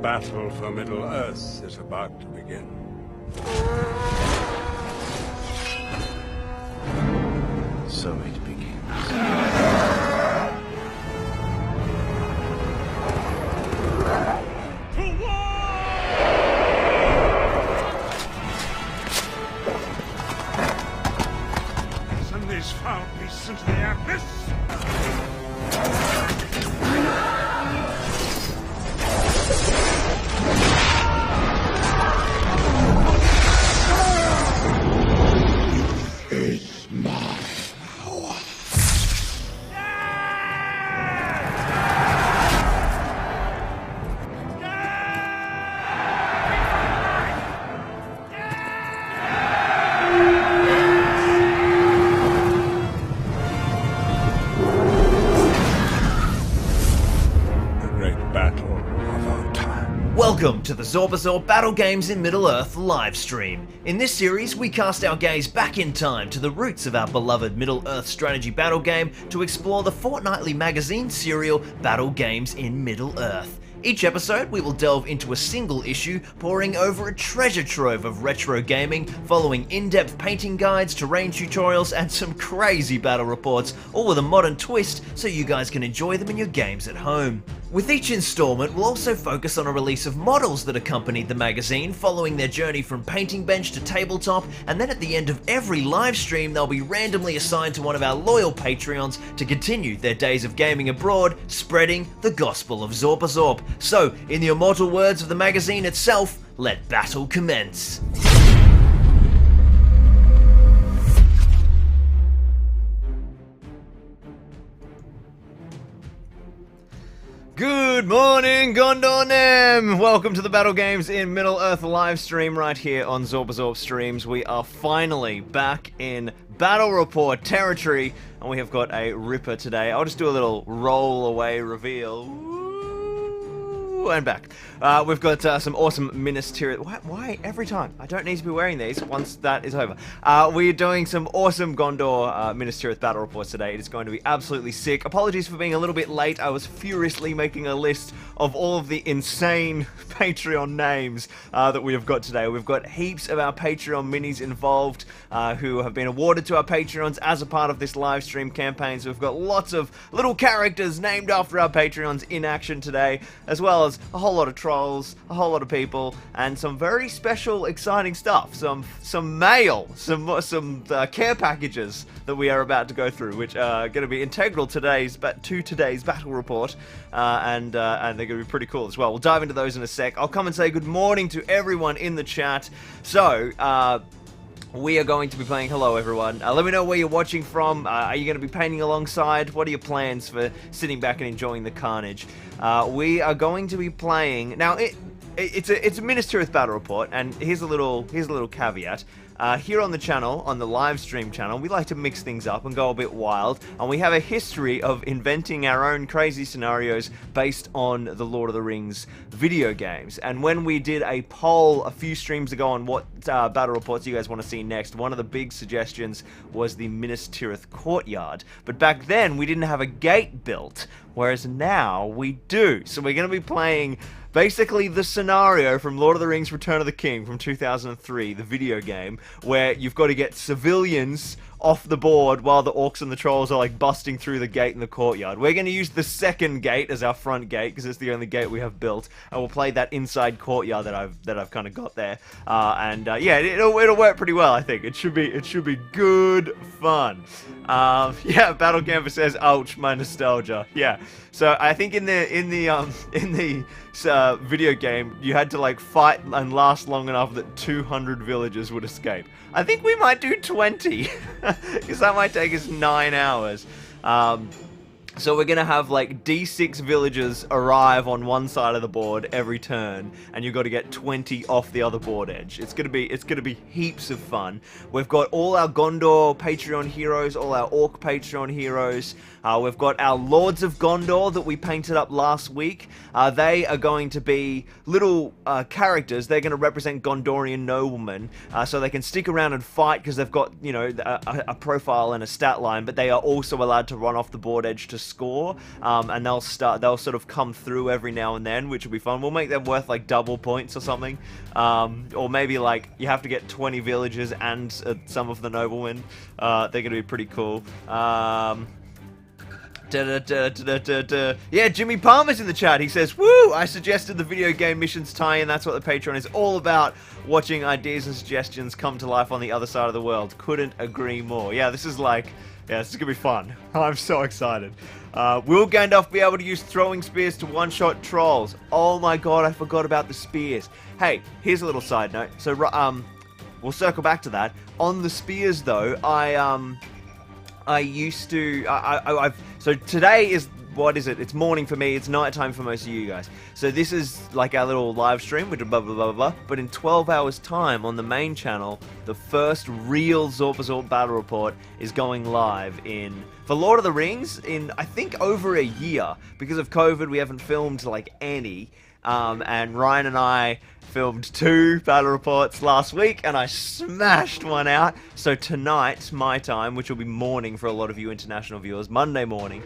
battle for Middle-earth is about to begin. So it begins. Send these foul beasts into the abyss! It's my power. The great battle of our time. Welcome to the Zorbazor Battle Games in Middle-earth livestream. In this series, we cast our gaze back in time to the roots of our beloved Middle-earth strategy battle game to explore the fortnightly magazine serial Battle Games in Middle-earth. Each episode, we will delve into a single issue, poring over a treasure trove of retro gaming, following in-depth painting guides, terrain tutorials, and some crazy battle reports, all with a modern twist so you guys can enjoy them in your games at home. With each installment, we'll also focus on a release of models that accompanied the magazine, following their journey from painting bench to tabletop, and then at the end of every live stream, they'll be randomly assigned to one of our loyal Patreons to continue their days of gaming abroad, spreading the gospel of Zorbazorb. So, in the immortal words of the magazine itself, let battle commence. Good morning, Gondornem! Welcome to the Battle Games in Middle-earth live stream right here on Zorbazorb Streams. We are finally back in Battle Report territory, and we have got a ripper today. I'll just do a little roll away reveal. And back. We've got some awesome Minas Tirith. Why every time? I don't need to be wearing these once that is over. We're doing some awesome Gondor Minas Tirith battle reports today. It is going to be absolutely sick. Apologies for being a little bit late. I was furiously making a list of all of the insane Patreon names that we have got today. We've got heaps of our Patreon minis involved who have been awarded to our Patreons as a part of this live stream campaign. So we've got lots of little characters named after our Patreons in action today, as well as a whole lot of trolls, a whole lot of people, and some very special, exciting stuff. Some mail, some care packages that we are about to go through, which are going to be integral to today's battle report, and they're going to be pretty cool as well. We'll dive into those in a sec. I'll come and say good morning to everyone in the chat. So, we are going to be playing. Hello, everyone. Let me know where you're watching from. Are you going to be painting alongside? What are your plans for sitting back and enjoying the carnage? We are going to be playing. Now, it's a Minas Tirith battle report, and here's a little caveat. Here on the channel, on the live stream channel, we like to mix things up and go a bit wild, and we have a history of inventing our own crazy scenarios based on the Lord of the Rings video games. And when we did a poll a few streams ago on what battle reports you guys want to see next, one of the big suggestions was the Minas Tirith Courtyard. But back then, we didn't have a gate built, whereas now we do. So we're going to be playing basically the scenario from Lord of the Rings Return of the King from 2003, the video game, where you've got to get civilians off the board while the orcs and the trolls are like busting through the gate in the courtyard. We're going to use the second gate as our front gate because it's the only gate we have built, and we'll play that inside courtyard that I've kind of got there. Yeah, it'll work pretty well. I think it should be good fun. Yeah, Battle Canvas says, "Ouch, my nostalgia." Yeah. So I think in the video game, you had to like fight and last long enough that 200 villagers would escape. I think we might do 20, because that might take us 9 hours. So we're gonna have like D6 villagers arrive on one side of the board every turn, and you've got to get 20 off the other board edge. It's gonna be heaps of fun. We've got all our Gondor Patreon heroes, all our Orc Patreon heroes. We've got our Lords of Gondor that we painted up last week. They are going to be little characters. They're going to represent Gondorian noblemen, so they can stick around and fight because they've got, you know, a profile and a stat line, but they are also allowed to run off the board edge to score, and they'll sort of come through every now and then, which will be fun. We'll make them worth like double points or something, or maybe like you have to get 20 villagers and some of the noblemen. They're going to be pretty cool. Yeah, Jimmy Palmer's in the chat. He says, woo, I suggested the video game missions tie-in. That's what the Patreon is all about. Watching ideas and suggestions come to life on the other side of the world. Couldn't agree more. Yeah, this is like, yeah, this is going to be fun. I'm so excited. Will Gandalf be able to use throwing spears to one-shot trolls? Oh my god, I forgot about the spears. Hey, here's a little side note. So, we'll circle back to that. On the spears, though, I used to, so today is, what is it? It's morning for me, it's nighttime for most of you guys. So this is like our little live stream, which blah, blah, blah, blah, but in 12 hours time on the main channel, the first real Zorb Battle Report is going live for Lord of the Rings in, I think, over a year. Because of COVID, we haven't filmed like any, and Ryan and I filmed 2 battle reports last week, and I smashed one out. So tonight, my time, which will be morning for a lot of you international viewers, Monday morning,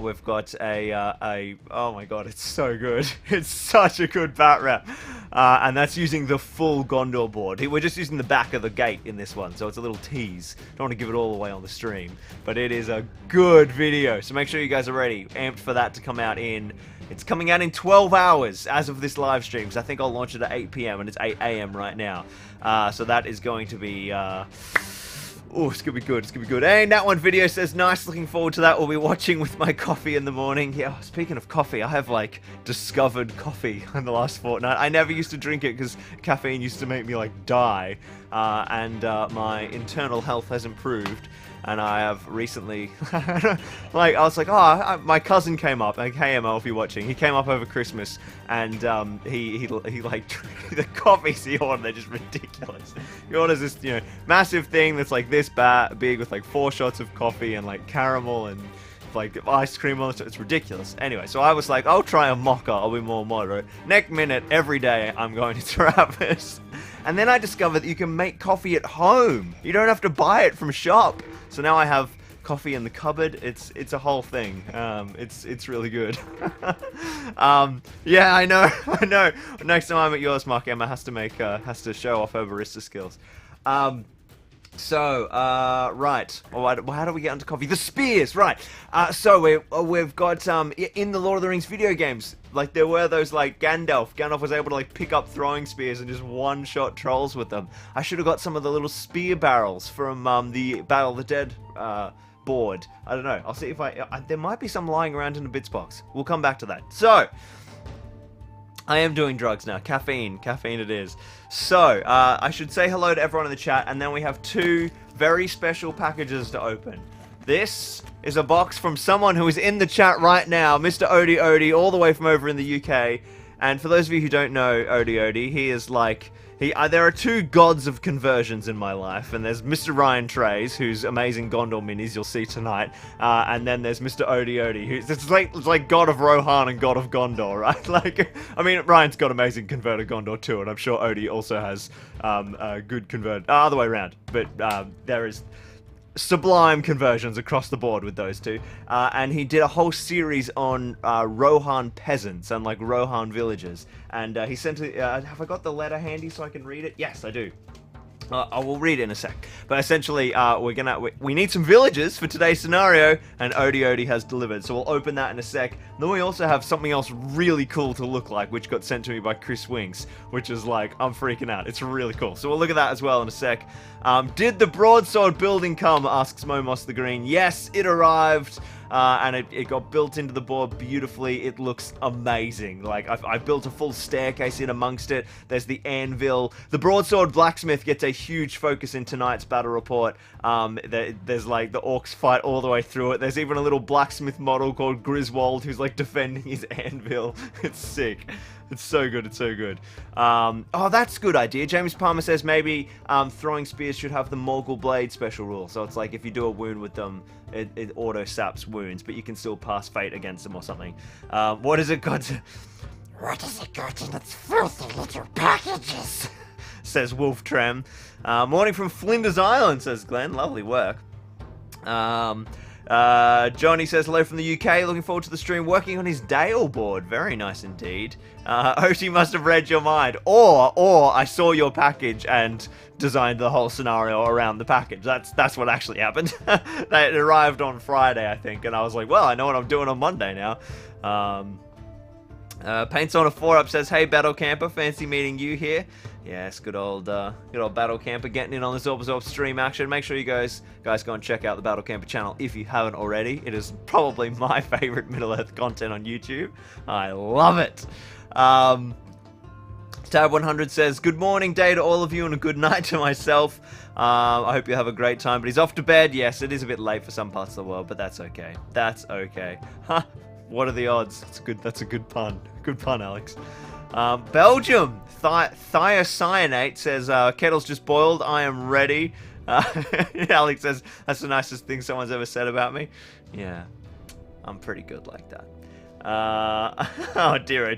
we've got oh my god, it's so good. It's such a good bat rep. And that's using the full Gondor board. We're just using the back of the gate in this one, so it's a little tease. Don't want to give it all away on the stream, but it is a good video. So make sure you guys are ready, amped for that to come out in... It's coming out in 12 hours as of this live stream, because I think I'll launch it at 8 PM, and it's 8 AM right now. So that is going to be... oh, it's going to be good. It's going to be good. Hey, that one video says, nice, looking forward to that. We'll be watching with my coffee in the morning. Yeah, speaking of coffee, I have, like, discovered coffee in the last fortnight. I never used to drink it because caffeine used to make me, like, die. And my internal health has improved. And I have recently, like, I was like, oh, my cousin came up, like, hey ML, if you're watching, he came up over Christmas, and he like, the coffees he ordered, they're just ridiculous. He orders this, you know, massive thing that's like this big with like 4 shots of coffee and like caramel and like ice cream on it. It's ridiculous. Anyway, so I was like, I'll try a mocha, I'll be more moderate. Next minute, every day, I'm going to Travis. And then I discovered that you can make coffee at home. You don't have to buy it from shop. So now I have coffee in the cupboard. It's a whole thing. It's really good. Yeah, I know. Next time I'm at yours, Mark, Emma has to show off her barista skills. Right. How do we get onto coffee? The spears, right. So we've got, in the Lord of the Rings video games, like, there were those, like, Gandalf was able to, like, pick up throwing spears and just one-shot trolls with them. I should have got some of the little spear barrels from, the Battle of the Dead, board. I don't know. I'll see if there might be some lying around in the bits box. We'll come back to that. So, I am doing drugs now. Caffeine it is. So, I should say hello to everyone in the chat, and then we have 2 very special packages to open. This is a box from someone who is in the chat right now, Mr. Odie, all the way from over in the UK. And for those of you who don't know Odie, he is like... there are 2 gods of conversions in my life, and there's Mr. Ryan Trays, who's amazing Gondor minis you'll see tonight, and then there's Mr. Odie, who's it's like God of Rohan and God of Gondor, right? Like, I mean, Ryan's got amazing converted Gondor too, and I'm sure Odie also has good convert, other way around, but there is sublime conversions across the board with those 2, and he did a whole series on Rohan peasants and like Rohan villagers, and he sent it. Have I got the letter handy so I can read it? Yes, I do. I will read it in a sec. But essentially, we need some villagers for today's scenario, and Odie has delivered. So we'll open that in a sec. Then we also have something else really cool to look like, which got sent to me by Chris Winks, which is like, I'm freaking out. It's really cool. So we'll look at that as well in a sec. Did the broadsword building come? Asks Momos the Green. Yes, it arrived. And it got built into the board beautifully. It looks amazing. Like, I built a full staircase in amongst it. There's the anvil. The broadsword blacksmith gets a huge focus in tonight's battle report. There's like the orcs fight all the way through it. There's even a little blacksmith model called Griswold who's like defending his anvil. It's sick. It's so good, it's so good. Oh, that's a good idea. James Palmer says maybe throwing spears should have the Morgul Blade special rule. So it's like if you do a wound with them, it auto-saps wounds, but you can still pass fate against them or something. What has it got to... What has it got in its filthy little packages? Says Wolf Trem. Morning from Flinders Island, says Glenn. Lovely work. Johnny says hello from the UK. Looking forward to the stream. Working on his Dale board. Very nice indeed. Oti must have read your mind. Or I saw your package and designed the whole scenario around the package. That's what actually happened. It arrived on Friday, I think, and I was like, well, I know what I'm doing on Monday now. Paints on a 4-up says, hey, Battle Camper, fancy meeting you here. Yes, good old Battle Camper getting in on this Zorb stream action. Make sure you guys go and check out the Battle Camper channel if you haven't already. It is probably my favorite Middle-earth content on YouTube. I love it. Tab 100 says, good morning day to all of you and a good night to myself. I hope you have a great time. But he's off to bed. Yes, it is a bit late for some parts of the world, but that's okay. That's okay. Huh. What are the odds? It's good. That's a good pun. Good pun, Alex. Belgium. Thiocyanate says, kettle's just boiled. I am ready. Alex says, that's the nicest thing someone's ever said about me. Yeah, I'm pretty good like that. Oh dear.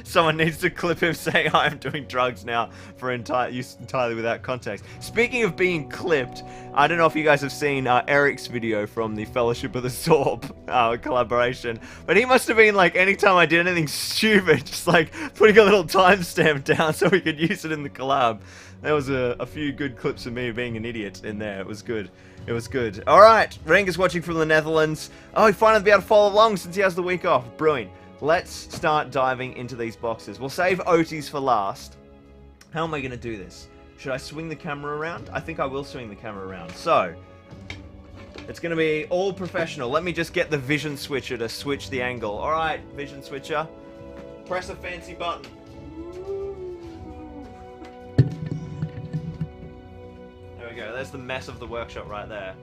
Someone needs to clip him saying I am doing drugs now for entirely without context. Speaking of being clipped, I don't know if you guys have seen Eric's video from the Fellowship of the Zorb collaboration, but he must have been like, anytime I did anything stupid, just like putting a little timestamp down so we could use it in the collab. There was a few good clips of me being an idiot in there. It was good. It was good. Alright, Renga's watching from the Netherlands. Oh, he finally be able to follow along since he has the week off. Brilliant. Let's start diving into these boxes. We'll save Otis for last. How am I going to do this? Should I swing the camera around? I think I will swing the camera around. So, it's going to be all professional. Let me just get the vision switcher to switch the angle. Alright, vision switcher. Press a fancy button. There's the mess of the workshop right there.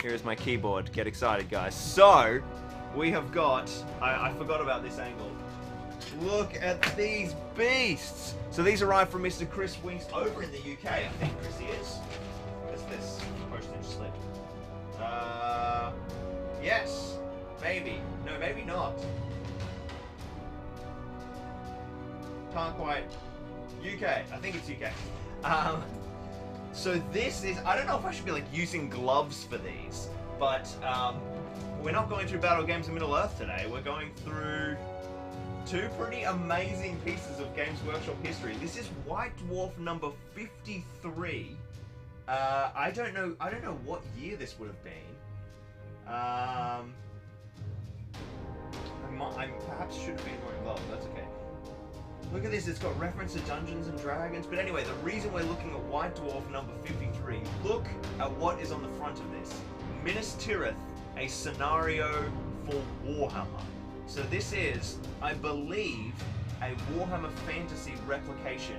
Here's my keyboard. Get excited, guys. So, we have got... I forgot about this angle. Look at these beasts! So these arrived from Mr. Chris Winks over in the UK, I think Chrissy is. Where's this postage slip? Yes. Maybe. No, maybe not. Can't quite... UK. I think it's UK. So this is, I don't know if I should be like using gloves for these, but we're not going through Battle Games in Middle-earth today. We're going through two pretty amazing pieces of Games Workshop history. This is White Dwarf number 53. I don't know what year this would have been. I perhaps should have been wearing gloves. That's okay. Look at this, it's got reference to Dungeons and Dragons. But anyway, the reason we're looking at White Dwarf number 53, look at what is on the front of this. Minas Tirith, a scenario for Warhammer. So this is, I believe, a Warhammer fantasy replication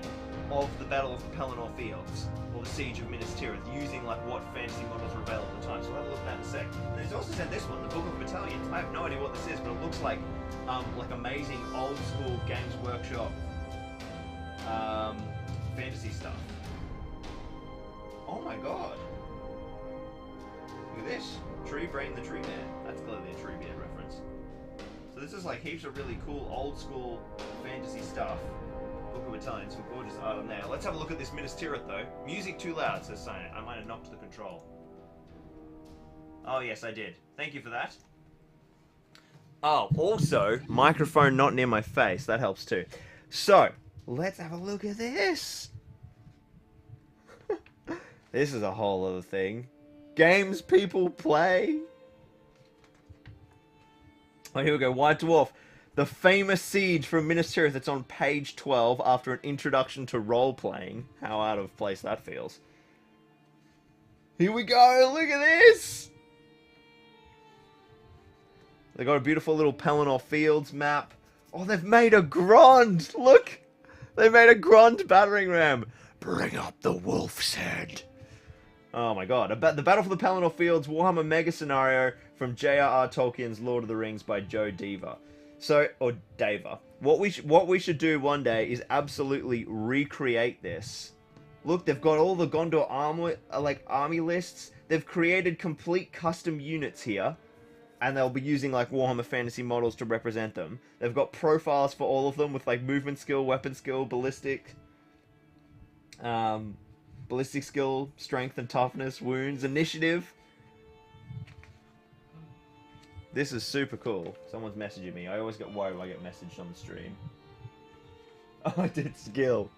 of the Battle of the Pelennor Fields, or the Siege of Minas Tirith, using like what fantasy models were available at the time. So we'll have a look at that in a sec. And he's also said this one, the Book of Battalions. I have no idea what this is, but it looks like amazing old school Games Workshop fantasy stuff. Oh my god. Look at this. Tree Brain the Tree Man. That's clearly a Tree Beard reference. So this is like heaps of really cool old school fantasy stuff. Book of Battalions, some gorgeous art on there. Let's have a look at this Minas Tirith though. Music too loud, says Sign. I might have knocked the control. Oh yes, I did. Thank you for that. Oh, also, microphone not near my face. That helps too. So, let's have a look at this. This is a whole other thing. Games people play. Oh, here we go. White Dwarf. The famous siege from Minas Tirith. It's on page 12 after an introduction to role-playing. How out of place that feels. Here we go. Look at this. They got a beautiful little Pelennor Fields map. Oh, they've made a Grond. Look. They made a Grond battering ram. Bring up the wolf's head. Oh my god. The Battle for the Pelennor Fields Warhammer Mega Scenario from J.R.R. Tolkien's Lord of the Rings by Joe Deaver. So, or Dava. What we should do one day is absolutely recreate this. Look, they've got all the Gondor armor, like army lists. They've created complete custom units here, and they'll be using like Warhammer Fantasy models to represent them. They've got profiles for all of them with like movement skill, weapon skill, ballistic skill, strength and toughness, wounds, initiative. This is super cool. Someone's messaging me. I always get worried when I get messaged on the stream. Oh, I did skill.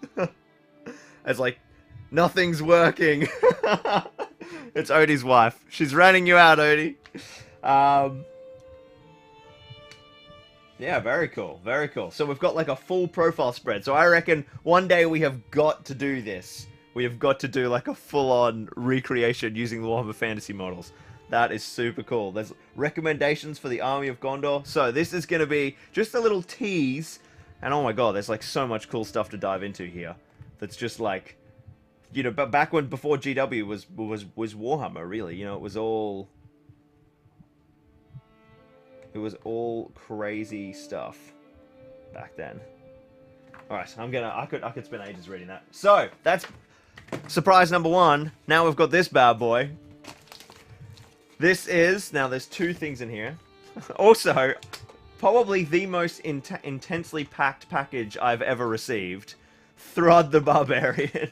It's like, nothing's working. It's Odie's wife. She's ratting you out, Odie. Yeah, very cool. Very cool. So we've got like a full profile spread. So I reckon one day we have got to do this. We have got to do like a full-on recreation using the Warhammer Fantasy models. That is super cool. There's recommendations for the Army of Gondor. So this is going to be just a little tease. And oh my god, there's like so much cool stuff to dive into here. That's just like, you know, but back when, before GW was Warhammer, really. You know, it was all crazy stuff back then. Alright, I could spend ages reading that. So, that's surprise number one. Now we've got this bad boy. This is, now there's two things in here. Also, probably the most intensely packed package I've ever received. Thrud the Barbarian.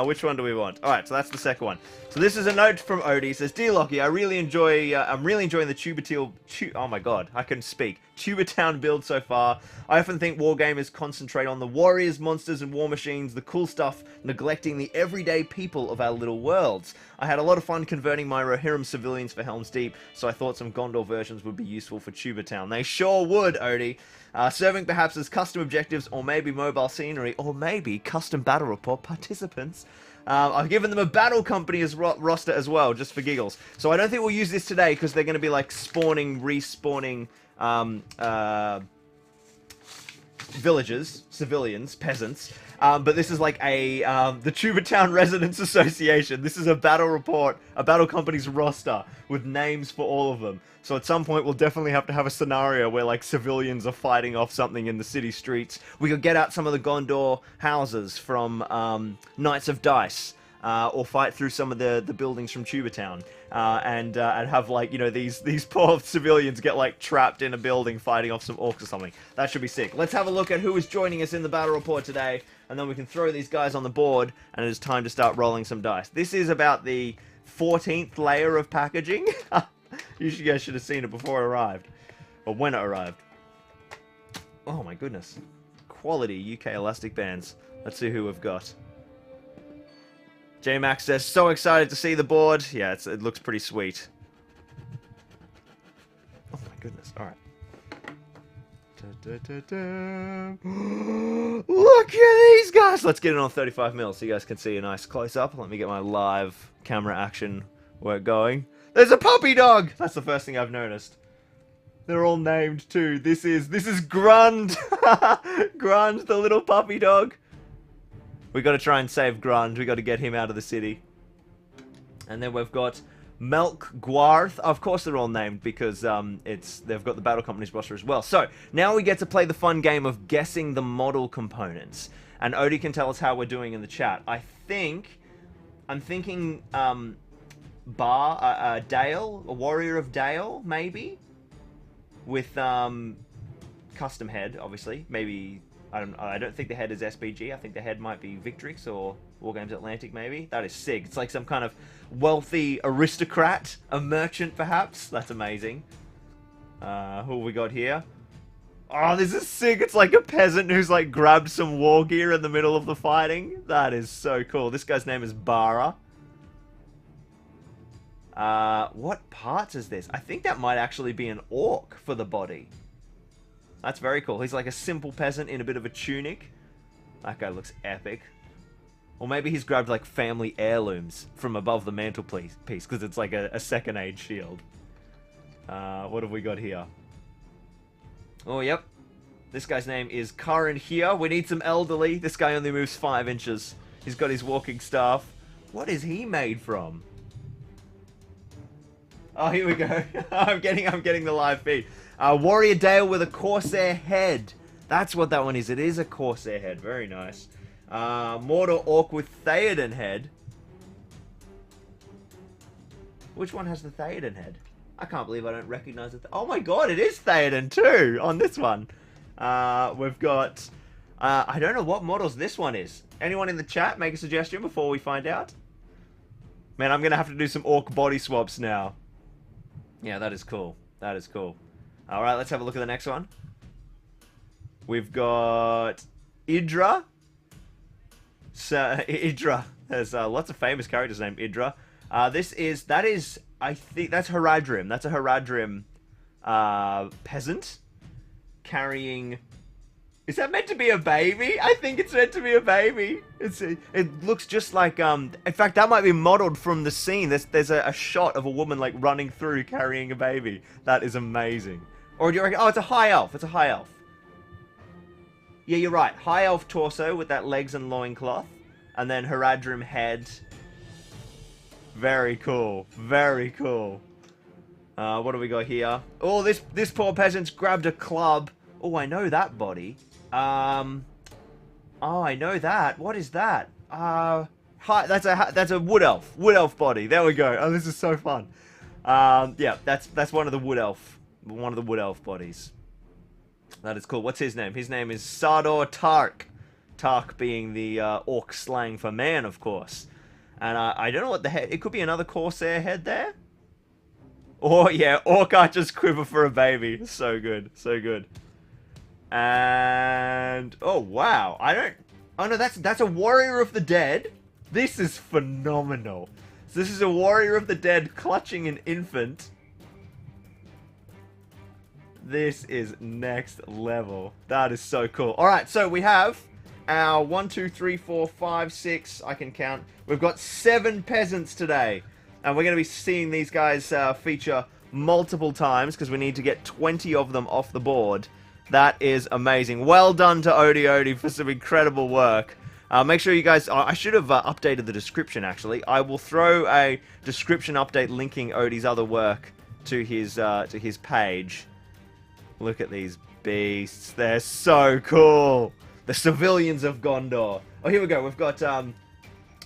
Which one do we want? Alright, so that's the second one. So this is a note from Odie. It says, Dear Lockie, I'm really enjoying the oh my god, I can speak. Tubatown build so far. I often think wargamers concentrate on the warriors, monsters, and war machines, the cool stuff, neglecting the everyday people of our little worlds. I had a lot of fun converting my Rohirrim civilians for Helm's Deep, so I thought some Gondor versions would be useful for Tubatown. They sure would, Odie. Serving perhaps as custom objectives, or maybe mobile scenery, or maybe custom battle report participants. I've given them a battle company as roster as well, just for giggles. So I don't think we'll use this today, because they're going to be like respawning villagers, civilians, peasants. But this is like a the Tubatown Residents Association. This is a battle report, a battle company's roster with names for all of them. So at some point we'll definitely have to have a scenario where like civilians are fighting off something in the city streets. We could get out some of the Gondor houses from Knights of Dice. Or fight through some of the buildings from Tubatown, and have like, you know, these poor civilians get like trapped in a building fighting off some orcs or something. That should be sick. Let's have a look at who is joining us in the battle report today, and then we can throw these guys on the board, and it is time to start rolling some dice. This is about the 14th layer of packaging. You guys should have seen it before it arrived, or when it arrived. Oh my goodness, quality UK elastic bands. Let's see who we've got. J-Max says, so excited to see the board. Yeah, it looks pretty sweet. Oh my goodness, alright. Look at these guys! Let's get it on 35 mil so you guys can see a nice close-up. Let me get my live camera action work going. There's a puppy dog! That's the first thing I've noticed. They're all named too. This is Grund! Grund, the little puppy dog. We got to try and save Grund. We got to get him out of the city. And then we've got Melk Gwarth. Of course they're all named because they've got the battle company's roster as well. So now we get to play the fun game of guessing the model components. And Odie can tell us how we're doing in the chat. I'm thinking Dale, a warrior of Dale, maybe, with custom head, obviously, maybe. I don't think the head is SPG. I think the head might be Victrix or Wargames Atlantic, maybe. That is sick. It's like some kind of wealthy aristocrat, a merchant, perhaps. That's amazing. Who have we got here? Oh, this is sick. It's like a peasant who's like grabbed some war gear in the middle of the fighting. That is so cool. This guy's name is Bara. What parts is this? I think that might actually be an orc for the body. That's very cool. He's like a simple peasant in a bit of a tunic. That guy looks epic. Or maybe he's grabbed like family heirlooms from above the mantelpiece because it's like a second age shield. What have we got here? Oh, yep. This guy's name is Karin here. We need some elderly. This guy only moves 5 inches. He's got his walking staff. What is he made from? Oh, here we go. I'm getting the live feed. Warrior Dale with a Corsair head. That's what that one is. It is a Corsair head. Very nice. Mordor Orc with Theoden head. Which one has the Theoden head? I can't believe I don't recognize it. Oh my god, it is Theoden too on this one. We've got... I don't know what models this one is. Anyone in the chat make a suggestion before we find out? Man, I'm going to have to do some Orc body swaps now. Yeah, that is cool. That is cool. Alright, let's have a look at the next one. We've got Idra. So, Idra. There's lots of famous characters named Idra. That is, I think, that's Haradrim. That's a Haradrim peasant carrying... Is that meant to be a baby? I think it's meant to be a baby. It looks just like, in fact, that might be modeled from the scene. There's a shot of a woman, like, running through carrying a baby. That is amazing. Or do you reckon, oh, it's a high elf. It's a high elf. Yeah, you're right. High elf torso with that legs and loincloth. And then Haradrim head. Very cool. Very cool. What do we got here? Oh, this poor peasant's grabbed a club. Oh, I know that body. Oh, I know that. What is that? That's a wood elf. Wood elf body. There we go. Oh, this is so fun. Yeah, that's one of the wood elf bodies. That is cool. What's his name? His name is Sardor Tark. Tark being the orc slang for man, of course. And I don't know what the head... It could be another Corsair head there. Or, yeah, Orc Archer's quiver for a baby. So good. So good. And... Oh, wow. Oh, no, that's a Warrior of the Dead. This is phenomenal. So this is a Warrior of the Dead clutching an infant. This is next level. That is so cool. Alright, so we have... Our 1, 2, 3, 4, 5, 6, I can count. We've got 7 peasants today. And we're going to be seeing these guys feature multiple times because we need to get 20 of them off the board. That is amazing. Well done to Odie for some incredible work. Make sure you guys... I should have updated the description, actually. I will throw a description update linking Odie's other work to his page. Look at these beasts. They're so cool. The civilians of Gondor. Oh, here we go. We've got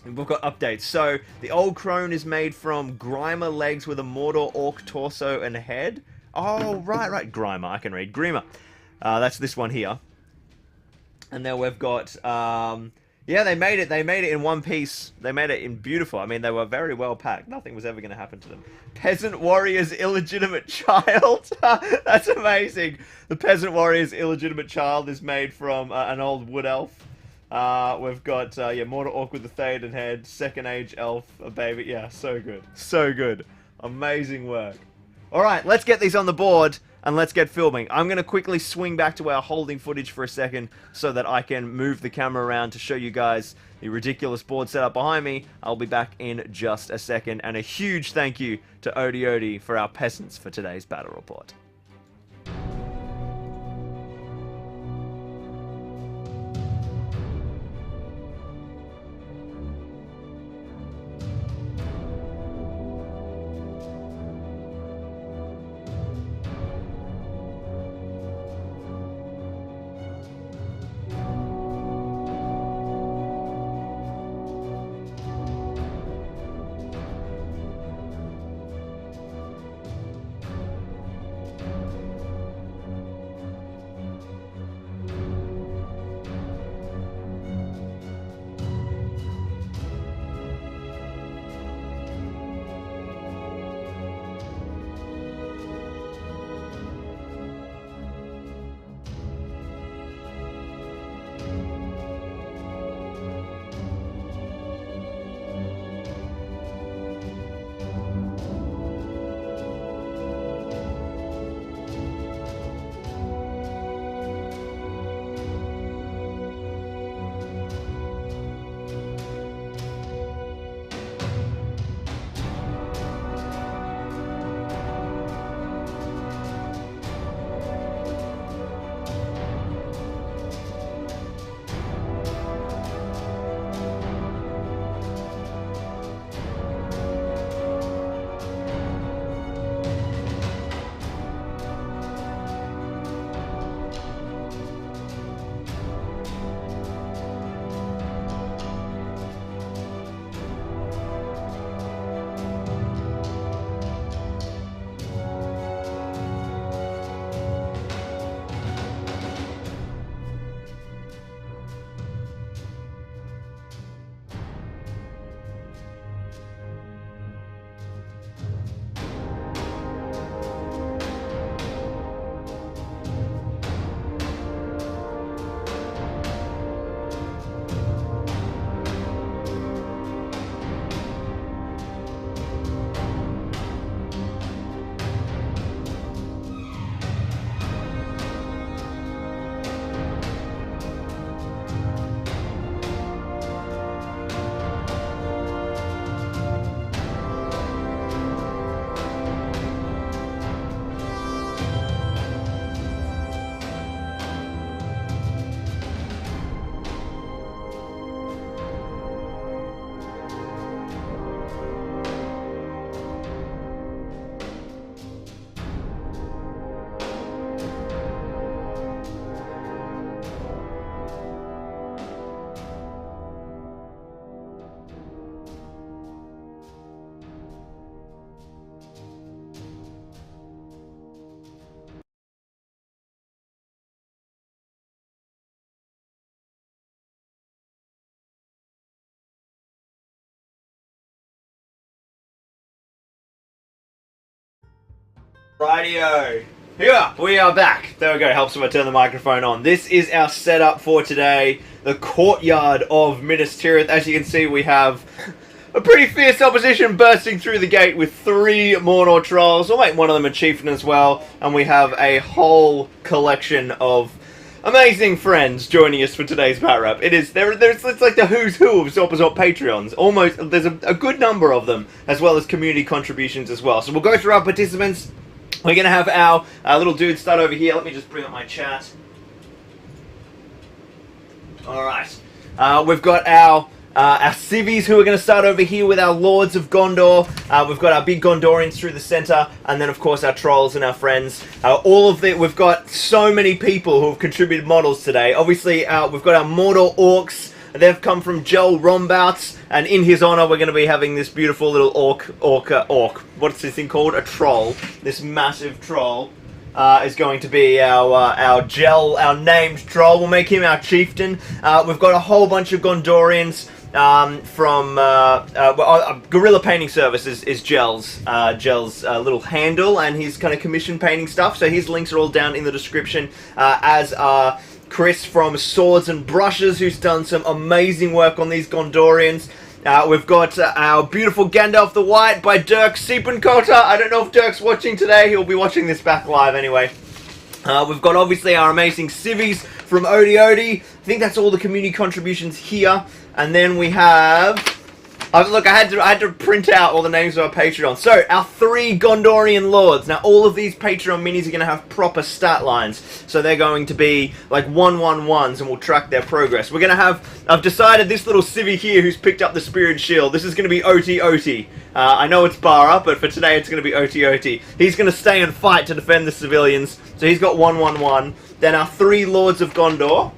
updates. So, the old crone is made from Grimer legs with a Mordor orc torso and head. Oh, right. Grimer. I can read. Grimer. That's this one here. And then we've got... yeah, they made it. They made it in one piece. They made it in beautiful. I mean, they were very well packed. Nothing was ever going to happen to them. Peasant warrior's illegitimate child. That's amazing. The peasant warrior's illegitimate child is made from an old wood elf. We've got, yeah, Mordor orc with the Theoden head. Second age elf, a baby. Yeah, so good. So good. Amazing work. Alright, let's get these on the board. And let's get filming. I'm going to quickly swing back to our holding footage for a second so that I can move the camera around to show you guys the ridiculous board setup behind me. I'll be back in just a second. And a huge thank you to Odie for our peasants for today's battle report. Radio. Here we are back. There we go. Helps if I turn the microphone on. This is our setup for today. The Courtyard of Minas Tirith. As you can see, we have a pretty fierce opposition bursting through the gate with 3 Mordor trolls. We'll make one of them a chieftain as well. And we have a whole collection of amazing friends joining us for today's Bat Rap. It's like the who's who of Zorpazorp Patreons. Almost, there's a good number of them, as well as community contributions as well. So we'll go through our participants. We're going to have our little dude start over here. Let me just bring up my chat. Alright. We've got our civvies who are going to start over here with our Lords of Gondor. We've got our big Gondorians through the center. And then, of course, our trolls and our friends. We've got so many people who have contributed models today. Obviously, we've got our Mordor Orcs. They've come from Joel Rombouts, and in his honor, we're going to be having this beautiful little orc. What's this thing called? A troll. This massive troll is going to be our named troll. We'll make him our chieftain. We've got a whole bunch of Gondorians from Guerrilla Painting Services is Gel's little handle, and his kind of commission painting stuff. So his links are all down in the description, as are Chris from Swords and Brushes, who's done some amazing work on these Gondorians. We've got our beautiful Gandalf the White by Dirk Siepenkotter. I don't know if Dirk's watching today. He'll be watching this back live anyway. We've got obviously our amazing civvies from Odie Odie. I think that's all the community contributions here. And then we have... look, I had to print out all the names of our Patreon. So, our 3 Gondorian Lords. Now, all of these Patreon minis are going to have proper stat lines. So, they're going to be like 111s, and we'll track their progress. We're going to have... I've decided this little civvy here who's picked up the Spear and Shield. This is going to be Oti Oti. I know it's Bara, but for today it's going to be Oti Oti. He's going to stay and fight to defend the civilians. So, he's got 111. Then our 3 Lords of Gondor.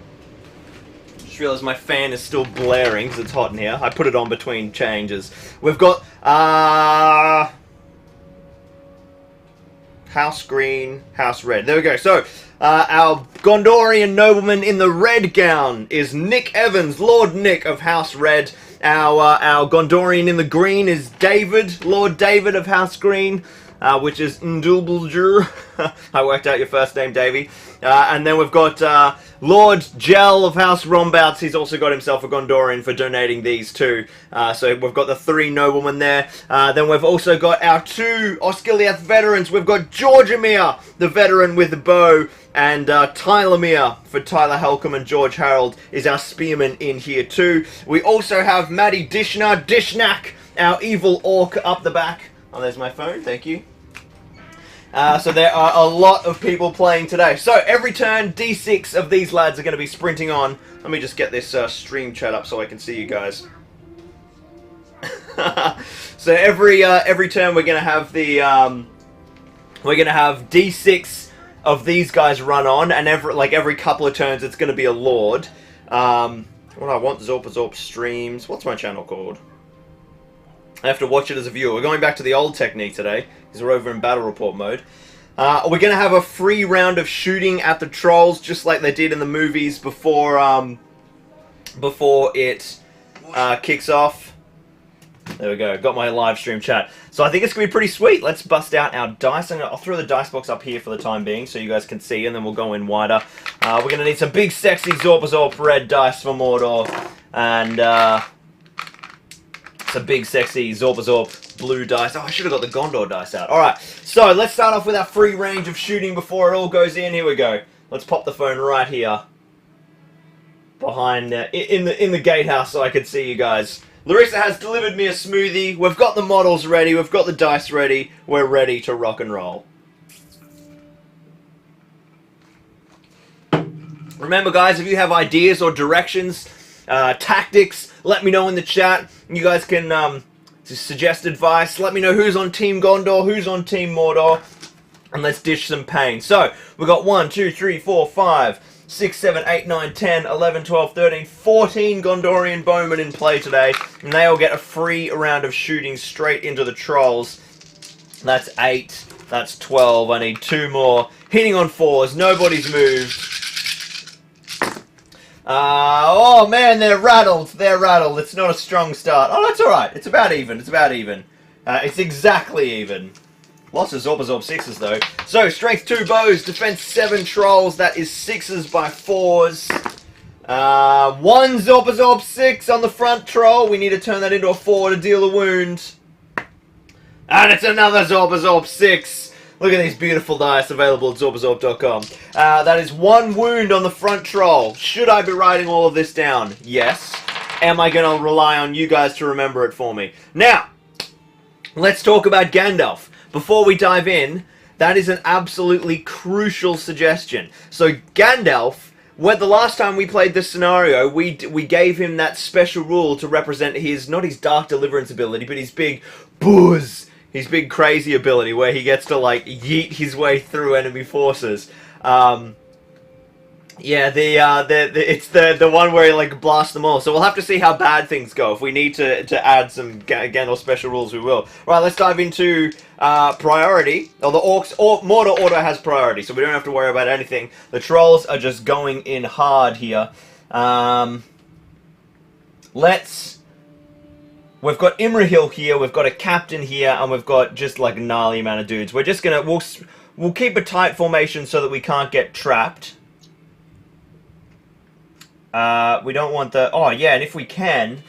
Just realised my fan is still blaring because it's hot in here. I put it on between changes. We've got House Green, House Red. There we go. So our Gondorian nobleman in the red gown is Nick Evans, Lord Nick of House Red. Our Gondorian in the green is David, Lord David of House Green. Which is Ndulbulgur. I worked out your first name, Davey. And then we've got Lord Gel of House Rombouts. He's also got himself a Gondorian for donating these too. So we've got the 3 noblemen there. Then we've also got our 2 Osgiliath veterans. We've got Georgiamir, the veteran with the bow, and Tylermere for Tyler Helcom, and George Harold is our spearman in here too. We also have Maddie Dishnak, our evil orc up the back. Oh, there's my phone, thank you. So there are a lot of people playing today. So every turn, D6 of these lads are going to be sprinting on. Let me just get this stream chat up so I can see you guys. So every turn we're going to have the D6 of these guys run on, and every couple of turns it's going to be a lord. What I want, Zorpazorp streams. What's my channel called? I have to watch it as a viewer. We're going back to the old technique today, because we're over in battle report mode. We're going to have a free round of shooting at the trolls, just like they did in the movies before it kicks off. There we go. Got my live stream chat. So I think it's going to be pretty sweet. Let's bust out our dice. I'll throw the dice box up here for the time being, so you guys can see, and then we'll go in wider. We're going to need some big, sexy Zorpazorp red dice for Mordor, and some big, sexy Zorpazorp blue dice. Oh, I should have got the Gondor dice out. Alright, so let's start off with our free range of shooting before it all goes in. Here we go. Let's pop the phone right here. Behind, in the gatehouse so I can see you guys. Larissa has delivered me a smoothie. We've got the models ready. We've got the dice ready. We're ready to rock and roll. Remember, guys, if you have ideas or directions, tactics, let me know in the chat. You guys can suggest advice. Let me know who's on Team Gondor, who's on Team Mordor, and let's dish some pain. So, we've got 1, 2, 3, 4, 5, 6, 7, 8, 9, 10, 11, 12, 13, 14 Gondorian bowmen in play today, and they all get a free round of shooting straight into the trolls. That's 8, that's 12, I need 2 more. Hitting on 4s, nobody's moved. Oh man, they're rattled. They're rattled. It's not a strong start. Oh, that's alright. It's about even. It's about even. It's exactly even. Lots of Zorbazorb 6s though. So, strength 2 bows, defense 7 trolls. That is 6s by 4s. 1 Zorbazorb 6 on the front troll. We need to turn that into a 4 to deal a wound. And it's another Zorbazorb 6. Look at these beautiful dice available at zorbazorb.com. That is 1 wound on the front troll. Should I be writing all of this down? Yes. Am I going to rely on you guys to remember it for me? Now, let's talk about Gandalf. Before we dive in, that is an absolutely crucial suggestion. So Gandalf, when the last time we played this scenario, we gave him that special rule to represent his, not his dark deliverance ability, but his big buzz, his big crazy ability where he gets to like yeet his way through enemy forces. Yeah, it's the one where he like blasts them all. So we'll have to see how bad things go. If we need to add some Gandalf special rules, we will. Right, let's dive into priority. Oh, the orcs, Mordor order has priority, so we don't have to worry about anything. The trolls are just going in hard here. We've got Imrahil here, we've got a captain here, and we've got just like a gnarly amount of dudes. We're just gonna we'll keep a tight formation so that we can't get trapped. We don't want the... Oh, yeah, and if we can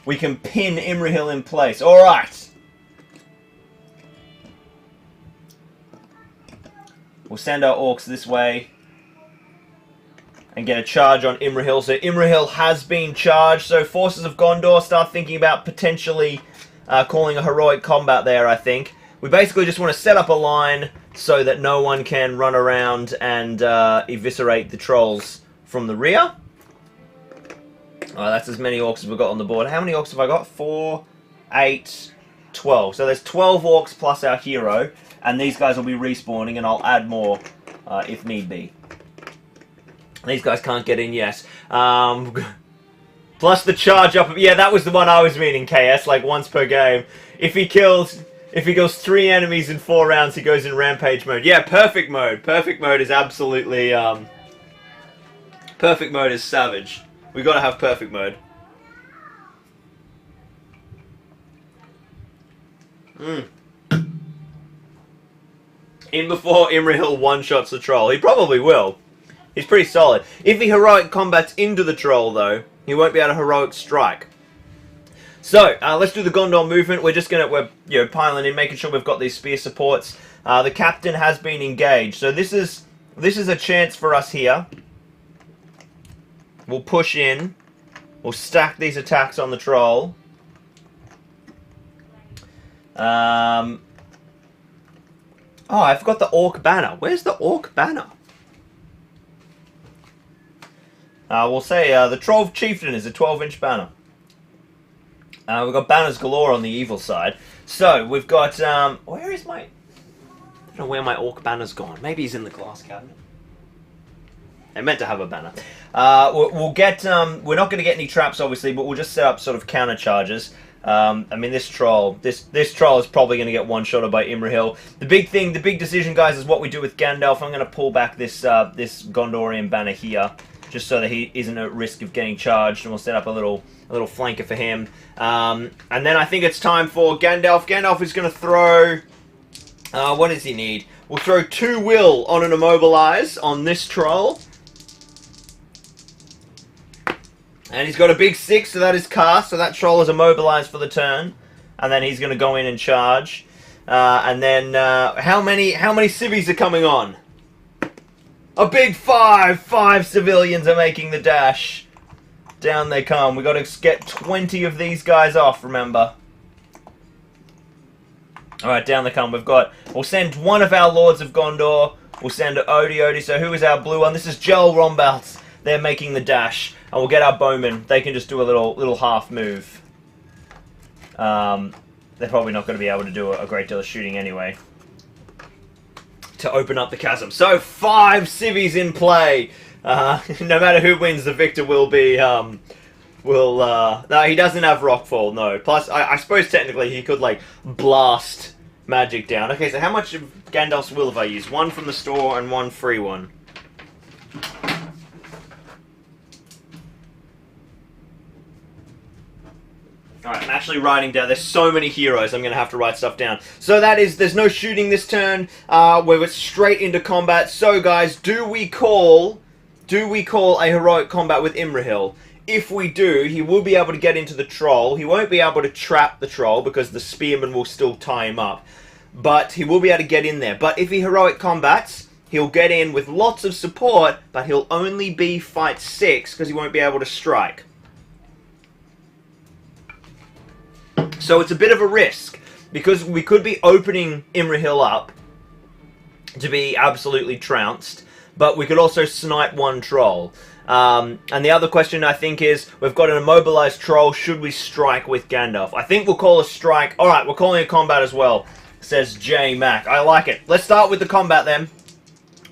pin Imrahil in place. Alright. We'll send our orcs this way. And get a charge on Imrahil. So Imrahil has been charged. So Forces of Gondor start thinking about potentially calling a heroic combat there, I think. We basically just want to set up a line so that no one can run around and eviscerate the trolls from the rear. That's as many orcs as we've got on the board. How many orcs have I got? 4, 8, 12. So there's 12 orcs plus our hero. And these guys will be respawning, and I'll add more if need be. These guys can't get in, yes. Plus the charge up. Yeah, that was the one I was meaning, KS, like once per game. If he kills 3 enemies in 4 rounds, he goes in rampage mode. Yeah, perfect mode. Perfect mode is absolutely... perfect mode is savage. We gotta have perfect mode. In before Imrahil one-shots the troll. He probably will. He's pretty solid. If he heroic combats into the troll, though, he won't be able to heroic strike. So, let's do the Gondor movement. We're just gonna, piling in, making sure we've got these spear supports. The captain has been engaged. So this is a chance for us here. We'll push in. We'll stack these attacks on the troll. Oh, I forgot the orc banner. Where's the orc banner? We'll say the Troll Chieftain is a 12-inch banner. We've got banners galore on the evil side. So, we've got... where is my... I don't know where my orc banner's gone. Maybe he's in the glass cabinet. I meant to have a banner. We'll get... we're not going to get any traps, obviously, but we'll just set up sort of counter charges. I mean, this troll is probably going to get one-shotted by Imrahil. The big decision, guys, is what we do with Gandalf. I'm going to pull back this this Gondorian banner here, just so that he isn't at risk of getting charged, and we'll set up a little flanker for him. And then I think it's time for Gandalf. Gandalf is going to throw... what does he need? We'll throw 2 will on an immobilize on this troll. And he's got a big 6, so that is cast, so that troll is immobilized for the turn. And then he's going to go in and charge. And then, how many civvies are coming on? A big 5! 5 civilians are making the dash. Down they come. We've got to get 20 of these guys off, remember. Alright, down they come. We'll send one of our Lords of Gondor. We'll send Odie. So who is our blue one? This is Jel Rombalts. They're making the dash. And we'll get our bowmen. They can just do a little half move. They're probably not going to be able to do a great deal of shooting anyway. To open up the chasm. So 5 civvies in play. No matter who wins, the victor will be... no, he doesn't have Rockfall, no. Plus, I suppose technically he could, like, blast magic down. Okay, so how much of Gandalf's will have I used? 1 from the store and 1 free one. Alright, actually writing down. There's so many heroes, I'm going to have to write stuff down. So that is, there's no shooting this turn. We're straight into combat. So guys, do we call a heroic combat with Imrahil? If we do, he will be able to get into the troll. He won't be able to trap the troll because the spearman will still tie him up. But he will be able to get in there. But if he heroic combats, he'll get in with lots of support, but he'll only be fight 6 because he won't be able to strike. So it's a bit of a risk, because we could be opening Imrahil up to be absolutely trounced, but we could also snipe one troll. And the other question, I think, is, we've got an immobilized troll, should we strike with Gandalf? I think we'll call a strike. Alright, we're calling a combat as well, says J Mac. I like it. Let's start with the combat then.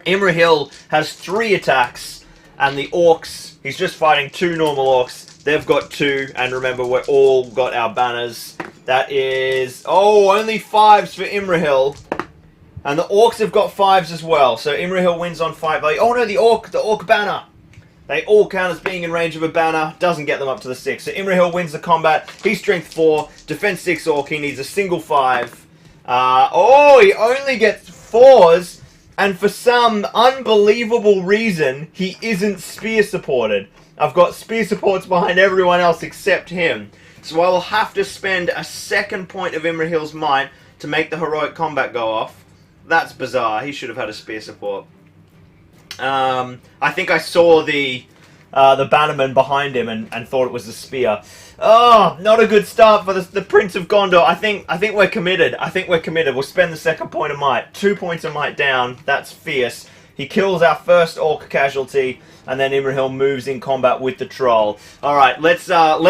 Imrahil has 3 attacks, and the orcs, he's just fighting 2 normal orcs. They've got 2, and remember, we're all got our banners. That is... oh, only 5s for Imrahil. And the orcs have got 5s as well, so Imrahil wins on 5. Oh no, the orc banner! They all count as being in range of a banner. Doesn't get them up to the 6. So Imrahil wins the combat. He's strength 4. Defense 6 orc. He needs a single 5. Oh, he only gets 4s. And for some unbelievable reason, he isn't spear supported. I've got spear supports behind everyone else except him. So I will have to spend a second point of Imrahil's might to make the heroic combat go off. That's bizarre. He should have had a spear support. I think I saw the bannerman behind him and thought it was a spear. Oh, not a good start for the Prince of Gondor. I think we're committed. I think we're committed. We'll spend the second point of might. 2 points of might down. That's fierce. He kills our first orc casualty, and then Imrahil moves in combat with the troll. All right, let's start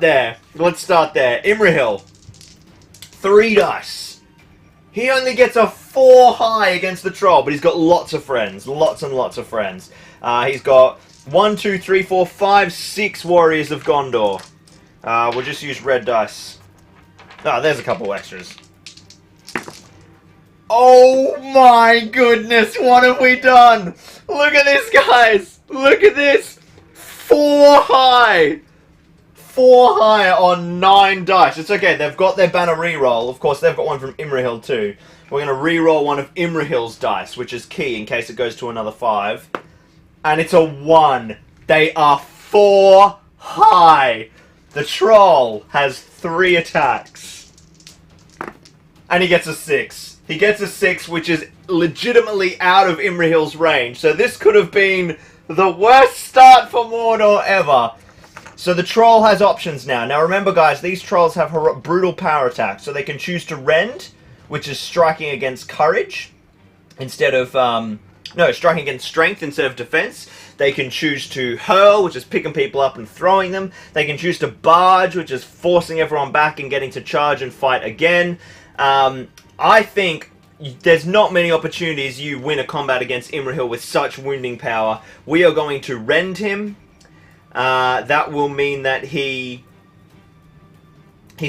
there. Let's start there. Imrahil, 3 dice. He only gets a 4 high against the troll, but he's got lots of friends. Lots and lots of friends. He's got 1, 2, 3, 4, 5, 6 warriors of Gondor. We'll just use red dice. Ah, there's a couple extras. Oh my goodness, what have we done? Look at this, guys. Look at this. 4 high. 4 high on 9 dice. It's okay, they've got their banner reroll. Of course, they've got one from Imrahil too. We're going to reroll one of Imrahil's dice, which is key in case it goes to another 5. And it's a 1. They are 4 high. The troll has 3 attacks. And he gets a 6. He gets a 6, which is legitimately out of Imrahil's range. So this could have been the worst start for Mordor ever. So the troll has options now. Now remember, guys, these trolls have brutal power attacks. So they can choose to rend, which is striking against courage, instead of... no, striking against strength instead of defense. They can choose to hurl, which is picking people up and throwing them. They can choose to barge, which is forcing everyone back and getting to charge and fight again. I think there's not many opportunities you win a combat against Imrahil with such wounding power. We are going to rend him. That will mean that he's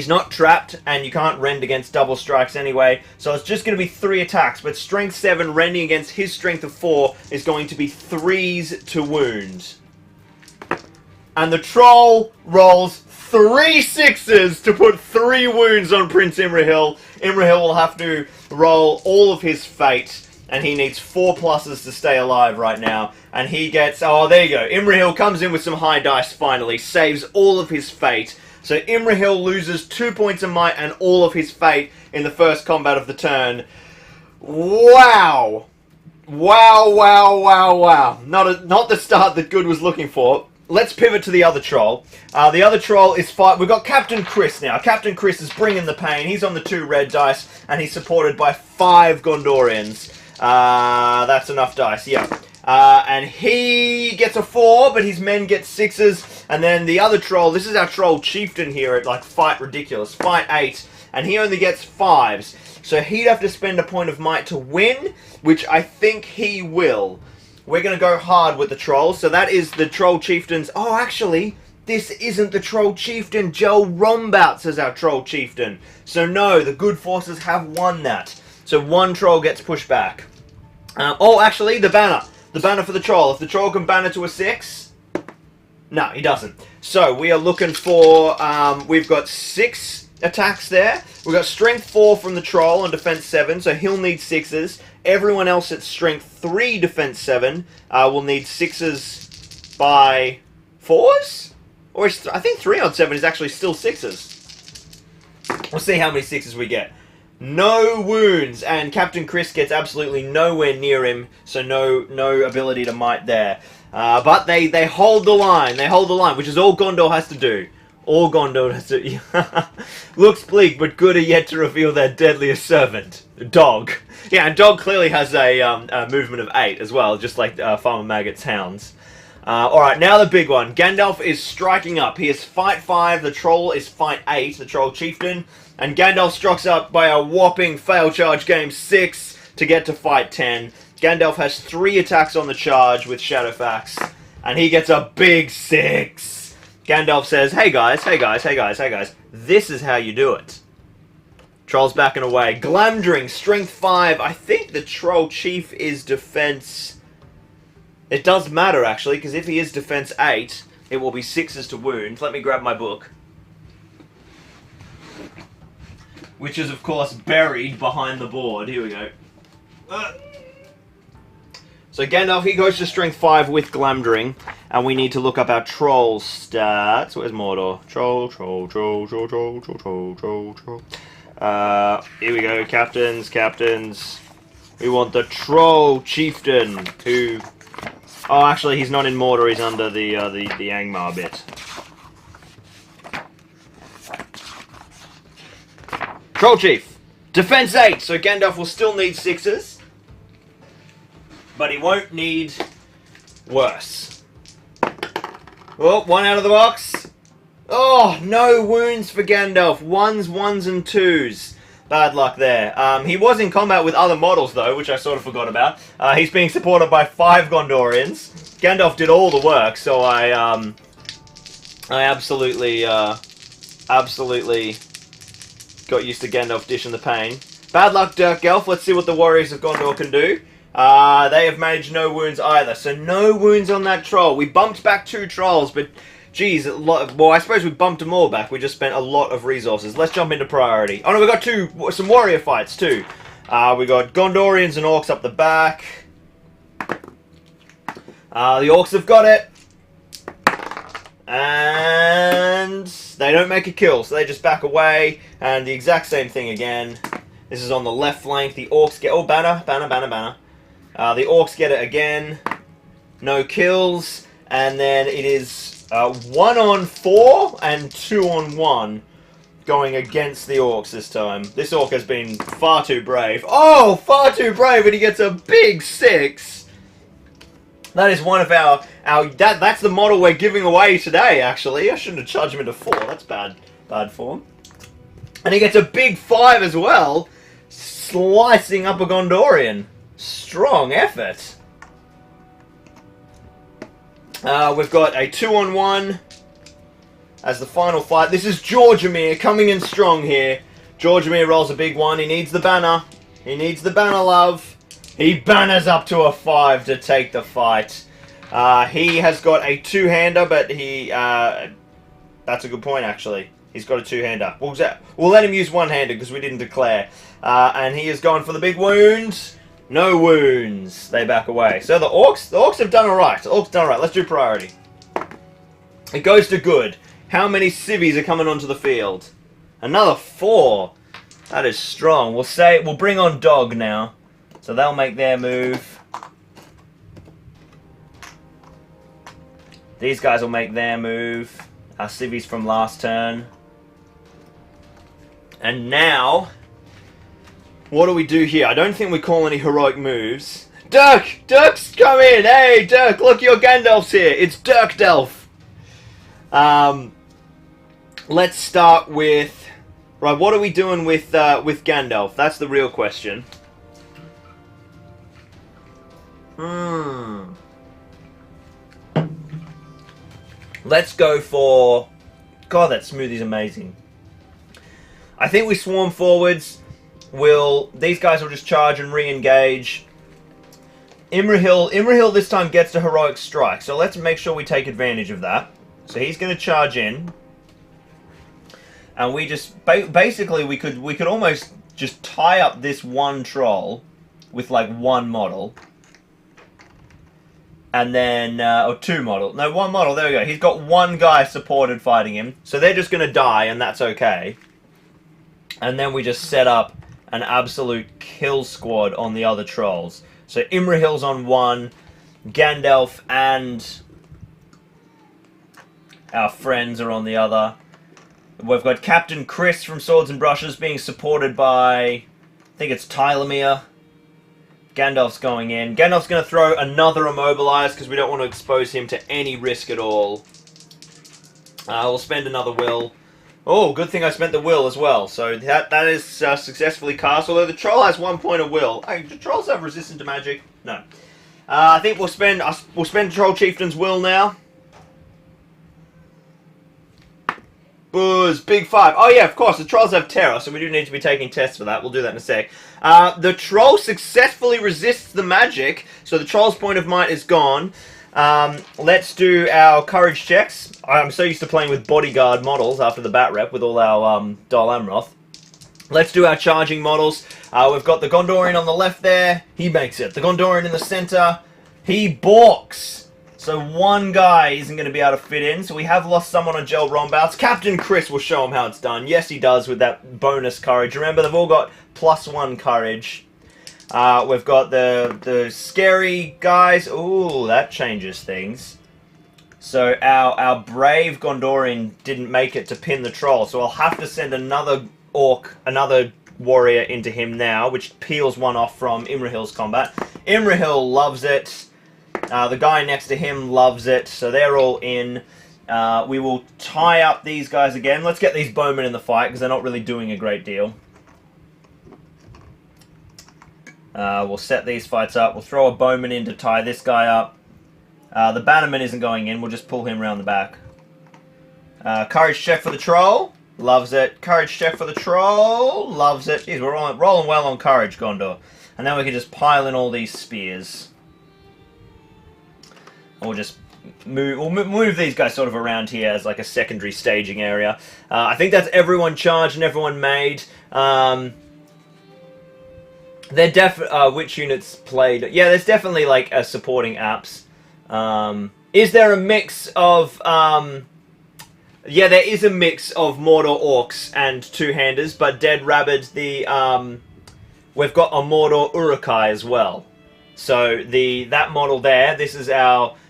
not trapped, and you can't rend against double strikes anyway. So it's just going to be 3 attacks, but strength 7 rending against his strength of 4 is going to be 3s to wound. And the troll rolls 3 6s to put 3 wounds on Prince Imrahil. Imrahil will have to roll all of his fate, and he needs 4 pluses to stay alive right now. And he gets... oh, there you go. Imrahil comes in with some high dice finally, saves all of his fate. So Imrahil loses 2 points of might and all of his fate in the first combat of the turn. Wow! Wow, wow, wow, wow. Not the start that Good was looking for. Let's pivot to the other troll. The other troll is fight. We've got Captain Chris now. Captain Chris is bringing the pain. He's on the 2 red dice, and he's supported by 5 Gondorians. That's enough dice, yeah. And he gets a 4, but his men get 6s. And then the other troll, this is our troll chieftain here at, like, fight ridiculous. Fight 8, and he only gets 5s. So he'd have to spend a point of might to win, which I think he will. We're going to go hard with the trolls. So that is the troll chieftain's... oh, actually, this isn't the troll chieftain. Joel Rombouts is our troll chieftain. So no, the good forces have won that. So 1 troll gets pushed back. Oh, actually, the banner. The banner for the troll. If the troll can banner to a 6, No, he doesn't. So, we are looking for... we've got 6 attacks there. We've got Strength 4 from the Troll and Defense 7, so he'll need 6s. Everyone else at Strength 3, Defense 7 will need 6s by 4s? Or I think 3 on 7 is actually still 6s. We'll see how many 6s we get. No wounds, and Captain Chris gets absolutely nowhere near him, so no ability to might there. But they hold the line. They hold the line, which is all Gondor has to do. All Gondor has to... Looks bleak, but good are yet to reveal their deadliest servant. Dog. Yeah, and Dog clearly has a movement of 8 as well, just like Farmer Maggot's hounds. Alright, now the big one. Gandalf is striking up. He is fight 5, the Troll is fight 8, the Troll Chieftain. And Gandalf strikes up by a whopping fail charge game 6 to get to fight 10. Gandalf has 3 attacks on the charge with Shadowfax, and he gets a big 6. Gandalf says, hey guys, this is how you do it. Troll's backing away. Glamdring, Strength 5. I think the Troll Chief is Defense... It does matter, actually, because if he is Defense 8, it will be 6s to wound. Let me grab my book. Which is, of course, buried behind the board. Here we go. So Gandalf, he goes to Strength 5 with Glamdring, and we need to look up our Troll stats. Where's Mordor? Troll. Here we go, captains. We want the Troll Chieftain, who... Oh, actually, he's not in Mordor, he's under the Angmar bit. Troll Chief. Defense 8, so Gandalf will still need 6s. But he won't need worse. Well, 1 out of the box. Oh, no wounds for Gandalf. 1s, and 2s. Bad luck there. He was in combat with other models, though, which I sort of forgot about. He's being supported by 5 Gondorians. Gandalf did all the work, so I absolutely got used to Gandalf dishing the pain. Bad luck, Dirk Gelf. Let's see what the Warriors of Gondor can do. They have managed no wounds either, so no wounds on that Troll. We bumped back 2 Trolls, but... Geez, well, I suppose we bumped them all back. We just spent a lot of resources. Let's jump into priority. Oh no, we got some warrior fights too. We got Gondorians and Orcs up the back. The Orcs have got it. And they don't make a kill, so they just back away. And the exact same thing again. This is on the left flank. The Orcs get... Oh, banner. The Orcs get it again. No kills. And then it is... 1 on 4 and 2 on 1 going against the Orcs this time. This Orc has been far too brave. Oh, far too brave, and he gets a big 6. That is one of our that's the model we're giving away today, actually. I shouldn't have charged him into 4. That's bad form. And he gets a big 5 as well, slicing up a Gondorian. Strong effort. We've got a 2 on 1 as the final fight. This is Georgiamir coming in strong here. Georgiamir rolls a big 1. He needs the banner. He needs the banner, love. He banners up to a 5 to take the fight. He has got a 2-hander, but he... that's a good point, actually. He's got a 2-hander. We'll let him use 1-hander because we didn't declare. And he is going for the big wound. No wounds. They back away. So the Orcs have done alright. Let's do priority. It goes to good. How many civvies are coming onto the field? Another 4. That is strong. We'll bring on Dog now. So they'll make their move. These guys will make their move. Our civvies from last turn. And now... What do we do here? I don't think we call any heroic moves. Dirk! Dirk's come in! Hey, Dirk, look, your Gandalf's here. It's Dirk Delf. Let's start with... Right, what are we doing with Gandalf? That's the real question. Let's go for... God, that smoothie's amazing. I think we swarm forwards. These guys will just charge and re-engage. Imrahil this time gets a heroic strike, so let's make sure we take advantage of that. So he's going to charge in. And we just... basically, we could almost just tie up this one troll with, like, one model. And then... or two model. No, one model. There we go. He's got one guy supported fighting him. So they're just going to die, and that's okay. And then we just set up an absolute kill squad on the other trolls. So Imrahil's on one, Gandalf and our friends are on the other. We've got Captain Chris from Swords and Brushes being supported by, I think it's Tylemere. Gandalf's going in. Gandalf's going to throw another Immobilize because we don't want to expose him to any risk at all. We'll spend another will. Oh, good thing I spent the will as well. So that is successfully cast. Although the troll has 1 point of will. Do trolls have resistance to magic? No. I think we'll spend Troll Chieftain's will now. Buzz, big 5. Oh yeah, of course. The trolls have terror, so we do need to be taking tests for that. We'll do that in a sec. The troll successfully resists the magic, so the troll's point of might is gone. Let's do our courage checks. I'm so used to playing with bodyguard models after the bat rep with all our Dol Amroth. Let's do our charging models. We've got the Gondorian on the left there. He makes it. The Gondorian in the center. He balks. So one guy isn't going to be able to fit in. So we have lost someone on Gel Rombouts. Captain Chris will show him how it's done. Yes, he does with that bonus courage. Remember, they've all got +1 courage. We've got the scary guys. Ooh, that changes things. So our brave Gondorian didn't make it to pin the troll. So I'll have to send another orc, another warrior into him now, which peels one off from Imrahil's combat. Imrahil loves it. The guy next to him loves it. So they're all in. We will tie up these guys again. Let's get these bowmen in the fight because they're not really doing a great deal. We'll set these fights up. We'll throw a bowman in to tie this guy up. The bannerman isn't going in. We'll just pull him around the back. Courage check for the troll. Loves it. Courage check for the troll. Loves it. Jeez, we're rolling well on courage, Gondor. And then we can just pile in all these spears. And we'll just move these guys sort of around here as like a secondary staging area. I think that's everyone charged and everyone made. They're which units played? Yeah, there's definitely like a supporting apps. Is there a mix of yeah, there is a mix of Mordor orcs and two-handers, but Dead Rabbit, we've got a Mordor Urukai as well. So that model there, this is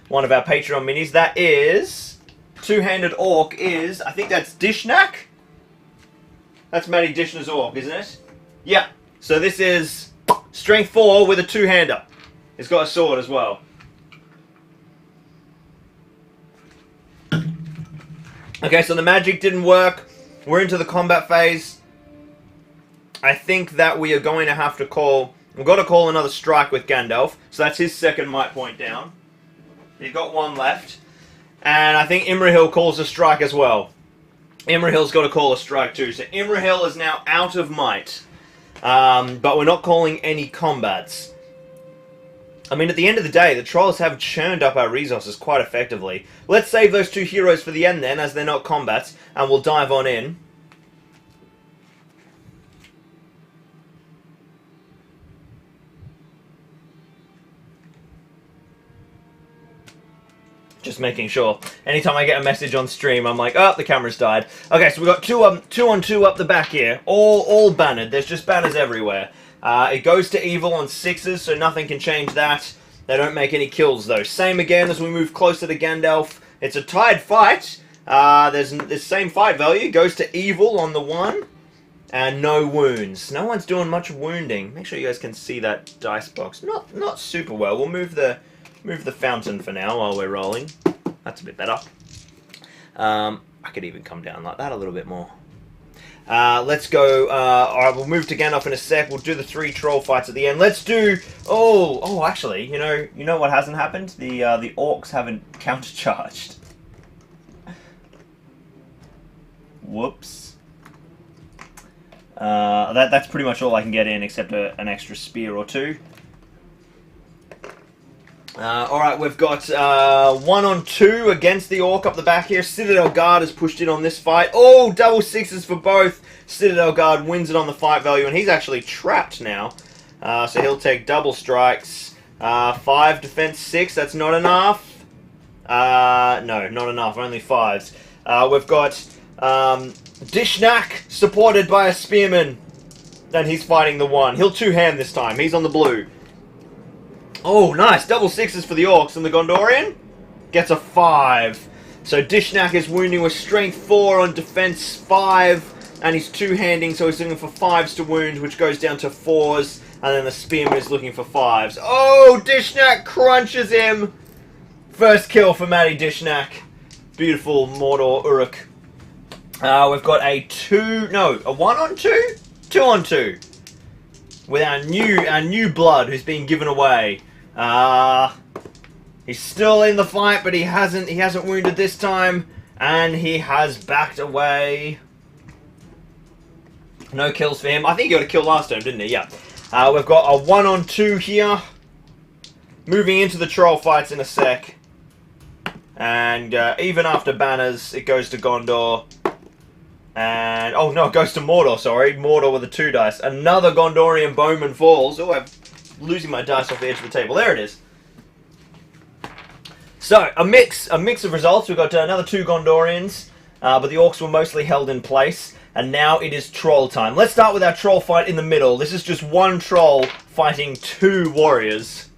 one of our Patreon minis. That is two-handed orc is, I think that's Dishnak. That's Matty Dishner's orc, isn't it? Yeah. So this is strength 4 with a two-hander. It's got a sword as well. Okay, so the magic didn't work. We're into the combat phase. I think that we are going to have to call... We've got to call another strike with Gandalf. So that's his second might point down. He's got one left. And I think Imrahil calls a strike as well. Imrahil's got to call a strike too. So Imrahil is now out of might. But we're not calling any combats. I mean, at the end of the day, the trolls have churned up our resources quite effectively. Let's save those two heroes for the end then, as they're not combats, and we'll dive on in. Just making sure. Anytime I get a message on stream, I'm like, oh, the camera's died. Okay, so we've got two on two up the back here. All bannered. There's just banners everywhere. It goes to evil on 6s, so nothing can change that. They don't make any kills, though. Same again as we move closer to Gandalf. It's a tied fight. There's the same fight value. Goes to evil on the 1. And no wounds. No one's doing much wounding. Make sure you guys can see that dice box. Not super well. We'll move the fountain for now while we're rolling. That's a bit better. I could even come down like that a little bit more. Let's go. Alright, we'll move to Gandalf in a sec. We'll do the 3 troll fights at the end. Let's do... Oh, actually, you know what hasn't happened? The orcs haven't countercharged. Whoops. That's pretty much all I can get in, except an extra spear or 2. Alright, we've got 1-on-2 against the Orc up the back here. Citadel Guard has pushed in on this fight. Oh, double sixes for both. Citadel Guard wins it on the fight value, and he's actually trapped now. So he'll take double strikes. 5 defense 6, that's not enough. No, not enough, only 5s. We've got Dishnak supported by a Spearman. And he's fighting the 1. He'll two-hand this time, he's on the blue. Oh, nice. Double sixes for the Orcs. And the Gondorian gets a 5. So Dishnak is wounding with strength 4 on defense 5. And he's two-handing, so he's looking for 5s to wound, which goes down to 4s. And then the Spearman is looking for 5s. Oh, Dishnak crunches him. First kill for Matty Dishnak. Beautiful Mordor Uruk. We've got a 1-on-2? 2-on-2. With our new blood who's being given away. He's still in the fight, but he hasn't wounded this time, and he has backed away. No kills for him. I think he got a kill last time, didn't he? Yeah. We've got a 1-on-2 here. Moving into the troll fights in a sec. And even after banners, it goes to Gondor. And, oh no, it goes to Mordor, sorry. Mordor with a 2 dice. Another Gondorian bowman falls. Oh, I'm losing my dice off the edge of the table. There it is. So, a mix of results. We've got another 2 Gondorians, but the Orcs were mostly held in place. And now it is troll time. Let's start with our troll fight in the middle. This is just 1 troll fighting 2 warriors.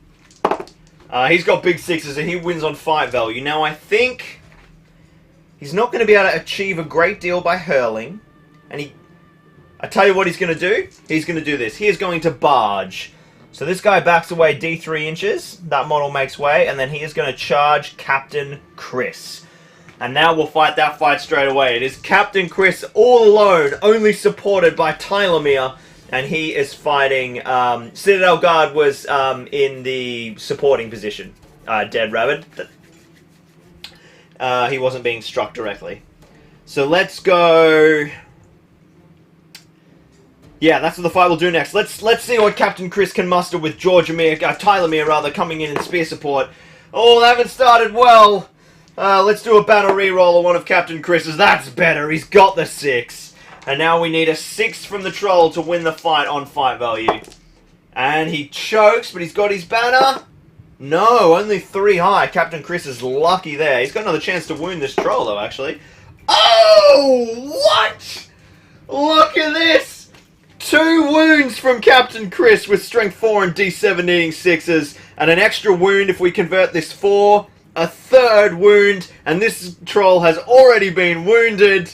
He's got big 6s and he wins on fight value. Now, I think he's not going to be able to achieve a great deal by hurling. And I tell you what he's going to do. He's going to do this. He is going to barge. So this guy backs away D3 inches. That model makes way. And then he is going to charge Captain Chris. And now we'll fight that fight straight away. It is Captain Chris all alone, only supported by Tylemere. And he is fighting... Citadel Guard was in the supporting position. Dead Rabbit. He wasn't being struck directly. So let's go... Yeah, that's what the fight will do next. Let's see what Captain Chris can muster with Tylemere rather, coming in spear support. Oh, they haven't started well. Let's do a battle reroll of one of Captain Chris's. That's better. He's got the 6. And now we need a 6 from the troll to win the fight on fight value. And he chokes, but he's got his banner. No, only 3 high. Captain Chris is lucky there. He's got another chance to wound this troll, though, actually. Oh, what? Look at this. 2 wounds from Captain Chris with strength 4 and D7 needing 6s. And an extra wound if we convert this 4. A 3rd wound. And this troll has already been wounded.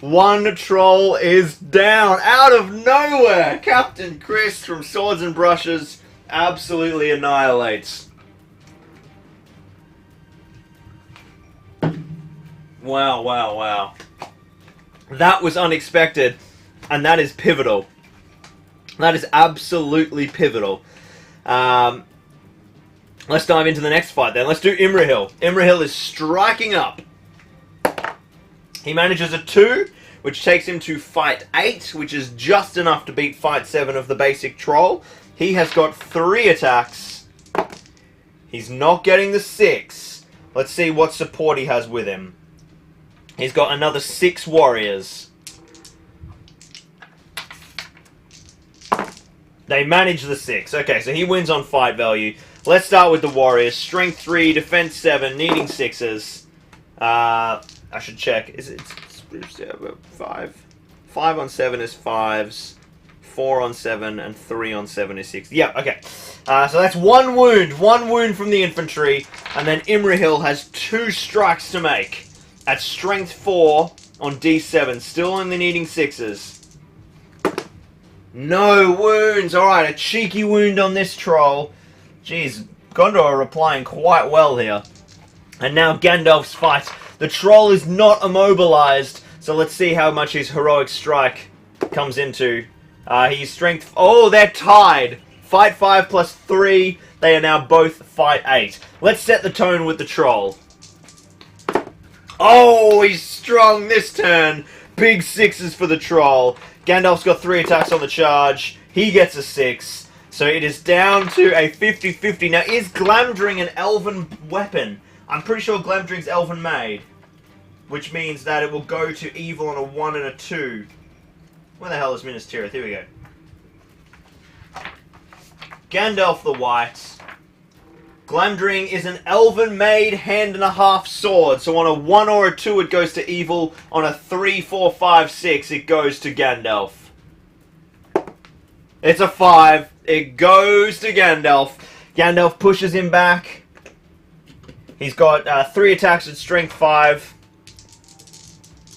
1 troll is down. Out of nowhere. Captain Chris from Swords and Brushes absolutely annihilates. Wow, wow, wow. That was unexpected. And that is pivotal. That is absolutely pivotal. Let's dive into the next fight then. Let's do Imrahil. Imrahil is striking up. He manages a 2, which takes him to fight 8, which is just enough to beat fight 7 of the basic troll. He has got 3 attacks. He's not getting the 6. Let's see what support he has with him. He's got another 6 warriors. They manage the 6. Okay, so he wins on fight value. Let's start with the warriors. Strength 3, defense 7, needing 6s. I should check. Is it 5? 5 on 7 is 5s. 4 on 7 and 3 on 7 is 6. Yeah, okay. So that's 1 wound. 1 wound from the infantry. And then Imrahil has 2 strikes to make. At strength 4 on D7. Still only needing 6s. No wounds. Alright, a cheeky wound on this troll. Jeez, Gondor are replying quite well here. And now Gandalf's fight. The troll is not immobilized. So let's see how much his heroic strike comes into. He's strength... Oh, they're tied. Fight 5 plus 3. They are now both fight 8. Let's set the tone with the troll. Oh, he's strong this turn. Big 6s for the troll. Gandalf's got 3 attacks on the charge. He gets a 6. So it is down to a 50-50. Now, is Glamdring an elven weapon? I'm pretty sure Glamdring's elven made. Which means that it will go to evil on a 1 and a 2. Where the hell is Minas Tirith? Here we go. Gandalf the White. Glamdring is an elven-made hand-and-a-half sword. So on a 1 or a 2 it goes to evil. On a 3, 4, 5, 6 it goes to Gandalf. It's a 5. It goes to Gandalf. Gandalf pushes him back. He's got 3 attacks at strength 5.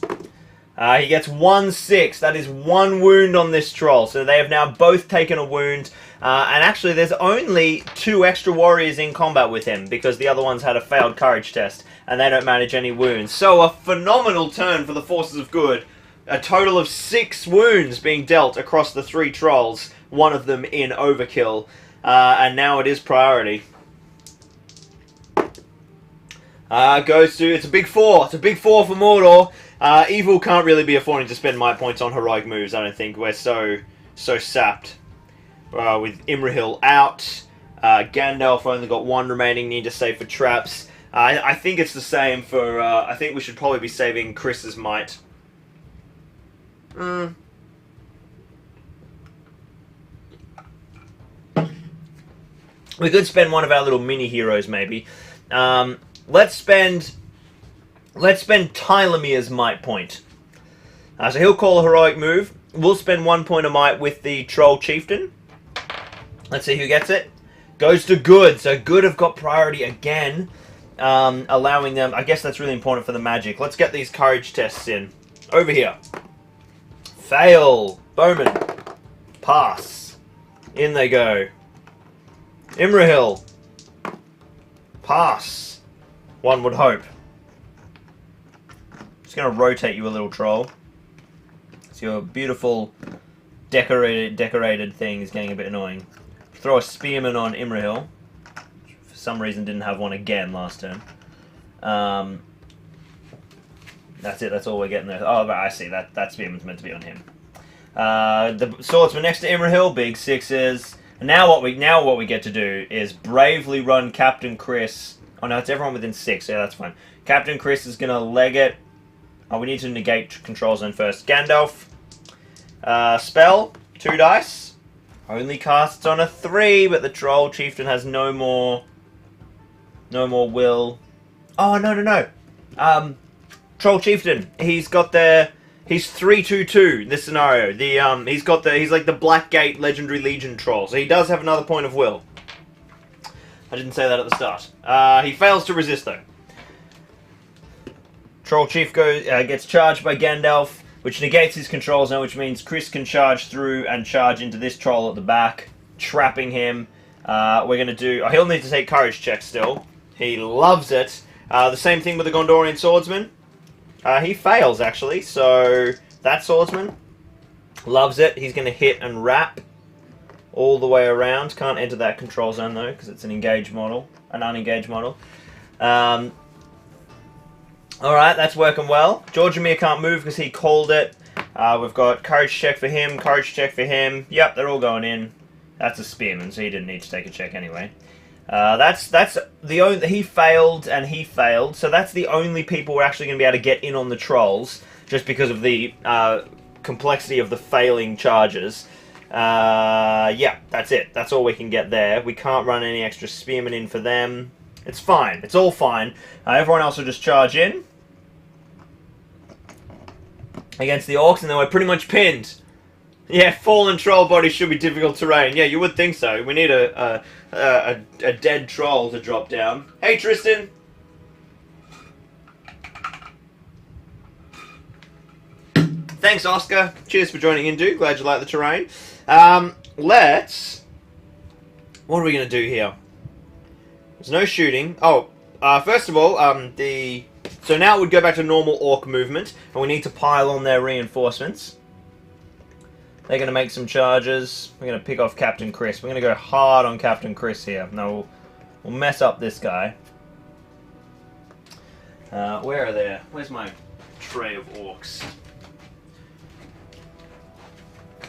He gets 1/6. That is 1 wound on this troll. So they have now both taken a wound. And actually, there's only 2 extra warriors in combat with him because the other ones had a failed courage test and they don't manage any wounds. So a phenomenal turn for the forces of good. A total of 6 wounds being dealt across the 3 trolls. One of them in overkill. And now it is priority. It's a big 4. It's a big 4 for Mordor. Evil can't really be affording to spend might points on heroic moves, I don't think. We're so sapped. With Imrahil out. Gandalf only got 1 remaining, need to save for traps. I think it's the same for... I think we should probably be saving Chris's might. We could spend one of our little mini heroes, maybe. Let's spend Tylomir's might point. So he'll call a heroic move. We'll spend 1 point of might with the Troll Chieftain. Let's see who gets it. Goes to Good. So Good have got priority again. Allowing them... I guess that's really important for the magic. Let's get these courage tests in. Over here. Fail. Bowman. Pass. In they go. Imrahil. Pass. One would hope. Just going to rotate you a little, troll. So your beautiful decorated thing is getting a bit annoying. Throw a spearman on Imrahil. For some reason didn't have one again last turn. That's it, that's all we're getting there. Oh, I see, that spearman's meant to be on him. The swordsman next to Imrahil, big 6s. And now what we get to do is bravely run Captain Chris. Oh no, it's everyone within 6, yeah, that's fine. Captain Chris is going to leg it. Oh, we need to negate control zone first. Gandalf. Spell. 2 dice. Only casts on a 3, but the Troll Chieftain has no more will. Oh, no. Troll Chieftain. He's got the... He's 3/2/2 in this scenario. He's like the Blackgate Legendary Legion troll, so he does have another point of will. I didn't say that at the start. He fails to resist though. Troll Chief gets charged by Gandalf, which negates his control zone, which means Chris can charge through and charge into this troll at the back, trapping him. We're gonna do... Oh, he'll need to take courage checks still. He loves it. The same thing with the Gondorian swordsman. He fails, actually, so that swordsman loves it. He's going to hit and wrap all the way around. Can't enter that control zone, though, because it's an engaged model, an unengaged model. Alright, that's working well. Georgimir can't move because he called it. We've got courage check for him, courage check for him. Yep, they're all going in. That's a spearman, so he didn't need to take a check anyway. That's the only... He failed and he failed, so that's the only people we're actually going to be able to get in on the trolls, just because of the complexity of the failing charges. Yeah, that's it. That's all we can get there. We can't run any extra spearmen in for them. It's fine. It's all fine. Everyone else will just charge in against the orcs, and then we're pretty much pinned. Yeah, fallen troll bodies should be difficult terrain. Yeah, you would think so. We need a dead troll to drop down. Hey, Tristan! Thanks, Oscar. Cheers for joining in, dude. Glad you like the terrain. Let's... What are we going to do here? There's no shooting. Oh, first of all, So now it would go back to normal orc movement, and we need to pile on their reinforcements. They're going to make some charges. We're going to pick off Captain Chris. We're going to go hard on Captain Chris here. No, we'll mess up this guy. Where are they? Where's my tray of orcs?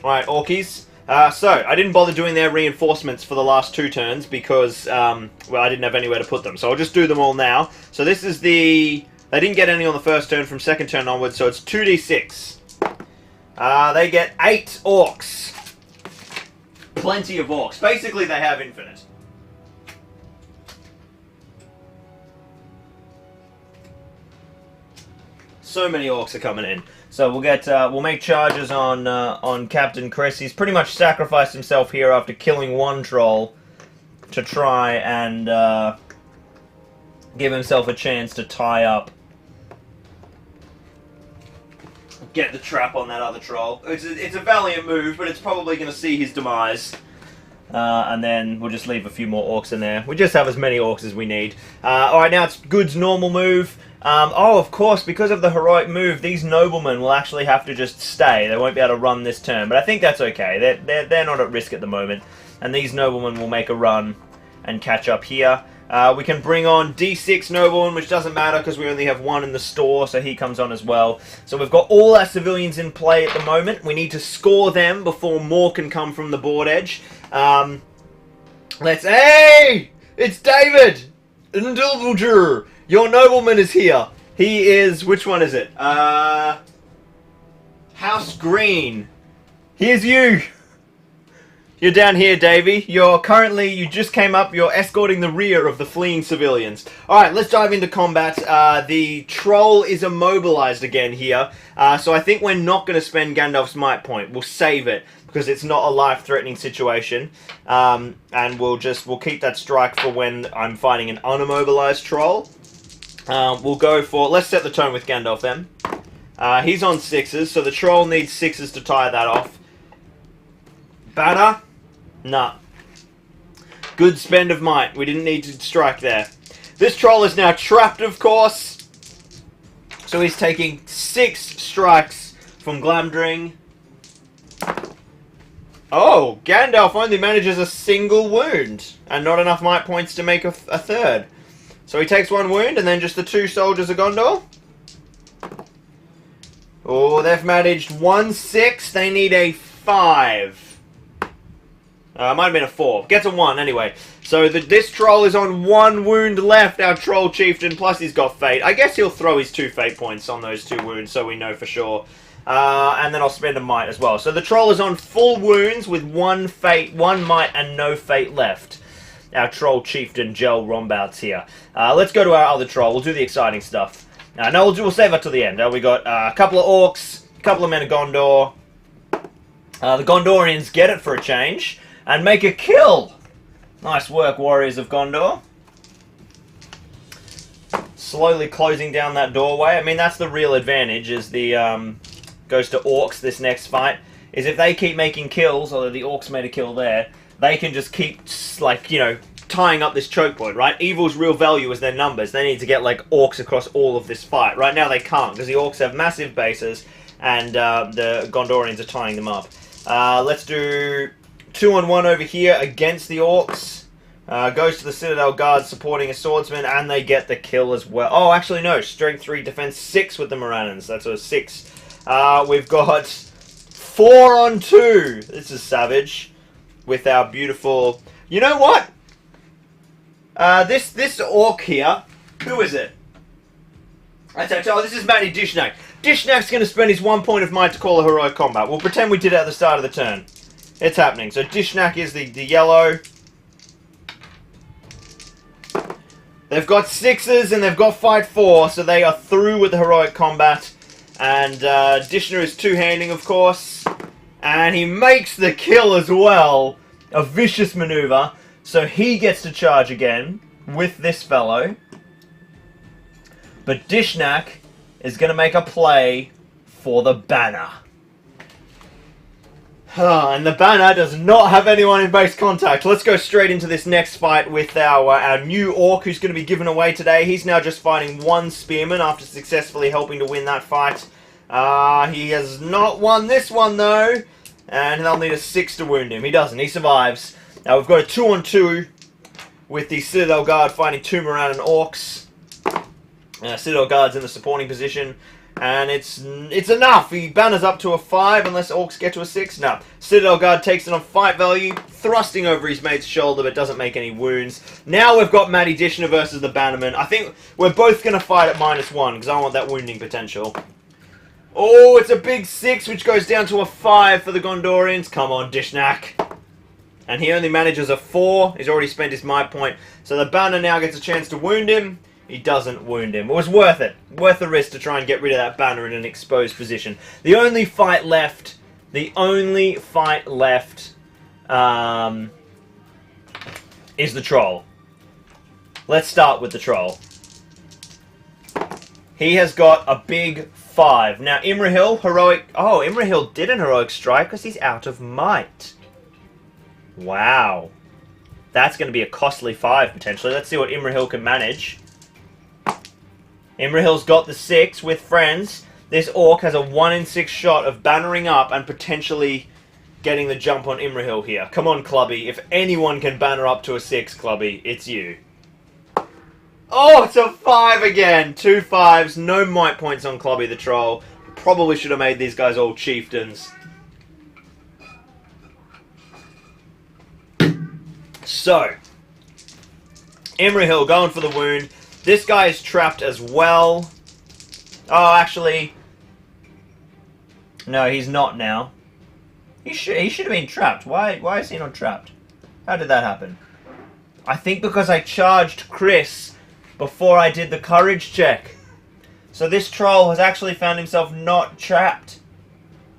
Alright, orkies. So, I didn't bother doing their reinforcements for the last 2 turns because, well, I didn't have anywhere to put them. So I'll just do them all now. So this is the... They didn't get any on the first turn, from second turn onwards, so it's 2d6. They get 8 orcs. Plenty of orcs. Basically, they have infinite. So many orcs are coming in. So we'll get we'll make charges on Captain Chris. He's pretty much sacrificed himself here after killing 1 troll to try and give himself a chance to tie up, get the trap on that other troll. It's a valiant move, but it's probably going to see his demise. And then we'll just leave a few more orcs in there. We just have as many orcs as we need. Alright, now it's Good's normal move. Oh, of course, because of the heroic move, these noblemen will actually have to just stay. They won't be able to run this turn, but I think that's okay. They're not at risk at the moment. And these noblemen will make a run and catch up here. We can bring on D6 nobleman, which doesn't matter because we only have 1 in the store, so he comes on as well. So we've got all our civilians in play at the moment. We need to score them before more can come from the board edge. Hey! It's David! Indulger! Your nobleman is here. He is... Which one is it? House Green. Here's you! You're down here, Davey. You just came up, you're escorting the rear of the fleeing civilians. Alright, let's dive into combat. The troll is immobilized again here. So I think we're not going to spend Gandalf's might point. We'll save it, because it's not a life-threatening situation. And we'll keep that strike for when I'm fighting an unimmobilized troll. We'll go for... Let's set the tone with Gandalf then. He's on 6s, so the troll needs 6s to tie that off. Banner? Nah. Good spend of might. We didn't need to strike there. This troll is now trapped, of course. So he's taking 6 strikes from Glamdring. Oh, Gandalf only manages a single wound. And not enough might points to make a third. So he takes 1 wound and then just the 2 soldiers of Gondor. Oh, they've managed 1 6. They need a 5. Might have been a 4. Gets a 1 anyway. So this troll is on 1 wound left, our troll chieftain, plus he's got fate. I guess he'll throw his 2 fate points on those 2 wounds so we know for sure. And then I'll spend a might as well. So the troll is on full wounds with 1 fate, 1 might and no fate left. Our troll chieftain, Jel Rombouts here. Let's go to our other troll. We'll do the exciting stuff. No, we'll save it till the end. We got a couple of orcs, a couple of men of Gondor. The Gondorians get it for a change. And make a kill! Nice work, warriors of Gondor. Slowly closing down that doorway. I mean, that's the real advantage, is the, goes to orcs this next fight, is if they keep making kills, although the orcs made a kill there, they can just keep, like, you know, tying up this choke point, right? Evil's real value is their numbers. They need to get, like, orcs across all of this fight. Right now they can't, because the orcs have massive bases, and the Gondorians are tying them up. Let's do... 2-on-1 over here against the orcs. Goes to the Citadel guard supporting a swordsman, and they get the kill as well. Oh, actually no. Strength 3, defense 6 with the Morannons. That's a 6. We've got 4-on-2. This is savage. With our beautiful... You know what? This orc here... Who is it? Oh, this is Matty Dishnak. Dishnak's going to spend his 1 point of might to call a heroic combat. We'll pretend we did it at the start of the turn. It's happening. So Dishnak is the yellow. They've got 6s and they've got fight 4, so they are through with the heroic combat. And Dishner is two-handing, of course. And he makes the kill as well. A vicious maneuver. So he gets to charge again with this fellow. But Dishnak is going to make a play for the banner. And the banner does not have anyone in base contact. Let's go straight into this next fight with our new orc who's going to be given away today. He's now just fighting 1 spearman after successfully helping to win that fight. He has not won this one though. And they'll need a 6 to wound him. He doesn't. He survives. Now we've got a 2-on-2 with the Citadel guard fighting 2 Morannon orcs. Citadel guard's in the supporting position. And it's enough. He banners up to a 5 unless orcs get to a 6. No. Citadel Guard takes it on fight value, thrusting over his mate's shoulder, but doesn't make any wounds. Now we've got Matty Dishner versus the Bannerman. I think we're both going to fight at -1 because I want that wounding potential. Oh, it's a big 6, which goes down to a 5 for the Gondorians. Come on, Dishnak. And he only manages a 4. He's already spent his might point. So the Banner now gets a chance to wound him. He doesn't wound him. It was worth it. Worth the risk to try and get rid of that Banner in an exposed position. The only fight left... is the Troll. Let's start with the Troll. He has got a big 5. Now, Imrahil, heroic... Oh, Imrahil did an heroic strike because he's out of might. Wow. That's going to be a costly 5, potentially. Let's see what Imrahil can manage. Imrahil's got the 6 with friends. This Orc has a 1 in 6 shot of bannering up and potentially getting the jump on Imrahil here. Come on, Clubby. If anyone can banner up to a 6, Clubby, it's you. Oh, it's a 5 again. 2 5s, no might points on Clubby the Troll. Probably should have made these guys all chieftains. So, Imrahil going for the wound. This guy is trapped as well. Oh, actually... No, he's not now. He should have been trapped. Why is he not trapped? How did that happen? I think because I charged Chris before I did the courage check. So this troll has actually found himself not trapped.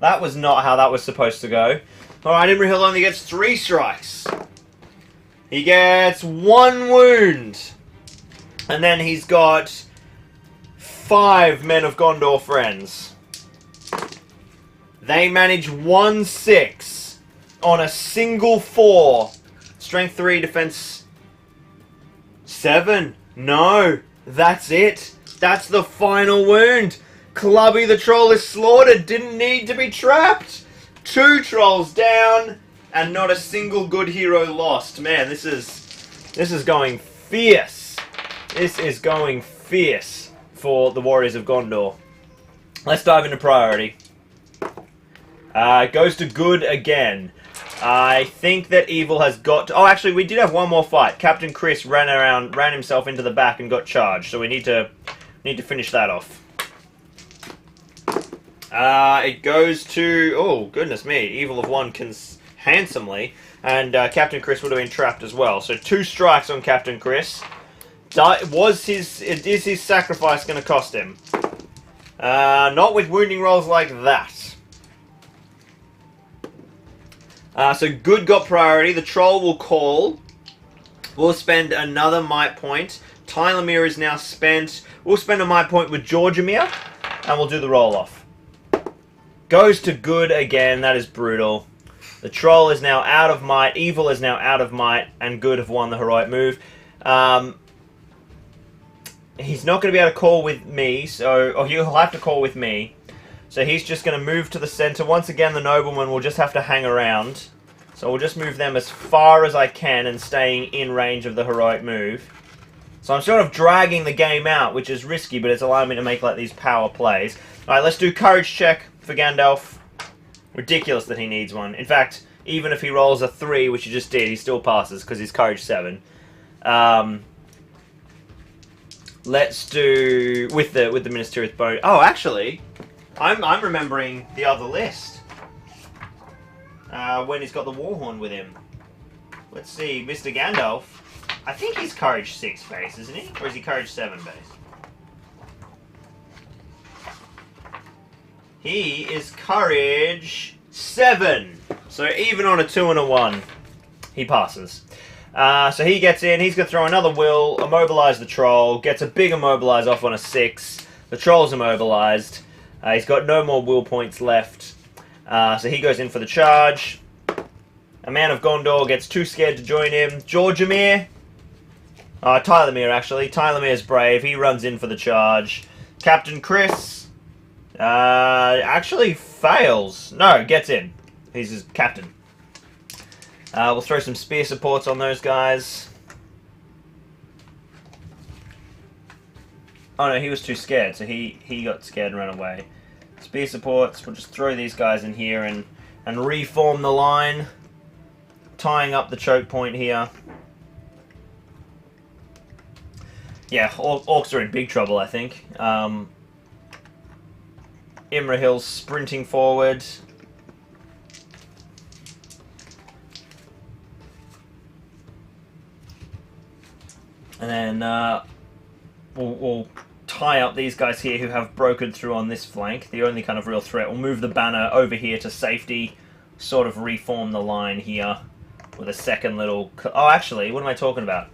That was not how that was supposed to go. Alright, Imrahil only gets 3 strikes. He gets 1 wound. And then he's got 5 Men of Gondor friends. They manage 1 6 on a single 4. Strength 3, defense 7. No, that's it. That's the final wound. Clubby the Troll is slaughtered. Didn't need to be trapped. 2 trolls down and not a single good hero lost. Man, this is going fierce. This is going fierce for the Warriors of Gondor. Let's dive into priority. It goes to good again. I think that evil has got to... Oh, actually, we did have one more fight. Captain Chris ran himself into the back and got charged. So we need to finish that off. It goes to... Oh, goodness me. Evil of 1 handsomely. And Captain Chris would have been trapped as well. So 2 strikes on Captain Chris. Is his sacrifice going to cost him? Not with wounding rolls like that. So good got priority. The Troll will call. We'll spend another might point. Tylemere is now spent. We'll spend a might point with Georgiamere. And we'll do the roll-off. Goes to good again. That is brutal. The Troll is now out of might. Evil is now out of might. And good have won the heroic move. He's not going to be able to call with me, or he'll have to call with me. So he's just going to move to the center. Once again, the noblemen will just have to hang around. So we'll just move them as far as I can and staying in range of the heroic move. So I'm sort of dragging the game out, which is risky, but it's allowing me to make like these power plays. Alright, let's do courage check for Gandalf. Ridiculous that he needs one. In fact, even if he rolls a 3, which he just did, he still passes because he's courage 7. Let's do with the Minas Tirith bone. Oh, actually, I'm remembering the other list. When he's got the Warhorn with him. Let's see, Mr. Gandalf. I think he's courage 6 base, isn't he? Or is he courage 7 base? He is courage 7. So even on a 2 and a 1, he passes. So he gets in, he's going to throw another will, immobilize the Troll, gets a big immobilize off on a 6. The Troll's immobilized. He's got no more will points left. So he goes in for the charge. A Man of Gondor gets too scared to join him. Georgiamere. Tylemere, actually. Tylemere's brave. He runs in for the charge. Captain Chris. Actually fails. No, gets in. He's his captain. We'll throw some spear supports on those guys. Oh no, he was too scared, so he got scared and ran away. Spear supports, we'll just throw these guys in here and reform the line. Tying up the choke point here. Yeah, orcs are in big trouble, I think. Imrahil's sprinting forward. And then we'll tie up these guys here who have broken through on this flank. The only kind of real threat. We'll move the banner over here to safety. Sort of reform the line here with a second little... Oh, actually, what am I talking about?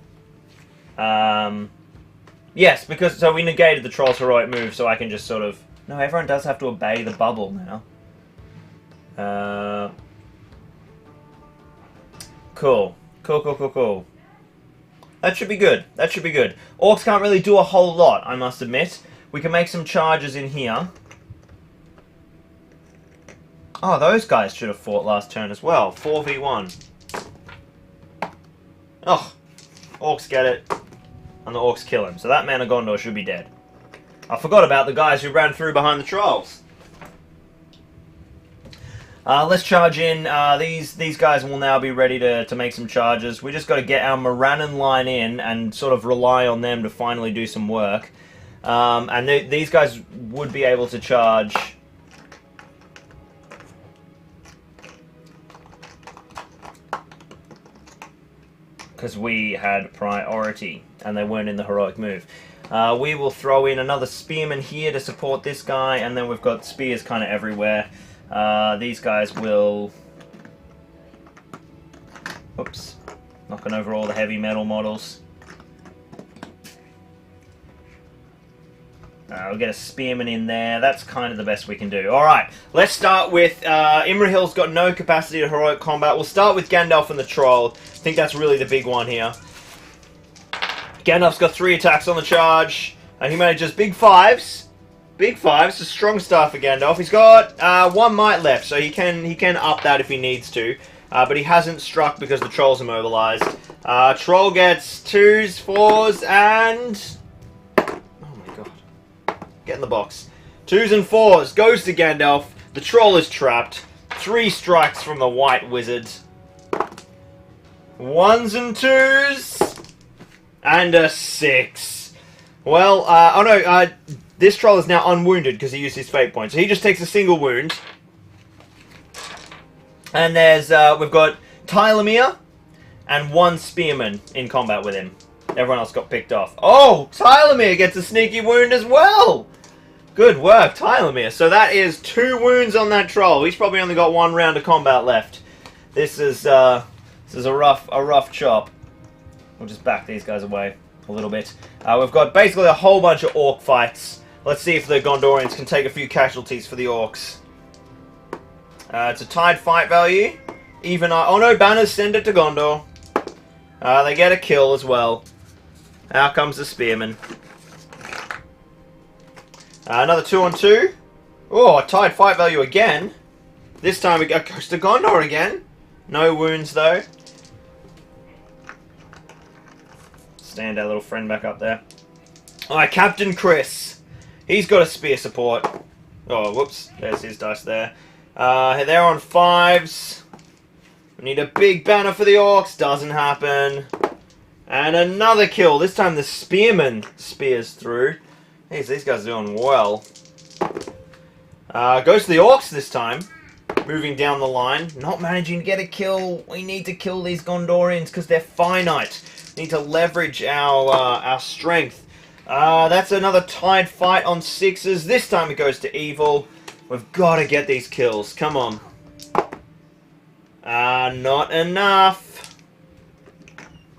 Yes, because... So we negated the Troll's heroic move, so I can just sort of... No, everyone does have to obey the bubble now. Cool. Cool. That should be good. That should be good. Orcs can't really do a whole lot, I must admit. We can make some charges in here. Oh, those guys should have fought last turn as well. 4v1. Oh, orcs get it. And the orcs kill him. So that man of Gondor should be dead. I forgot about the guys who ran through behind the trolls. Let's charge in. These guys will now be ready to make some charges. We just got to get our Morannon line in and sort of rely on them to finally do some work. And these guys would be able to charge... because we had priority and they weren't in the heroic move. We will throw in another spearman here to support this guy, and then we've got spears kind of everywhere. These guys will... Oops. Knocking over all the heavy metal models. We'll get a spearman in there. That's kind of the best we can do. Alright, let's start with... Imrahil's got no capacity to heroic combat. We'll start with Gandalf and the Troll. I think that's really the big one here. Gandalf's got 3 attacks on the charge. He manages big 5s. Big 5s. A strong start for Gandalf. He's got 1 might left, so he can up that if he needs to. But he hasn't struck because the Troll's immobilized. Troll gets 2s, 4s, and... Get in the box. 2s and 4s. Goes to Gandalf. The Troll is trapped. 3 strikes from the White Wizard. 1s and 2s. And a 6. Well, oh no, this Troll is now unwounded because he used his fate point. So he just takes a single wound. And there's, we've got Tylemere and 1 Spearman in combat with him. Everyone else got picked off. Oh, Tylemere gets a sneaky wound as well. Good work, Tylemere. So that is 2 wounds on that Troll. He's probably only got 1 round of combat left. This is a rough chop. We'll just back these guys away a little bit. We've got basically a whole bunch of orc fights. Let's see if the Gondorians can take a few casualties for the orcs. It's a tied fight value. Even oh no, banners send it to Gondor. They get a kill as well. Out comes the Spearman. Another 2 on 2. Oh, a tied fight value again. This time it goes to Gondor again. No wounds though. Stand our little friend back up there. Alright, Captain Chris. He's got a spear support. Oh, whoops. There's his dice there. They're on 5s. We need a big banner for the orcs. Doesn't happen. And another kill. This time the Spearman spears through. Jeez, these guys are doing well. Goes to the orcs this time. Moving down the line. Not managing to get a kill. We need to kill these Gondorians because they're finite. We need to leverage our strength. That's another tied fight on 6s. This time it goes to evil. We've got to get these kills. Come on. Not enough.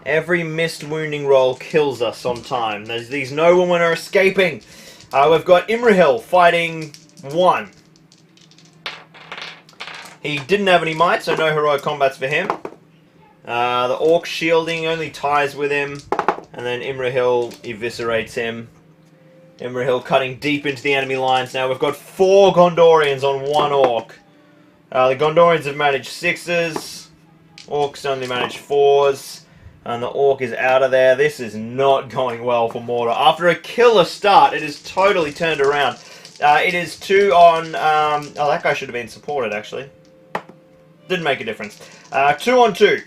Every missed wounding roll kills us on time. These noblemen are escaping. We've got Imrahil fighting 1. He didn't have any might, so no heroic combats for him. The orc shielding only ties with him. And then Imrahil eviscerates him. Imrahil cutting deep into the enemy lines now. We've got 4 Gondorians on 1 orc. The Gondorians have managed 6s. Orcs only managed 4s. And the orc is out of there. This is not going well for Mortar. After a killer start, it is totally turned around. It is 2 on... oh, that guy should have been supported, actually. Didn't make a difference. 2 on 2.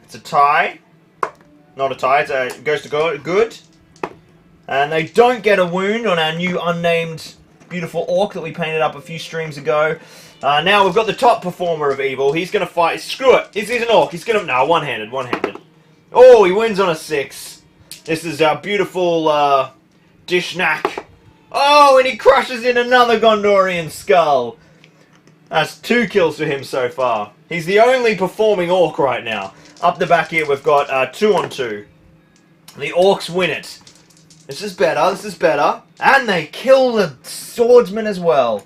It's a tie. Not a tie. It goes to good. And they don't get a wound on our new unnamed beautiful orc that we painted up a few streams ago. Now we've got the top performer of evil. He's going to fight. Screw it. He's an orc. He's going to... No, one-handed. Oh, he wins on a 6. This is our beautiful Dishnak. Oh, and he crushes in another Gondorian skull. That's 2 kills for him so far. He's the only performing orc right now. Up the back here, we've got 2 on 2. The orcs win it. This is better. And they kill the swordsman as well.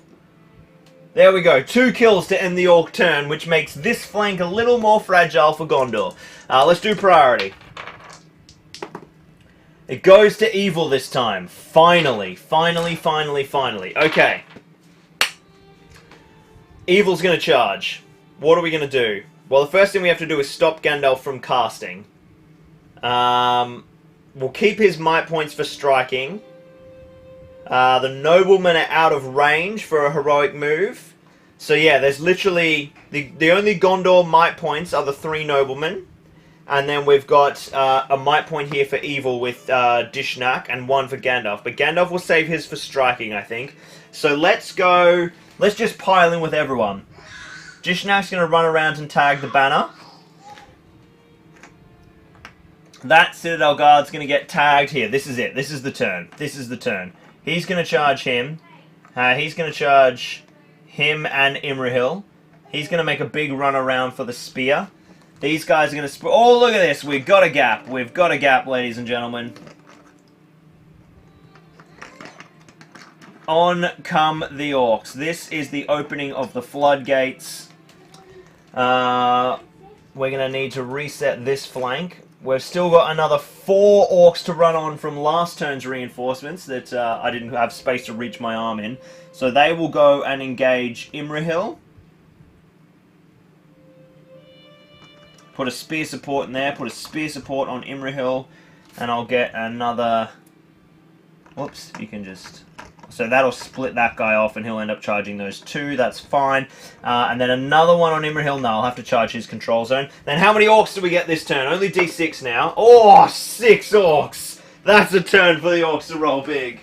There we go. 2 kills to end the orc turn, which makes this flank a little more fragile for Gondor. Let's do priority. It goes to evil this time. Finally. Okay. Evil's going to charge. What are we going to do? Well, the first thing we have to do is stop Gandalf from casting. We'll keep his might points for striking. The noblemen are out of range for a heroic move. So yeah, there's literally... The only Gondor might points are the 3 noblemen. And then we've got a might point here for evil with Dishnak and 1 for Gandalf. But Gandalf will save his for striking, I think. So let's go... Let's just pile in with everyone. Dishnak's going to run around and tag the banner. That Citadel Guard's going to get tagged here. This is it. This is the turn. He's going to charge him. He's going to charge him and Imrahil. He's going to make a big run around for the spear. These guys are going to... Oh, look at this. We've got a gap. Ladies and gentlemen. On come the orcs. This is the opening of the floodgates. We're going to need to reset this flank. We've still got another 4 orcs to run on from last turn's reinforcements that I didn't have space to reach my arm in. So they will go and engage Imrahil. Put a spear support in there. Put a spear support on Imrahil. And I'll get another... Whoops, you can just... So that'll split that guy off and he'll end up charging those 2. That's fine. And then another one on Imrahil. No, I'll have to charge his control zone. Then how many orcs do we get this turn? Only D6 now. Oh, 6 orcs. That's a turn for the orcs to roll big.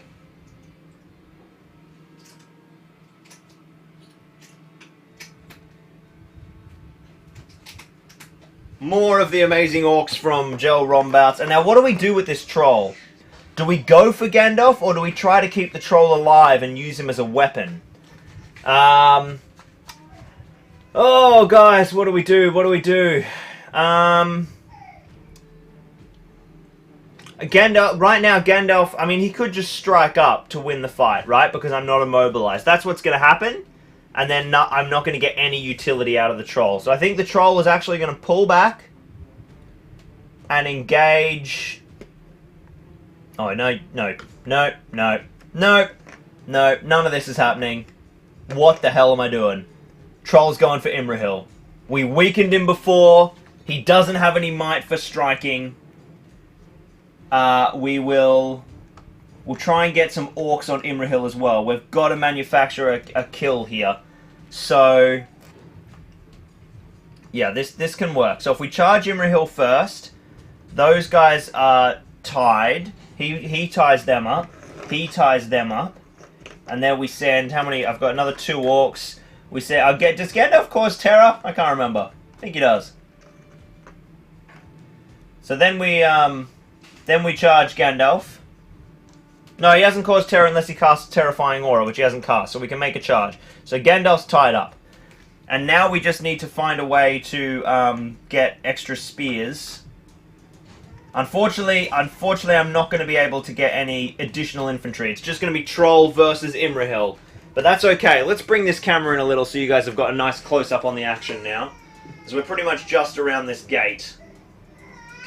More of the amazing orcs from Gel Rombouts. And now what do we do with this troll? Do we go for Gandalf, or do we try to keep the troll alive and use him as a weapon? Oh, guys, what do we do? Gandalf, right now, Gandalf, I mean, he could just strike up to win the fight, right? Because I'm not immobilized. That's what's going to happen. And then I'm not going to get any utility out of the troll. So I think the troll is actually going to pull back and engage... Oh, no, none of this is happening. What the hell am I doing? Troll's going for Imrahil. We weakened him before. He doesn't have any might for striking. We'll try and get some orcs on Imrahil as well. We've got to manufacture a kill here. So, yeah, this can work. So if we charge Imrahil first, those guys are tied. He ties them up. He ties them up. And then we send... How many? I've got another 2 orcs. We say... Does Gandalf cause terror? I can't remember. I think he does. So then we charge Gandalf. No, he hasn't caused terror unless he casts Terrifying Aura, which he hasn't cast. So we can make a charge. So Gandalf's tied up. And now we just need to find a way to get extra spears. Unfortunately, I'm not going to be able to get any additional infantry. It's just going to be Troll versus Imrahil. But that's okay. Let's bring this camera in a little so you guys have got a nice close-up on the action now. Because we're pretty much just around this gate.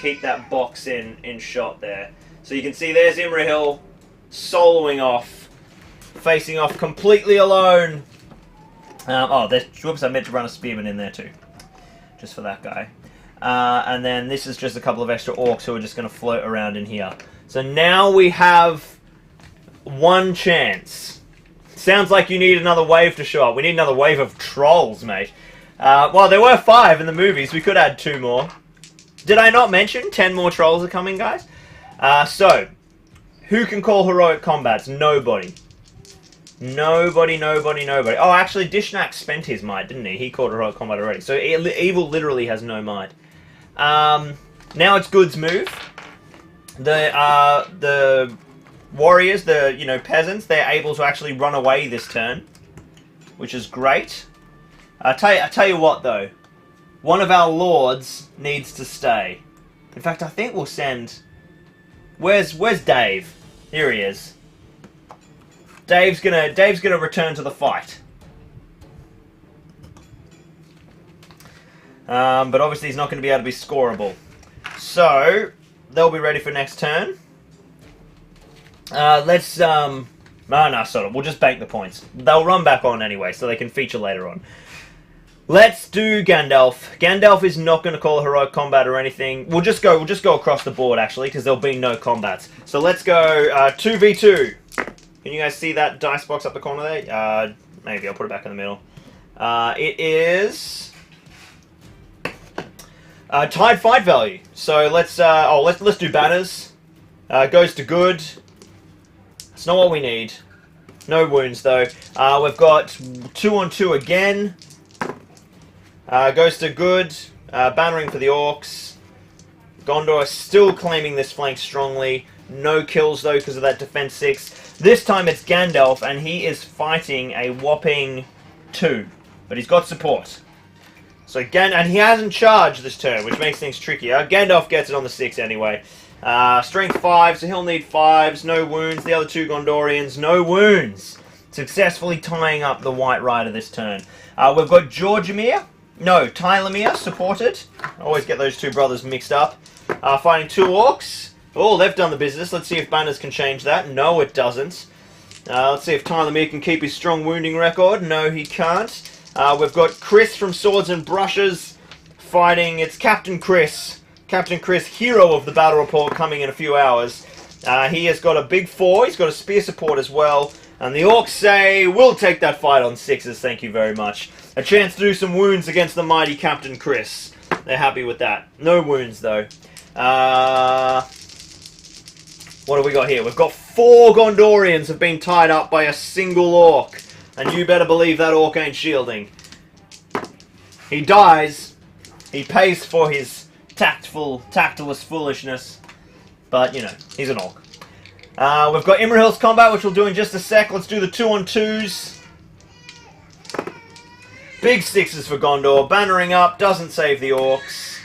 Keep that box in shot there. So you can see there's Imrahil soloing off. Facing off completely alone. Whoops, I meant to run a spearman in there too. Just for that guy. And then this is just a couple of extra orcs who are just going to float around in here. So now we have one chance. Sounds like you need another wave to show up. We need another wave of trolls, mate. Well, there were 5 in the movies. We could add 2 more. Did I not mention 10 more trolls are coming, guys? So, who can call heroic combats? Nobody. Nobody. Oh, actually, Dishnak spent his might, didn't he? He called heroic combat already. So, evil literally has no might. Now it's Good's move. The warriors, the peasants, they're able to actually run away this turn, which is great. I tell you what though, one of our lords needs to stay. In fact, I think we'll send. Where's Dave? Here he is. Dave's gonna return to the fight. But obviously he's not going to be able to be scoreable. So they'll be ready for next turn. Let's no, sort of. We'll just bank the points. They'll run back on anyway, so they can feature later on. Let's do Gandalf. Gandalf is not going to call a heroic combat or anything. We'll just go across the board actually, because there'll be no combats. So let's go 2v2. Can you guys see that dice box up the corner there? Maybe I'll put it back in the middle. It is tied fight value. So let's do banners. Goes to good. It's not what we need. No wounds though. We've got 2-on-2 again. Goes to good. Bannering for the orcs. Gondor is still claiming this flank strongly. No kills though because of that defense 6. This time it's Gandalf and he is fighting a whopping 2. But he's got support. So and he hasn't charged this turn, which makes things trickier. Gandalf gets it on the 6 anyway. Strength 5, so he'll need 5s. No wounds. The other 2 Gondorians, no wounds. Successfully tying up the White Rider this turn. We've got Tylemere supported. I always get those 2 brothers mixed up. Fighting 2 orcs. Oh, they've done the business. Let's see if banners can change that. No, it doesn't. Let's see if Tylemere can keep his strong wounding record. No, he can't. We've got Chris from Swords and Brushes fighting. It's Captain Chris. Captain Chris, hero of the battle report, coming in a few hours. He has got a big 4. He's got a spear support as well. And the orcs say, we'll take that fight on 6s, thank you very much. A chance to do some wounds against the mighty Captain Chris. They're happy with that. No wounds, though. What have we got here? We've got 4 Gondorians have been tied up by a single orc. And you better believe that orc ain't shielding. He dies. He pays for his tactless foolishness. But, he's an orc. We've got Imrahil's combat, which we'll do in just a sec. Let's do the 2-on-2s. Big 6s for Gondor. Bannering up. Doesn't save the orcs.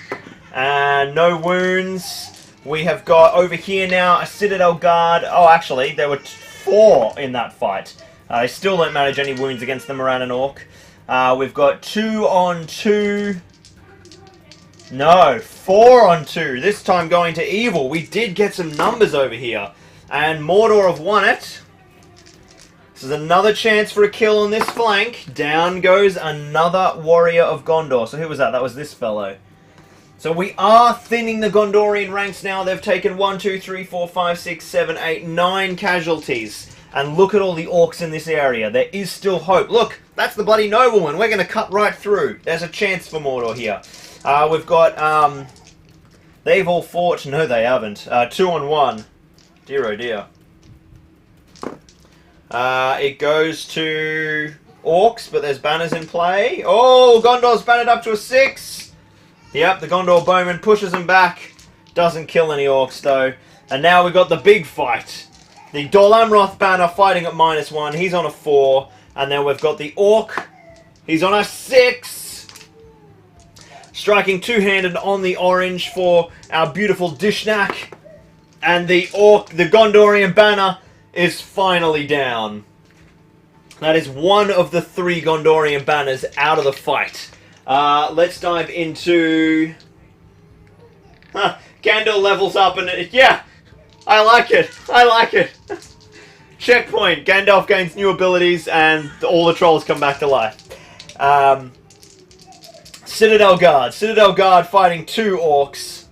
And no wounds. We have got over here now a Citadel guard. Oh, actually, there were 4 in that fight. They still don't manage any wounds against the Morannon orc. We've got 2-on-2. No, 4-on-2. This time going to evil. We did get some numbers over here. And Mordor have won it. This is another chance for a kill on this flank. Down goes another warrior of Gondor. So who was that? That was this fellow. So we are thinning the Gondorian ranks now. They've taken 1, 2, 3, 4, 5, 6, 7, 8, 9 casualties. And look at all the orcs in this area. There is still hope. Look, that's the bloody nobleman. We're going to cut right through. There's a chance for Mordor here. We've got, they've all fought. No, they haven't. 2-on-1. Dear, oh dear. It goes to orcs, but there's banners in play. Oh, Gondor's bannered up to a 6. Yep, the Gondor bowman pushes him back. Doesn't kill any orcs, though. And now we've got the big fight. The Dol Amroth banner fighting at -1. He's on a 4. And then we've got the orc. He's on a 6. Striking two-handed on the orange for our beautiful Dishnak. And the Gondorian banner is finally down. That is one of the 3 Gondorian banners out of the fight. Let's dive into... Gandalf levels up and... Yeah! I like it! I like it! Checkpoint. Gandalf gains new abilities and all the trolls come back to life. Citadel Guard. Citadel Guard fighting 2 orcs.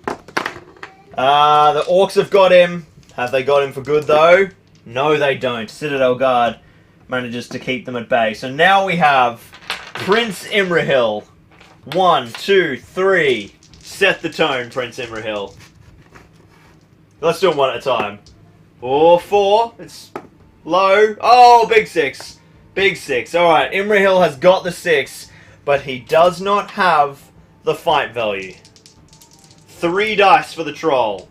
The orcs have got him. Have they got him for good, though? No, they don't. Citadel Guard manages to keep them at bay. So now we have Prince Imrahil. 1, 2, 3. Set the tone, Prince Imrahil. Let's do them one at a time. 4. It's low. Oh, big 6. Big 6. Alright, Imrahil has got the 6, but he does not have the fight value. 3 dice for the troll.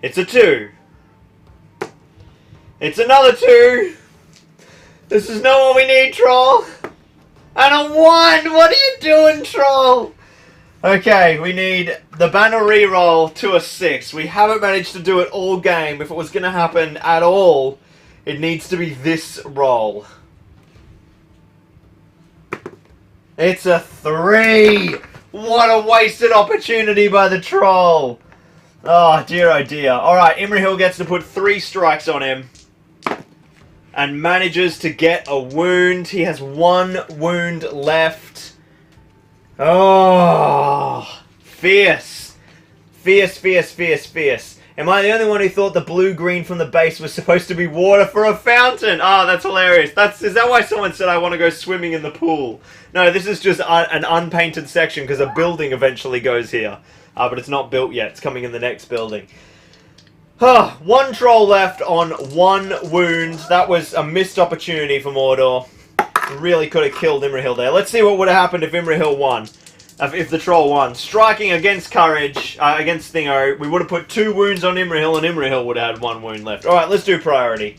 It's a 2. It's another 2. This is not what we need, troll. And a 1. What are you doing, troll? Okay, we need the banner reroll to a 6. We haven't managed to do it all game. If it was going to happen at all, it needs to be this roll. It's a 3. What a wasted opportunity by the troll. Oh dear, oh dear. Alright, Imrahil gets to put 3 strikes on him. And manages to get a wound. He has 1 wound left. Oh, fierce. Fierce, fierce, fierce, fierce. Am I the only one who thought the blue-green from the base was supposed to be water for a fountain? Ah, that's hilarious. Is that why someone said I want to go swimming in the pool? No, this is just an unpainted section because a building eventually goes here. But it's not built yet. It's coming in the next building. 1 troll left on 1 wound. That was a missed opportunity for Mordor. Really could have killed Imrahil there. Let's see what would have happened if Imrahil won. If the troll won. Striking against Courage, against Thingo, we would have put 2 wounds on Imrahil, and Imrahil would have had 1 wound left. Alright, let's do priority.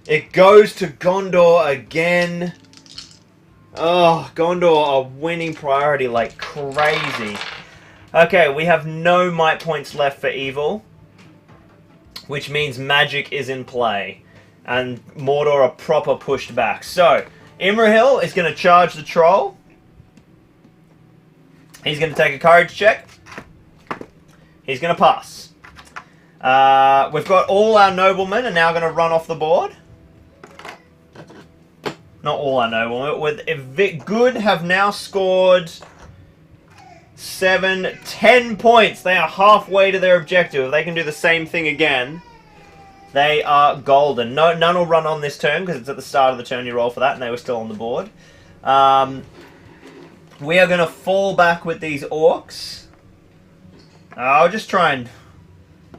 It goes to Gondor again. Oh, Gondor are winning priority like crazy. Okay, we have no might points left for evil, which means magic is in play. And Mordor are proper pushed back. So, Imrahil is going to charge the troll. He's going to take a courage check. He's going to pass. We've got all our noblemen are now going to run off the board. Not all our noblemen. Good have now scored 7, 10 points. They are halfway to their objective. If they can do the same thing again, they are golden. No, none will run on this turn because it's at the start of the turn you roll for that, and they were still on the board. We are going to fall back with these orcs. I'll just try and...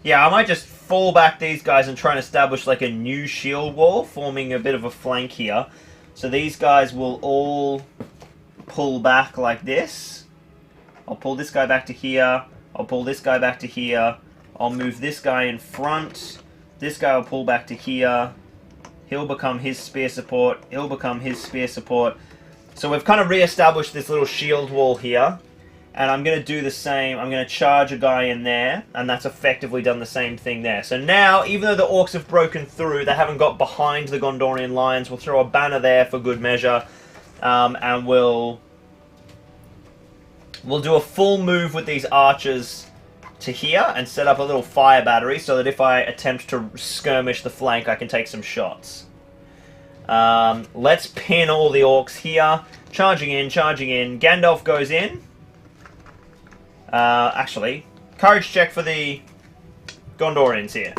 Yeah, I might just fall back these guys and try and establish like a new shield wall, forming a bit of a flank here. So these guys will all pull back like this. I'll pull this guy back to here. I'll pull this guy back to here. I'll move this guy in front. This guy will pull back to here. He'll become his spear support. He'll become his spear support. So we've kind of re-established this little shield wall here. And I'm going to do the same. I'm going to charge a guy in there. And that's effectively done the same thing there. So now, even though the orcs have broken through, they haven't got behind the Gondorian lines. We'll throw a banner there for good measure. And we'll do a full move with these archers to here and set up a little fire battery so that if I attempt to skirmish the flank, I can take some shots. Let's pin all the orcs here. Charging in, charging in. Gandalf goes in. Actually, courage check for the Gondorians here.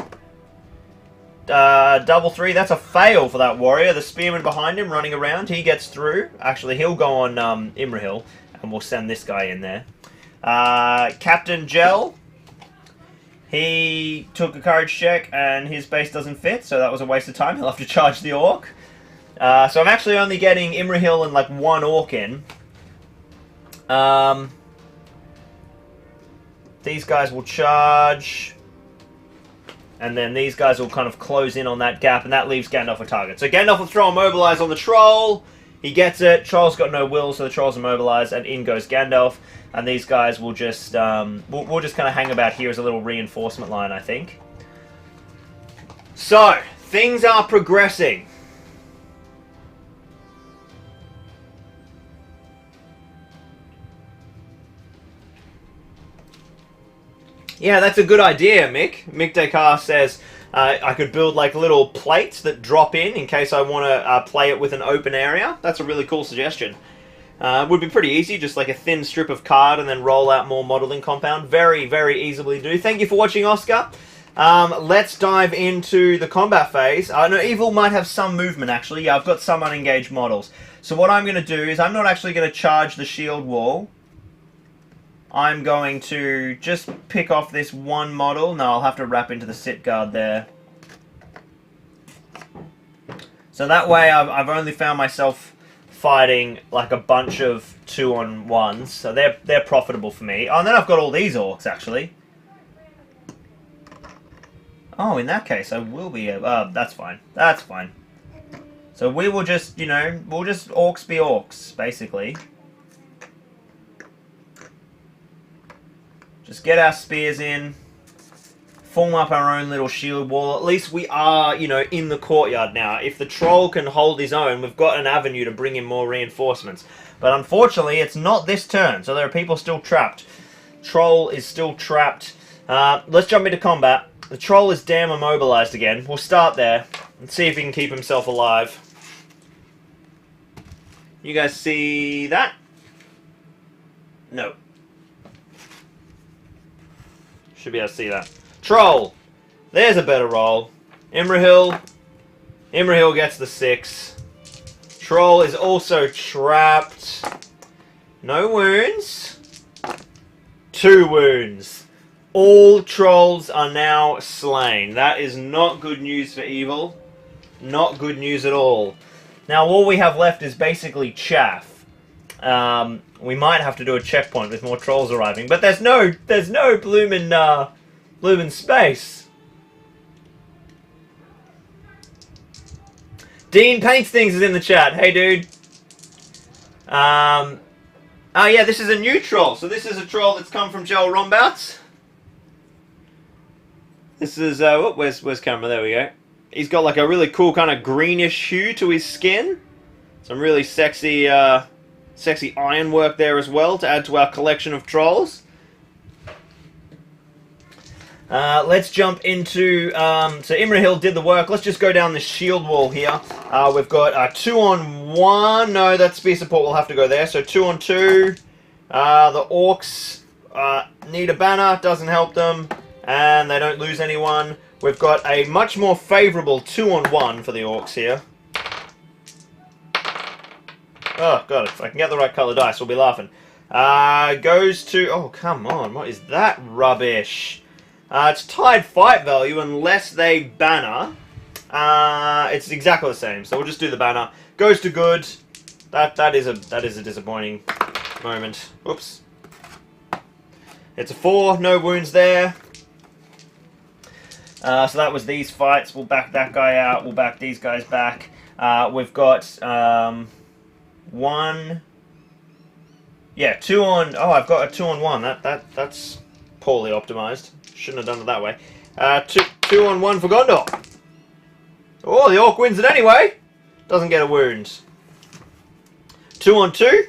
Double 3, that's a fail for that warrior. The spearman behind him running around, he gets through. Actually, he'll go on Imrahil, and we'll send this guy in there. Captain Gel, he took a courage check, and his base doesn't fit, so that was a waste of time. He'll have to charge the orc. So I'm actually only getting Imrahil and like 1 orc in. These guys will charge, and then these guys will kind of close in on that gap, and that leaves Gandalf a target. So Gandalf will throw a mobilize on the troll. He gets it. Troll's got no will, so the troll's immobilized, and in goes Gandalf. And these guys will just we'll just kind of hang about here as a little reinforcement line, I think. So things are progressing. Yeah, that's a good idea, Mick. Mick Descartes says, I could build like little plates that drop in case I want to play it with an open area. That's a really cool suggestion. Would be pretty easy, just like a thin strip of card and then roll out more modeling compound. Very, very easily to do. Thank you for watching, Oscar. Let's dive into the combat phase. No, Evil might have some movement, actually. Yeah, I've got some unengaged models. So what I'm going to do is I'm not actually going to charge the shield wall. I'm going to just pick off this one model. No, I'll have to wrap into the sit guard there. So that way I've only found myself fighting like a bunch of 2-on-1s. So they're profitable for me. Oh, and then I've got all these orcs, actually. Oh, in that case, I will be able... that's fine. That's fine. So we will just, you know, we'll just orcs be orcs, basically. Just get our spears in. Form up our own little shield wall. At least we are, you know, in the courtyard now. If the troll can hold his own, we've got an avenue to bring in more reinforcements. But unfortunately, it's not this turn, so there are people still trapped. Troll is still trapped. Let's jump into combat. The troll is damn immobilized again. We'll start there and see if he can keep himself alive. You guys see that? No. Should be able to see that. Troll! There's a better roll. Imrahil. Imrahil gets the 6. Troll is also trapped. No wounds. 2 wounds. All trolls are now slain. That is not good news for Evil. Not good news at all. Now all we have left is basically chaff. We might have to do a checkpoint with more trolls arriving, but there's no bloomin' space. Dean Paints Things is in the chat. Hey, dude. Oh yeah, this is a new troll. So this is a troll that's come from Joel Rombouts. This is where's camera? There we go. He's got like a really cool kind of greenish hue to his skin. Some really sexy sexy ironwork there as well to add to our collection of trolls. Let's jump into... so Imrahil did the work. Let's just go down the shield wall here. We've got 2-on-1. No, that spear support will have to go there. So 2-on-2. The orcs need a banner. Doesn't help them. And they don't lose anyone. We've got a much more favourable 2-on-1 for the orcs here. Oh, God, if I can get the right colour dice, we'll be laughing. Goes to... Oh, come on. What is that rubbish? It's tied fight value unless they banner. It's exactly the same, so we'll just do the banner. Goes to good. That is a disappointing moment. Oops. It's a 4. No wounds there. So that was these fights. We'll back that guy out. We'll back these guys back. We've got 1. Yeah, 2 on. Oh, I've got a 2-on-1. That's poorly optimized. Shouldn't have done it that way. 2-on-1 for Gondor. Oh, the orc wins it anyway. Doesn't get a wound. 2-on-2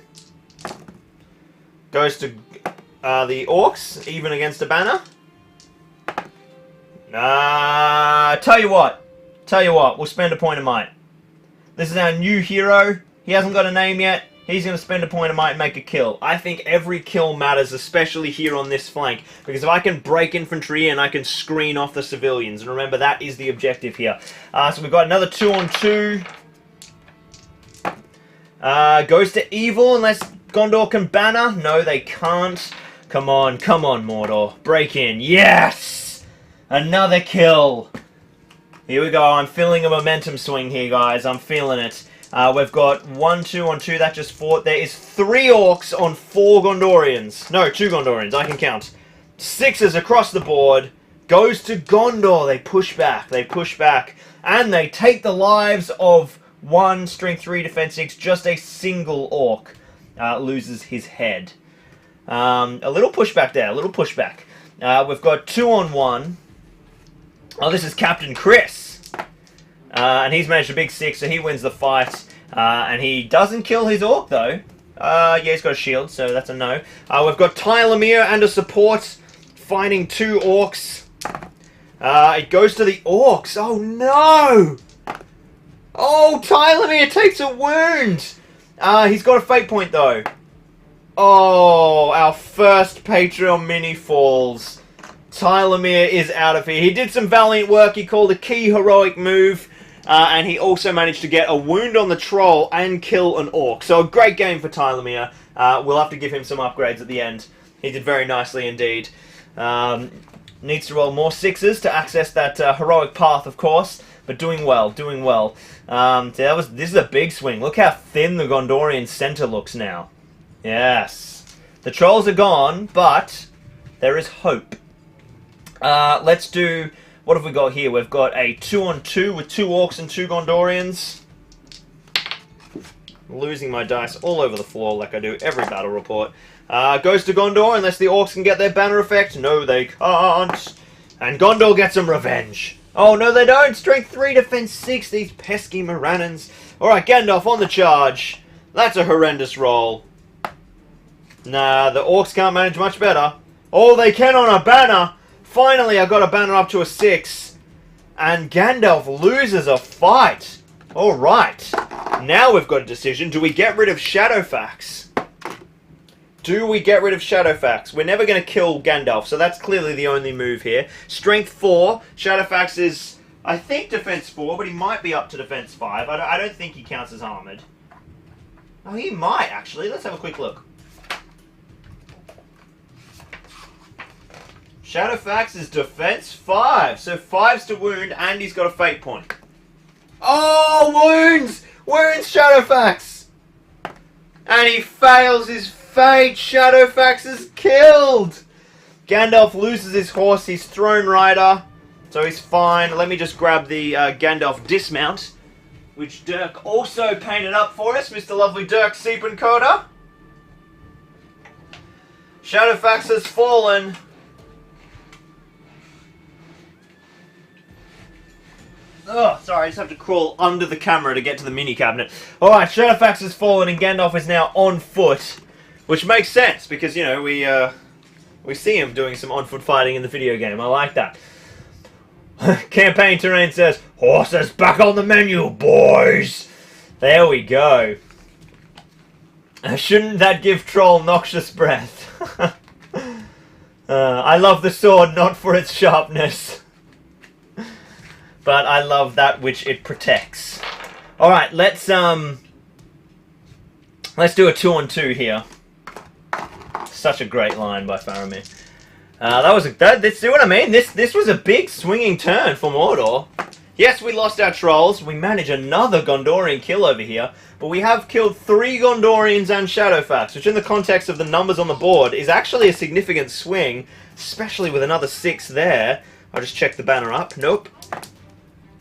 goes to the orcs, even against a banner. Tell you what, we'll spend a point of might. This is our new hero. He hasn't got a name yet. He's going to spend a point of might and make a kill. I think every kill matters, especially here on this flank. Because if I can break infantry in, I can screen off the civilians. And remember, that is the objective here. So we've got another 2-on-2. Goes to Evil, unless Gondor can banner. No, they can't. Come on, Mordor. Break in. Yes! Another kill. Here we go. I'm feeling a momentum swing here, guys. I'm feeling it. We've got 1 2-on-2. That just fought. There is 3 orcs on 4 Gondorians. No, 2 Gondorians. I can count. 6s across the board. Goes to Gondor. They push back. They push back. And they take the lives of 1 strength 3 defense 6. Just a single orc loses his head. A little pushback there. A little pushback. We've got 2-on-1. Oh, this is Captain Chris. And he's managed a big 6, so he wins the fight. And he doesn't kill his orc, though. Yeah, he's got a shield, so that's a no. We've got Tylemere and a support fighting 2 orcs. It goes to the orcs. Oh no! Oh, Tylemere takes a wound! He's got a fate point though. Oh, our first Patreon mini falls. Tylemere is out of here. He did some valiant work. He called a key heroic move. And he also managed to get a wound on the troll and kill an orc. So a great game for Tylemere. We'll have to give him some upgrades at the end. He did very nicely indeed. Needs to roll more 6s to access that heroic path, of course. But doing well, doing well. This is a big swing. Look how thin the Gondorian center looks now. Yes. The trolls are gone, but there is hope. Let's do... What have we got here? We've got a 2-on-2 with 2 orcs and 2 Gondorians. Losing my dice all over the floor like I do every battle report. Goes to Gondor unless the orcs can get their banner effect. No, they can't. And Gondor gets some revenge. Oh, no, they don't. Strength 3, defense 6. These pesky Morannons. Alright, Gandalf on the charge. That's a horrendous roll. Nah, the orcs can't manage much better. Oh, they can on a banner. Finally, I got a banner up to a 6. And Gandalf loses a fight. Alright. Now we've got a decision. Do we get rid of Shadowfax? Do we get rid of Shadowfax? We're never going to kill Gandalf, so that's clearly the only move here. Strength 4. Shadowfax is, I think, defense 4, but he might be up to defense 5. I don't think he counts as armored. Oh, he might, actually. Let's have a quick look. Shadowfax is defense 5, so 5's to wound, and he's got a fate point. Oh, wounds! Wounds Shadowfax! And he fails his fate. Shadowfax is killed! Gandalf loses his horse, he's Throne Rider, so he's fine. Let me just grab the Gandalf dismount, which Dirk also painted up for us, Mr. Lovely Dirk Siepencoder. Shadowfax has fallen. Oh, sorry, I just have to crawl under the camera to get to the mini cabinet. Alright, Shadowfax has fallen and Gandalf is now on foot. Which makes sense, because, you know, we see him doing some on-foot fighting in the video game. I like that. Campaign terrain says, horses back on the menu, boys! There we go. Shouldn't that give Troll noxious breath? I love the sword, not for its sharpness. But I love that which it protects. Alright, let's do a 2-on-2 here. Such a great line by Faramir. See what I mean? This was a big swinging turn for Mordor. Yes, we lost our trolls. We manage another Gondorian kill over here. But we have killed 3 Gondorians and Shadowfax, which in the context of the numbers on the board is actually a significant swing, especially with another 6 there. I'll just check the banner up. Nope.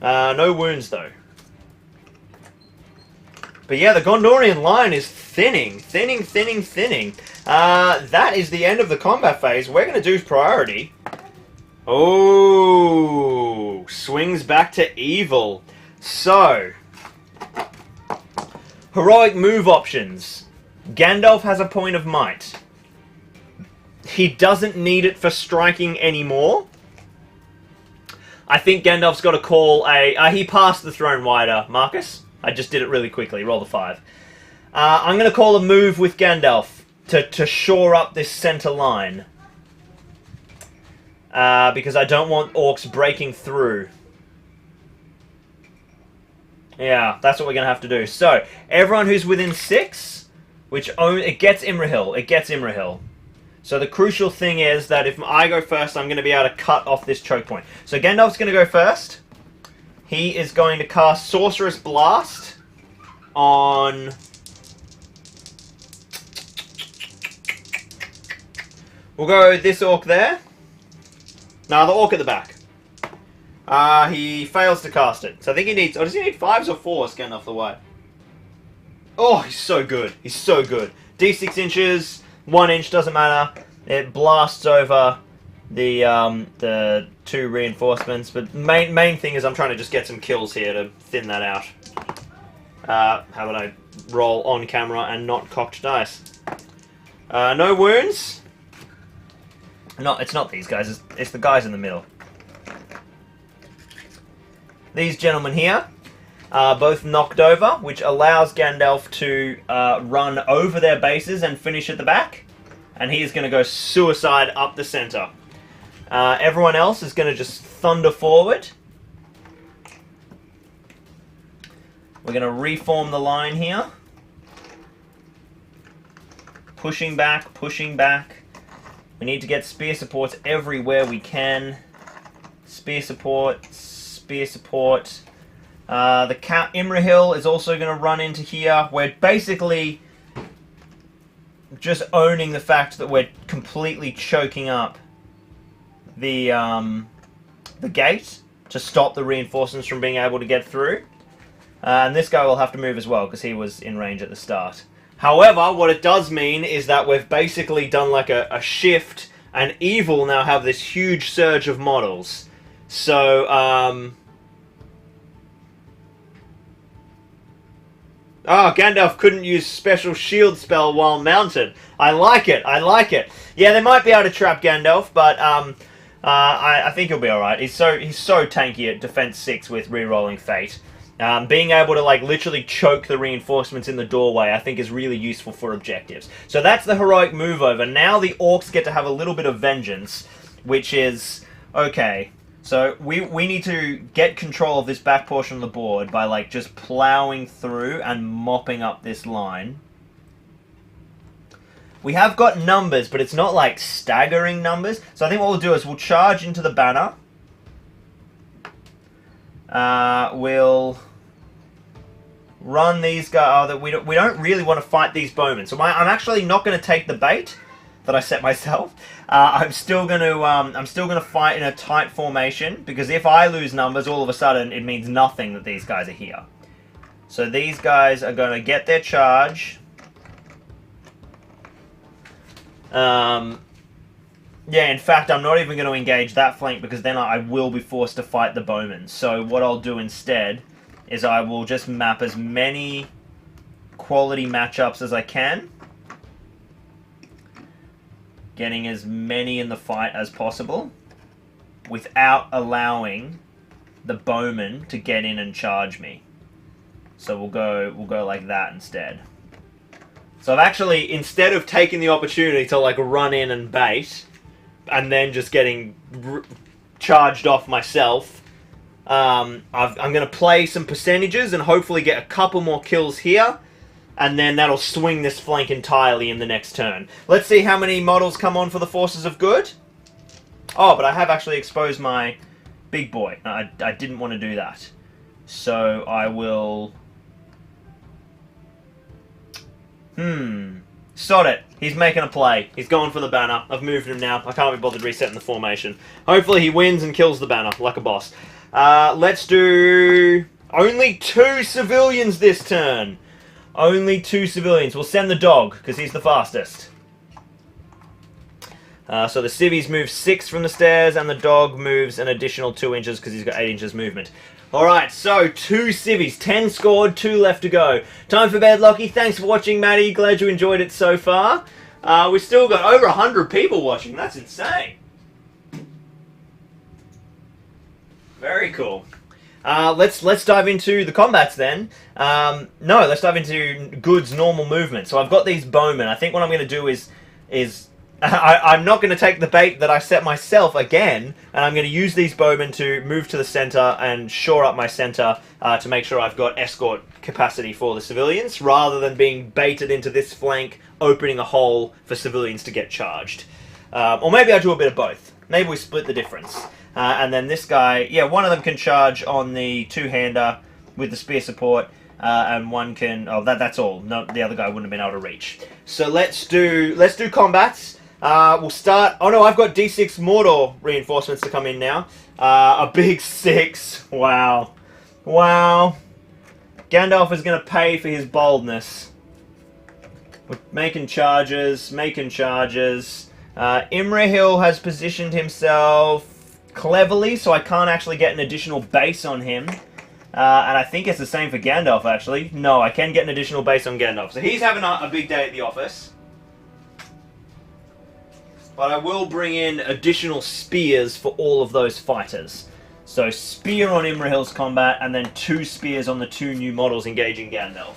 No wounds, though. But yeah, the Gondorian line is thinning. Thinning. That is the end of the combat phase. We're going to do priority. Oh, swings back to evil. So, heroic move options. Gandalf has a point of might. He doesn't need it for striking anymore. I think Gandalf's got to call a... he passed the Throne Rider, Marcus. I just did it really quickly. Roll the 5. I'm going to call a move with Gandalf to shore up this center line. Because I don't want orcs breaking through. Yeah, that's what we're going to have to do. So, everyone who's within 6, it gets Imrahil. It gets Imrahil. So the crucial thing is that if I go first, I'm going to be able to cut off this choke point. So Gandalf's going to go first. He is going to cast Sorcerous Blast on... We'll go this orc there. No, the orc at the back. He fails to cast it. So I think he needs... Oh, does he need 5s or 4s, Gandalf the White? Oh, he's so good. He's so good. D6 inches... 1 inch, doesn't matter. It blasts over the 2 reinforcements. But main thing is I'm trying to just get some kills here to thin that out. How about I roll on camera and not cocked dice? No wounds. No, it's not these guys. It's the guys in the middle. These gentlemen here are both knocked over, which allows Gandalf to run over their bases and finish at the back. And he is going to go suicide up the center. Everyone else is going to just thunder forward. We're going to reform the line here. Pushing back, pushing back. We need to get spear supports everywhere we can. Spear support, spear support. The Imrahil is also going to run into here. We're basically just owning the fact that we're completely choking up the gate to stop the reinforcements from being able to get through. And this guy will have to move as well because he was in range at the start. However, what it does mean is that we've basically done like a shift, and Evil now have this huge surge of models. So, oh, Gandalf couldn't use special shield spell while mounted. I like it, I like it. Yeah, they might be able to trap Gandalf, but I think he'll be alright. He's so tanky at Defense 6 with rerolling Fate. Being able to like literally choke the reinforcements in the doorway, I think, is really useful for objectives. So that's the heroic move over. Now the orcs get to have a little bit of vengeance, which is okay. So we need to get control of this back portion of the board by like just plowing through and mopping up this line. We have got numbers, but it's not like staggering numbers. So I think what we'll do is we'll charge into the banner. We'll run these guys. We don't really want to fight these bowmen. So I'm actually not going to take the bait that I set myself. I'm still going to fight in a tight formation, because if I lose numbers, all of a sudden it means nothing that these guys are here. So these guys are going to get their charge. Yeah, in fact, I'm not even going to engage that flank, because then I will be forced to fight the bowmen. So what I'll do instead is I will just map as many quality matchups as I can, getting as many in the fight as possible without allowing the bowmen to get in and charge me. So we'll go like that instead. So I've actually, instead of taking the opportunity to like run in and bait and then just getting charged off myself, I'm going to play some percentages and hopefully get a couple more kills here, and then that'll swing this flank entirely in the next turn. Let's see how many models come on for the Forces of Good. Oh, but I have actually exposed my big boy. I didn't want to do that. So I will... Sod it. He's making a play. He's going for the banner. I've moved him now. I can't be bothered resetting the formation. Hopefully he wins and kills the banner like a boss. Let's do only 2 civilians this turn. Only 2 civilians. We'll send the dog, because he's the fastest. So the civvies move 6 from the stairs, and the dog moves an additional 2 inches, because he's got 8 inches movement. Alright, so 2 civvies. 10 scored, 2 left to go. Time for bed, Lockie. Thanks for watching, Matty. Glad you enjoyed it so far. We've still got over 100 people watching. That's insane. Very cool. Let's dive into the combats then. No, let's dive into Good's normal movement. So I've got these bowmen. I think what I'm going to do is I'm not going to take the bait that I set myself again, and I'm going to use these bowmen to move to the center and shore up my center to make sure I've got escort capacity for the civilians, rather than being baited into this flank, opening a hole for civilians to get charged. Or maybe I do a bit of both. Maybe we split the difference. And then this guy, yeah, one of them can charge on the 2-hander with the spear support, and one can... Oh, that's all. No, the other guy wouldn't have been able to reach. So let's do combats. We'll start... Oh no, I've got D6 Mordor reinforcements to come in now. A big 6. Wow. Wow. Gandalf is going to pay for his boldness. We're making charges, Imrahil has positioned himself cleverly, so I can't actually get an additional base on him. And I think it's the same for Gandalf, actually. No, I can get an additional base on Gandalf. So he's having a big day at the office. But I will bring in additional spears for all of those fighters. So spear on Imrahil's combat, and then 2 spears on the 2 new models engaging Gandalf.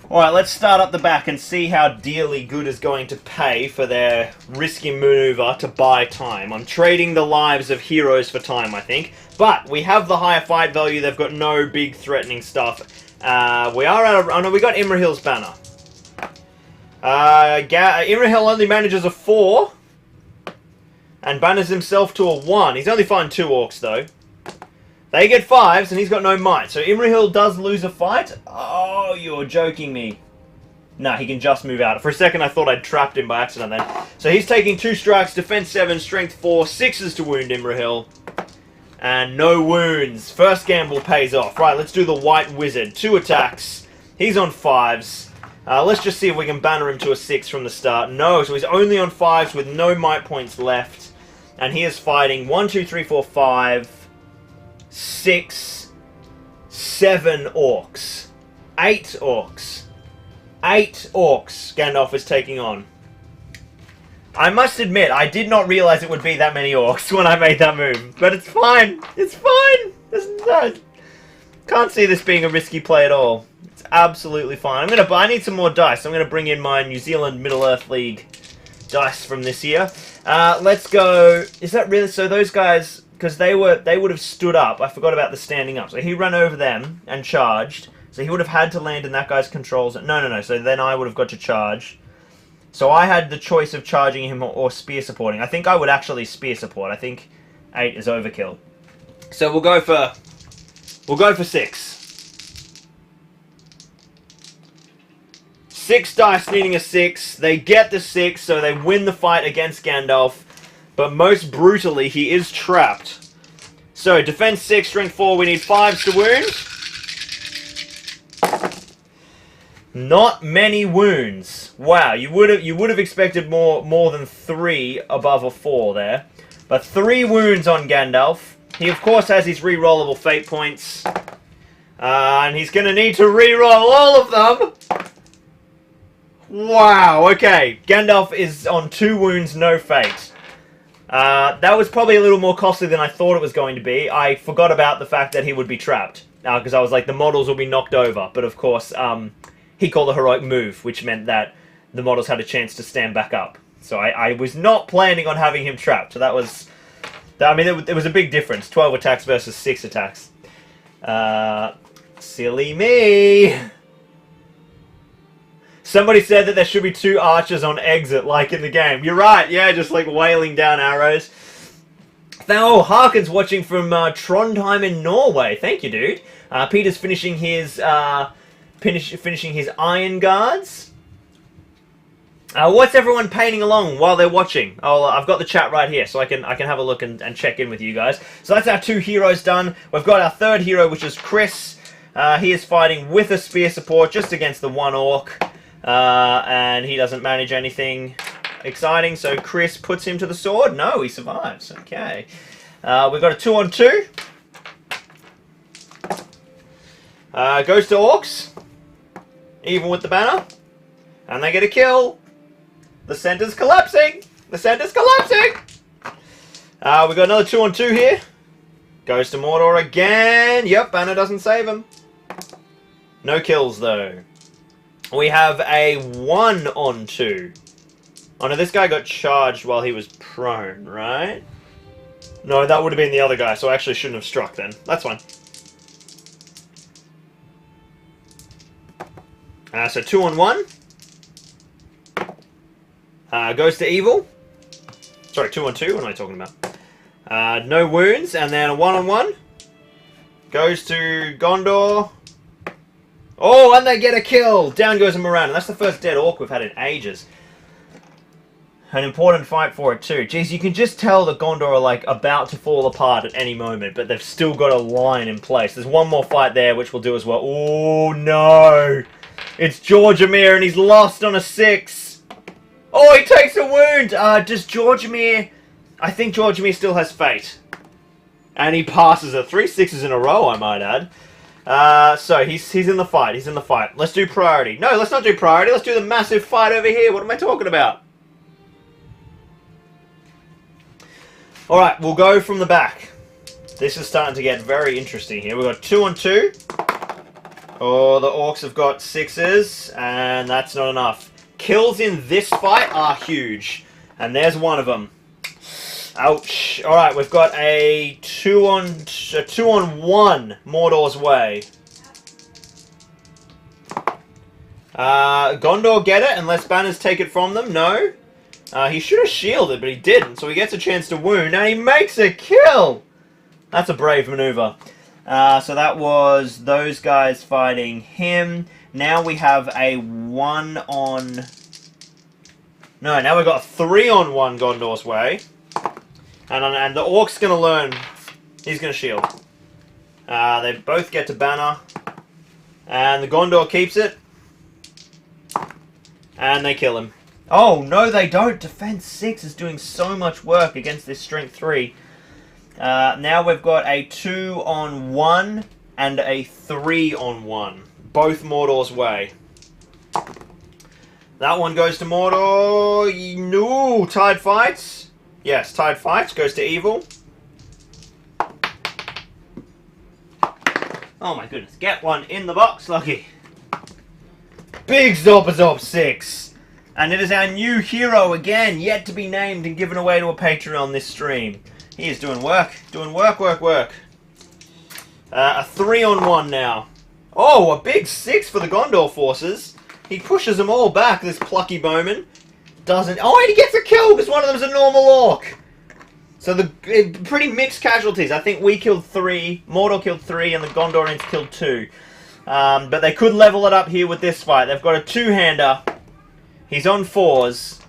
Alright, let's start up the back and see how dearly good is going to pay for their risky maneuver to buy time. I'm trading the lives of heroes for time, I think. But we have the higher fight value. They've got no big threatening stuff. We are out of... Oh no, we got Imrahil's banner. Imrahil only manages a 4. And banners himself to a 1. He's only fighting 2 orcs, though. They get 5s, and he's got no might. So Imrahil does lose a fight? Oh, you're joking me. Nah, he can just move out. For a second, I thought I'd trapped him by accident then. So he's taking 2 strikes, defense 7, strength 4, 6s to wound Imrahil. And no wounds. First gamble pays off. Right, let's do the White Wizard. 2 attacks. He's on 5s. Let's just see if we can banner him to a 6 from the start. No, so he's only on 5s with no might points left. And he is fighting 1, 2, 3, 4, 5... 6, 7 orcs. 8 orcs. 8 orcs Gandalf is taking on. I must admit, I did not realize it would be that many orcs when I made that move. But it's fine. It's fine. Can't see this being a risky play at all. It's absolutely fine. I need some more dice. I'm going to bring in my New Zealand Middle-earth League dice from this year. Let's go... Is that really... So those guys... Because they would have stood up. I forgot about the standing up. So he ran over them and charged. So he would have had to land in that guy's controls. No. So then I would have got to charge. So I had the choice of charging him or spear supporting. I think I would actually spear support. I think 8 is overkill. So we'll go for 6. 6 dice needing a 6. They get the 6, so they win the fight against Gandalf. But most brutally, he is trapped. So, defense 6, strength 4, we need 5s to wound. Not many wounds. Wow, you would have expected more than 3 above a 4 there. But 3 wounds on Gandalf. He of course has his re-rollable fate points. And he's going to need to re-roll all of them. Wow, okay. Gandalf is on 2 wounds, no fate. That was probably a little more costly than I thought it was going to be. I forgot about the fact that he would be trapped. Because I was like, the models will be knocked over. But of course, he called a heroic move, which meant that the models had a chance to stand back up. So I was not planning on having him trapped. So that was... I mean, it was a big difference. 12 attacks versus 6 attacks. Silly me! Somebody said that there should be 2 archers on exit, like in the game. You're right, yeah, just like wailing down arrows. Oh, Harkin's watching from Trondheim in Norway. Thank you, dude. Peter's finishing his finishing his Iron Guards. What's everyone painting along while they're watching? Oh, I've got the chat right here, so I can have a look and check in with you guys. So that's our 2 heroes done. We've got our 3rd hero, which is Chris. He is fighting with a spear support just against the 1 orc. And he doesn't manage anything exciting, so Chris puts him to the sword. No, he survives. Okay. We've got a 2-on-2. Goes to orcs. Even with the banner. And they get a kill. The center's collapsing. The center's collapsing. We've got another 2-on-2 here. Goes to Mordor again. Yep, banner doesn't save him. No kills, though. We have a 1-on-2. Oh no, this guy got charged while he was prone, right? No, that would have been the other guy, so I actually shouldn't have struck then. That's fine. So 2-on-1. Goes to evil. Sorry, 2-on-2, what am I talking about? No wounds, and then a 1-on-1. Goes to Gondor. Oh, and they get a kill! Down goes a Moran, and that's the first dead orc we've had in ages. An important fight for it too. Jeez, you can just tell that Gondor are like about to fall apart at any moment, but they've still got a line in place. There's one more fight there which we'll do as well. Oh no! It's Georgiamir and he's lost on a 6. Oh, he takes a wound! Does Georgiamir... I think Georgiamir still has fate. And he passes it. 3 6s in a row, I might add. So he's in the fight. He's in the fight. Let's do priority. No, let's not do priority. Let's do the massive fight over here. What am I talking about? Alright, we'll go from the back. This is starting to get very interesting here. We've got 2 on 2. Oh, the orcs have got 6s, and that's not enough. Kills in this fight are huge. And there's one of them. Ouch. Alright, we've got a 2 on 1 Mordor's Way. Gondor get it unless banners take it from them? No. He should have shielded, but he didn't, so he gets a chance to wound, and he makes a kill! That's a brave maneuver. So that was those guys fighting him. Now we have a 1 on... No, now we've got a 3 on 1 Gondor's Way. And the Orc's going to learn. He's going to shield. They both get to banner. And the Gondor keeps it. And they kill him. Oh, no they don't. Defense 6 is doing so much work against this Strength 3. Now we've got a 2 on 1 and a 3 on 1. Both Mordor's Way. That one goes to Mordor. No, tied fights. Yes, tied fights. Goes to evil. Oh my goodness. Get one in the box, Lucky. Big Zorbazorb 6. And it is our new hero again, yet to be named and given away to a Patreon this stream. He is doing work. Doing work. A 3 on 1 now. Oh, a big 6 for the Gondor forces. He pushes them all back, this plucky bowman. Doesn't... Oh, and he gets a kill because one of them's a normal orc. So the pretty mixed casualties. I think we killed 3, Mordor killed 3, and the Gondorians killed 2. But they could level it up here with this fight. They've got a 2-hander. He's on 4s.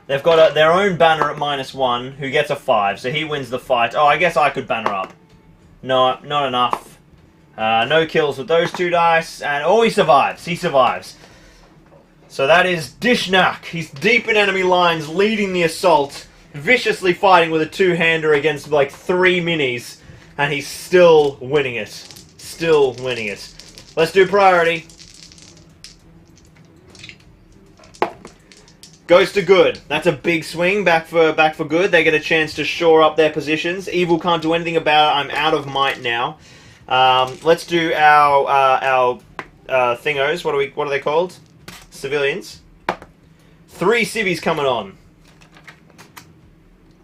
They've got their own banner at -1, who gets a 5, so he wins the fight. Oh, I guess I could banner up. No, not enough. No kills with those 2 dice, and oh, he survives. He survives. So that is Dishnak. He's deep in enemy lines, leading the assault, viciously fighting with a 2-hander against like 3 minis, and he's still winning it. Still winning it. Let's do priority. Goes to good. That's a big swing back for good. They get a chance to shore up their positions. Evil can't do anything about it. I'm out of might now. Let's do our thingos. What are they called? Civilians. 3 civvies coming on.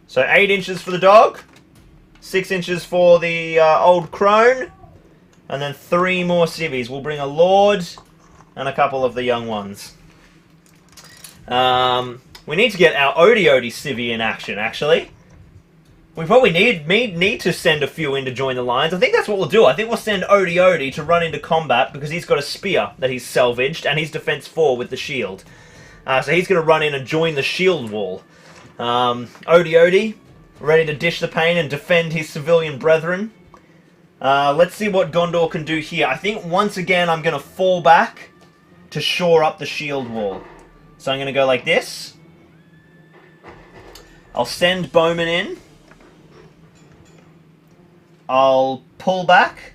So 8 inches for the dog, 6 inches for the old crone, and then 3 more civvies. We'll bring a lord and a couple of the young ones. We need to get our Odie civvy in action, actually. We probably need to send a few in to join the lines. I think that's what we'll do. I think we'll send Odie to run into combat because he's got a spear that he's salvaged and he's defense 4 with the shield. So he's going to run in and join the shield wall. Odie, ready to dish the pain and defend his civilian brethren. Let's see what Gondor can do here. I think once again I'm going to fall back to shore up the shield wall. So I'm going to go like this. I'll send bowmen in. I'll pull back.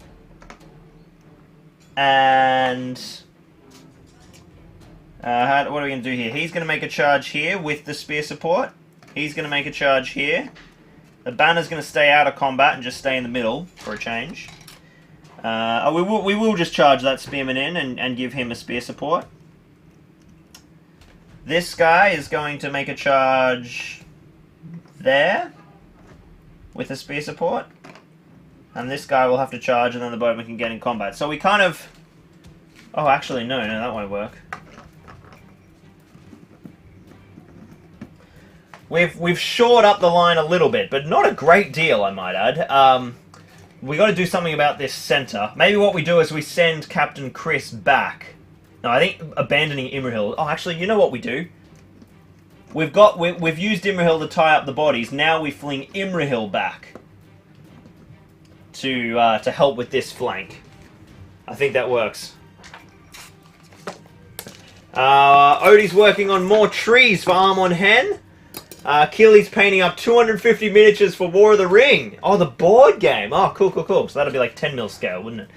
And... what are we going to do here? He's going to make a charge here with the spear support. He's going to make a charge here. The banner's going to stay out of combat and just stay in the middle for a change. We will just charge that spearman in and give him a spear support. This guy is going to make a charge there with a spear support. And this guy will have to charge and then the bowman can get in combat. So we kind of... Oh, actually, no, that won't work. We've shored up the line a little bit, but not a great deal, I might add. We got to do something about this center. Maybe what we do is we send Captain Chris back. No, I think abandoning Imrahil. Oh, actually, you know what we do? We've used Imrahil to tie up the bodies. Now we fling Imrahil back to help with this flank. I think that works. Odie's working on more trees for Armon Hen. Keely's painting up 250 miniatures for War of the Ring. Oh, the board game. Oh, cool. So that'd be like 10 mil scale, wouldn't it?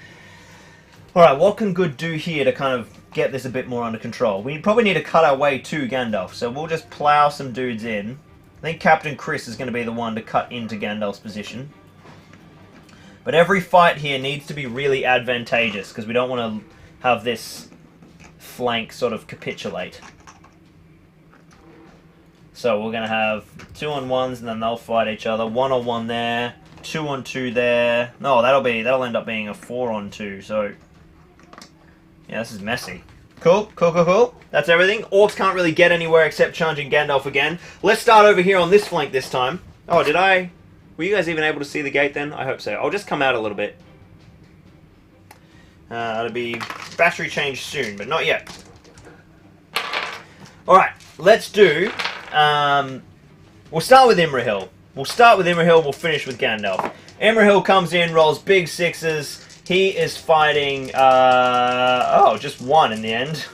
Alright, what can Good do here to kind of get this a bit more under control? We probably need to cut our way to Gandalf, so we'll just plow some dudes in. I think Captain Chris is going to be the one to cut into Gandalf's position. But every fight here needs to be really advantageous, because we don't want to have this flank sort of capitulate. So we're going to have 2-on-1s, and then they'll fight each other. 1-on-1 there, 2-on-2 there. No, that'll end up being a 4-on-2. So yeah, this is messy. Cool, cool, cool, cool. That's everything. Orcs can't really get anywhere except charging Gandalf again. Let's start over here on this flank this time. Oh, did I? Were you guys even able to see the gate then? I hope so. I'll just come out a little bit. It'll be battery change soon, but not yet. Alright, let's do... we'll start with Imrahil. We'll finish with Gandalf. Imrahil comes in, rolls big 6s. He is fighting... just 1 in the end.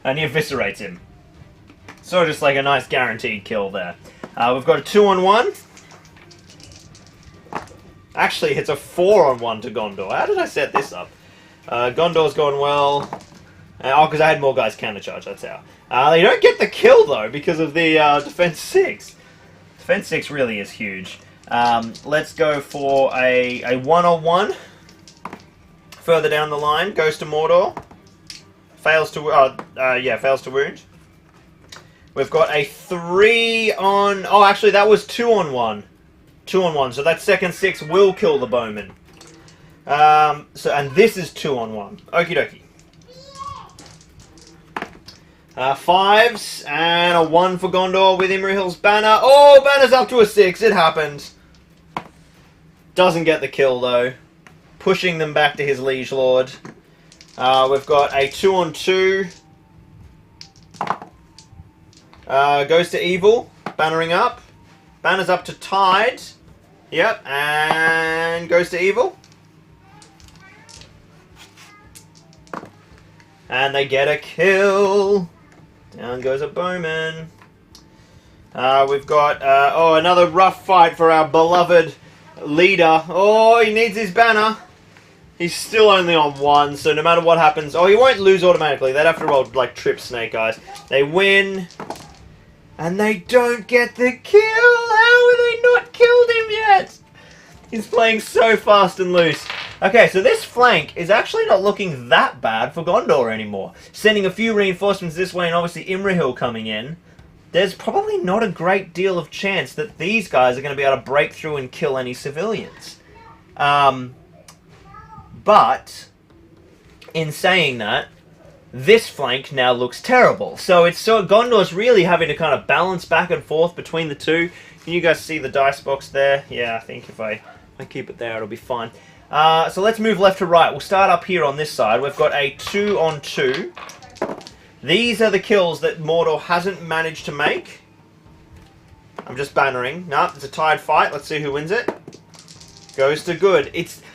And he eviscerates him. So just like a nice guaranteed kill there. We've got a 2-on-1. Actually, it's a 4-on-1 to Gondor. How did I set this up? Gondor's going well. Because I had more guys countercharge, that's how. You don't get the kill, though, because of the Defense 6. Defense 6 really is huge. Let's go for a 1-on-1. Further down the line, goes to Mordor. Fails to wound. We've got a 3-on... Oh, actually, that was 2-on-1. 2-on-1, so that second 6 will kill the bowman. And this is 2-on-1. Okie dokie. 5s, and a 1 for Gondor with Imrahil's banner. Oh, banner's up to a 6, it happened. Doesn't get the kill, though. Pushing them back to his liege lord. We've got a 2-on-2. Goes to evil, bannering up. Banner's up to tide. Yep, and goes to evil. And they get a kill. Down goes a bowman. We've got, another rough fight for our beloved leader. Oh, he needs his banner. He's still only on 1, so no matter what happens... Oh, he won't lose automatically. They'd have to roll, like, trip snake eyes. They win. And they don't get the kill! How have they not killed him yet? He's playing so fast and loose. Okay, so this flank is actually not looking that bad for Gondor anymore. Sending a few reinforcements this way and obviously Imrahil coming in. There's probably not a great deal of chance that these guys are going to be able to break through and kill any civilians. But, in saying that, this flank now looks terrible. So Gondor's really having to kind of balance back and forth between the two. Can you guys see the dice box there? Yeah, I think if I keep it there, it'll be fine. So let's move left to right. We'll start up here on this side. We've got a 2-on-2. These are the kills that Mordor hasn't managed to make. I'm just bannering. No, it's a tied fight. Let's see who wins it. Goes to good.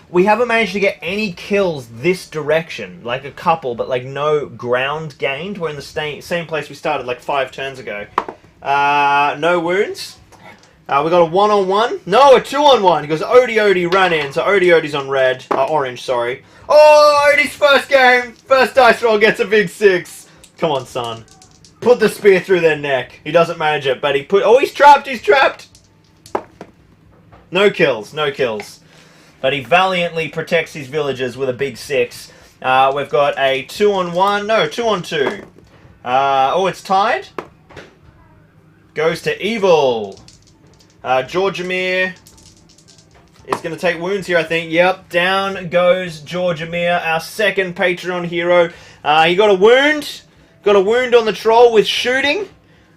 We haven't managed to get any kills this direction. Like a couple, but like no ground gained. We're in the same place we started like 5 turns ago. No wounds. We got a 1-on-1. No, a 2-on-1. Because Odie ran in. So Odie's on red. Orange, sorry. Oh, Odie's first game. First dice roll gets a big 6. Come on, son. Put the spear through their neck. He doesn't manage it, but Oh, he's trapped. He's trapped. No kills. No kills. But he valiantly protects his villagers with a big 6. We've got a 2-on-1. No, 2-on-2. Oh, it's tied. Goes to evil. Georgiamir is going to take wounds here, I think. Yep, down goes Georgiamir, our second Patreon hero. He got a wound. Got a wound on the troll with shooting.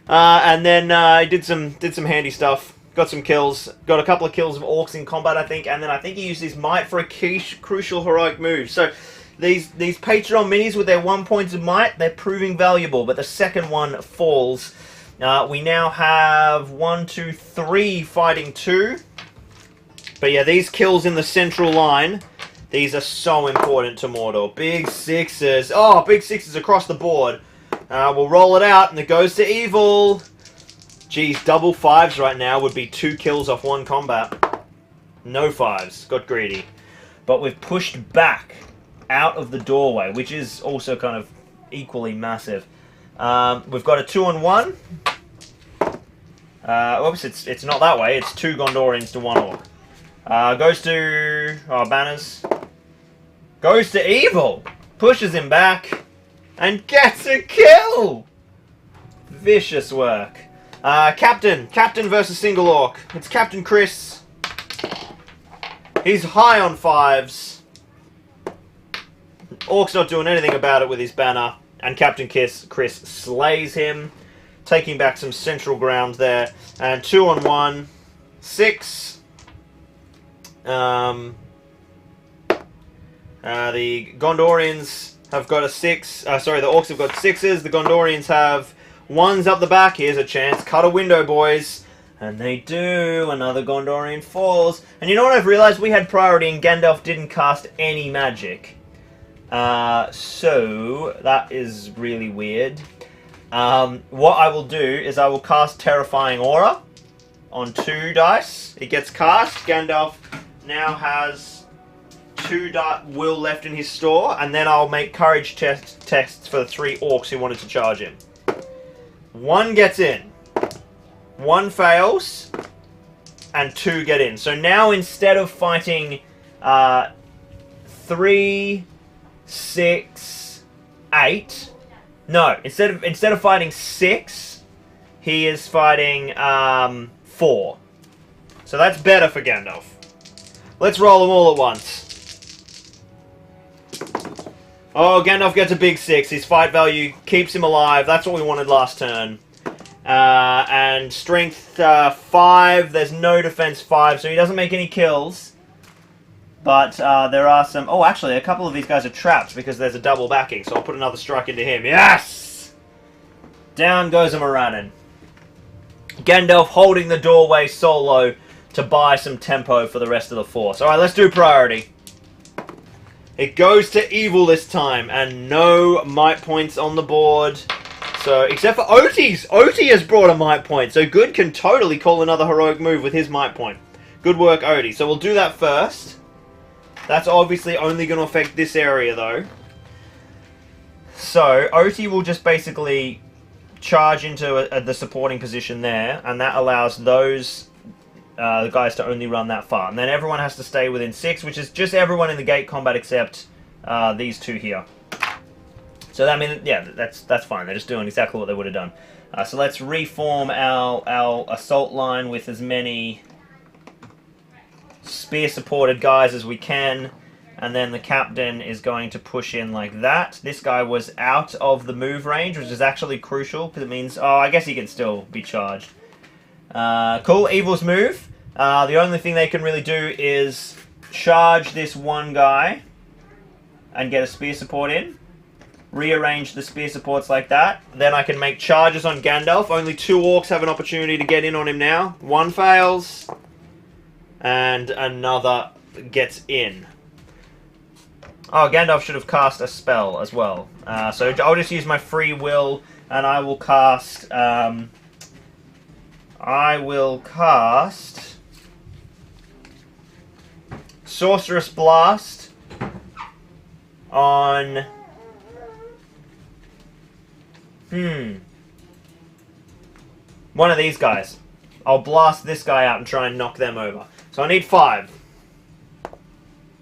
And then he did some handy stuff. Got some kills. Got a couple of kills of orcs in combat, I think. And then I think he used his might for a crucial heroic move. So these Patreon minis with their 1 points of might, they're proving valuable. But the second one falls. We now have 1, 2, 3 fighting 2. But yeah, these kills in the central line, these are so important to Mordor. Big 6s. Oh, big 6s across the board. We'll roll it out, and it goes to evil. Geez, double 5s right now would be 2 kills off 1 combat. No 5s. Got greedy. But we've pushed back out of the doorway, which is also kind of equally massive. We've got a 2-on-1. Oops, it's not that way. It's 2 Gondorians to 1 Orc. Goes to... Oh, banners. Goes to Evil. Pushes him back. And gets a kill! Vicious work. Captain. Captain versus single Orc. It's Captain Chris. He's high on 5s. Orc's not doing anything about it with his banner. And Captain Chris slays him. Taking back some central ground there. And 2 on 1. 6. The Gondorians have got a 6. Sorry, the Orcs have got 6s. The Gondorians have 1s up the back. Here's a chance. Cut a window, boys. And they do. Another Gondorian falls. And you know what I've realized? We had priority and Gandalf didn't cast any magic. So that is really weird. What I will do is I will cast Terrifying Aura on 2 dice. It gets cast. Gandalf now has 2 will left in his store, and then I'll make courage tests for the 3 Orcs who wanted to charge him. 1 gets in. 1 fails. And 2 get in. So now instead of fighting 3, 6, 8... No, instead of fighting 6, he is fighting 4. So that's better for Gandalf. Let's roll them all at once. Oh, Gandalf gets a big 6. His fight value keeps him alive. That's what we wanted last turn. And strength 5. There's no defense 5, so he doesn't make any kills. But there are some... Oh, actually, a couple of these guys are trapped because there's a double backing, so I'll put another strike into him. Yes! Down goes a Morannon. Gandalf holding the doorway solo to buy some tempo for the rest of the force. Alright, let's do priority. It goes to Evil this time, and no might points on the board. So, except for Oti's! Oti has brought a might point, so Good can totally call another heroic move with his might point. Good work, Oti. So we'll do that first. That's obviously only going to affect this area, though. So, Oti will just basically charge into the supporting position there, and that allows those guys to only run that far. And then everyone has to stay within 6, which is just everyone in the gate combat except these 2 here. So, I mean, yeah, that's fine. They're just doing exactly what they would have done. So let's reform our assault line with as many spear-supported guys as we can, and then the captain is going to push in like that. This guy was out of the move range, which is actually crucial, because it means... Oh, I guess he can still be charged. Cool, Evil's move. The only thing they can really do is charge this one guy and get a spear support in. Rearrange the spear supports like that. Then I can make charges on Gandalf. Only 2 Orcs have an opportunity to get in on him now. 1 fails. And another gets in. Oh, Gandalf should have cast a spell as well. So I'll just use my free will, and I will cast... Sorcerous Blast on... one of these guys. I'll blast this guy out and try and knock them over. So I need 5.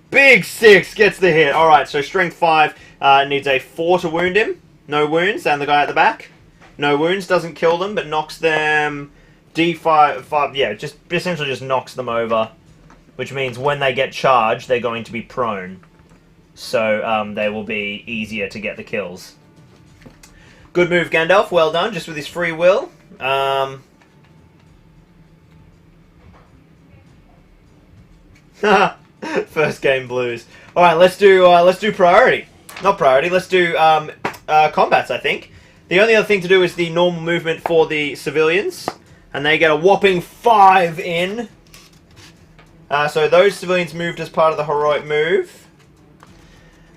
Big 6 gets the hit. Alright, so strength 5 needs a 4 to wound him. No wounds. And the guy at the back. No wounds. Doesn't kill them, but knocks them D5. Yeah, just essentially just knocks them over. Which means when they get charged, they're going to be prone. So they will be easier to get the kills. Good move, Gandalf. Well done, just with his free will. First game blues. All right, let's do priority. Not priority. Let's do combats. I think the only other thing to do is the normal movement for the civilians, and they get a whopping 5 in. So those civilians moved as part of the heroic move.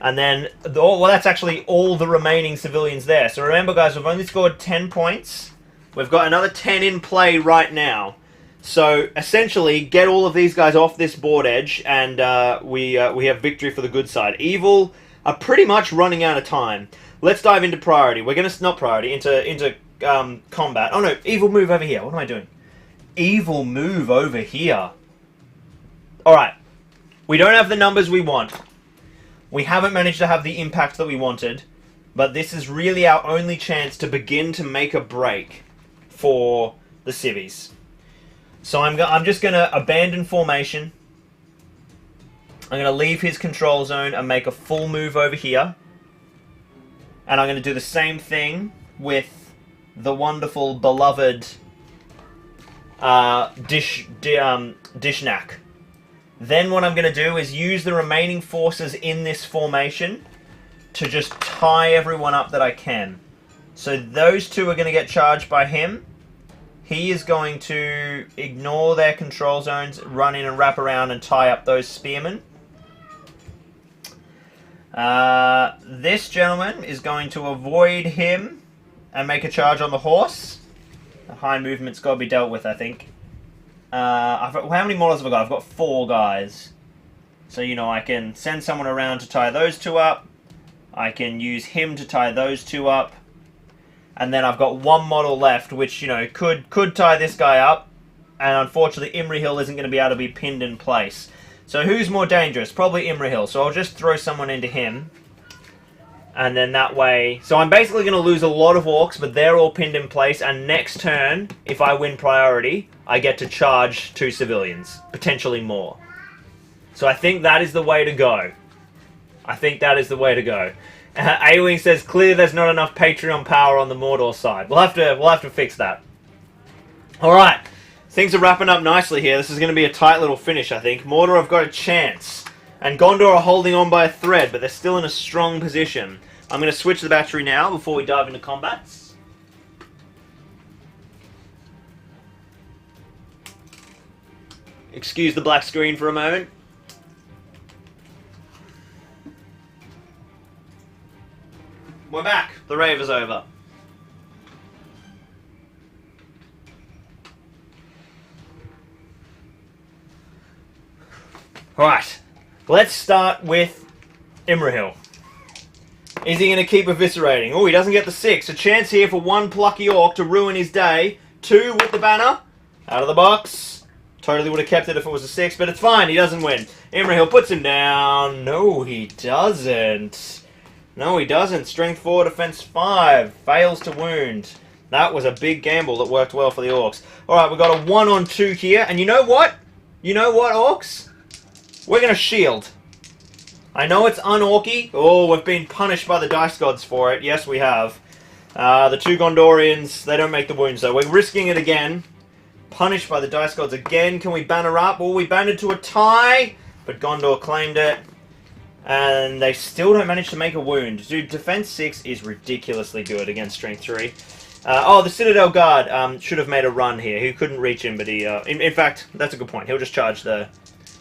And then, well, that's actually all the remaining civilians there. So remember, guys, we've only scored 10 points. We've got another 10 in play right now. So, essentially, get all of these guys off this board edge, and we have victory for the good side. Evil are pretty much running out of time. Let's dive into priority. We're going to... Not priority, into combat. Oh, no, Evil, move over here. What am I doing? evil move over here. Alright. We don't have the numbers we want. We haven't managed to have the impact that we wanted. But this is really our only chance to begin to make a break for the civvies. So I'm just going to abandon formation. I'm going to leave his control zone and make a full move over here. And I'm going to do the same thing with the wonderful, beloved Dishnak. Then what I'm going to do is use the remaining forces in this formation to just tie everyone up that I can. So those two are going to get charged by him. He is going to ignore their control zones, run in and wrap around and tie up those spearmen. This gentleman is going to avoid him and make a charge on the horse. The high movement's got to be dealt with, I think. How many models have I got? I've got 4 guys. So, you know, I can send someone around to tie those 2 up. I can use him to tie those 2 up. And then I've got 1 model left, which, you know, could tie this guy up. And unfortunately, Imrahil isn't going to be able to be pinned in place. So who's more dangerous? Probably Imrahil. So I'll just throw someone into him. And then that way... So I'm basically going to lose a lot of orcs, but they're all pinned in place. And next turn, if I win priority, I get to charge 2 civilians. Potentially more. So I think that is the way to go. I think that is the way to go. A-Wing says, clear there's not enough Patreon power on the Mordor side. We'll have to fix that. Alright. Things are wrapping up nicely here. This is going to be a tight little finish, I think. Mordor have got a chance. And Gondor are holding on by a thread, but they're still in a strong position. I'm going to switch the battery now before we dive into combats. Excuse the black screen for a moment. We're back. The rave is over. Alright. Let's start with Imrahil. Is he going to keep eviscerating? Oh, he doesn't get the 6. A chance here for 1 plucky orc to ruin his day. 2 with the banner. Out of the box. Totally would have kept it if it was a 6, but it's fine. He doesn't win. Imrahil puts him down. No, he doesn't. No, he doesn't. Strength 4, defense 5. Fails to wound. That was a big gamble that worked well for the orcs. Alright, we've got a 1-on-2 here. And you know what? You know what, orcs? We're going to shield. I know it's un-orky. Oh, we've been punished by the dice gods for it. Yes, we have. The 2 Gondorians, they don't make the wounds, though. We're risking it again. Punished by the dice gods again. Can we banner up? Oh, we banded to a tie. But Gondor claimed it. And they still don't manage to make a wound. Dude, defense 6 is ridiculously good against strength 3. Oh, the Citadel guard should have made a run here. He couldn't reach him, but he... In fact, that's a good point. He'll just charge the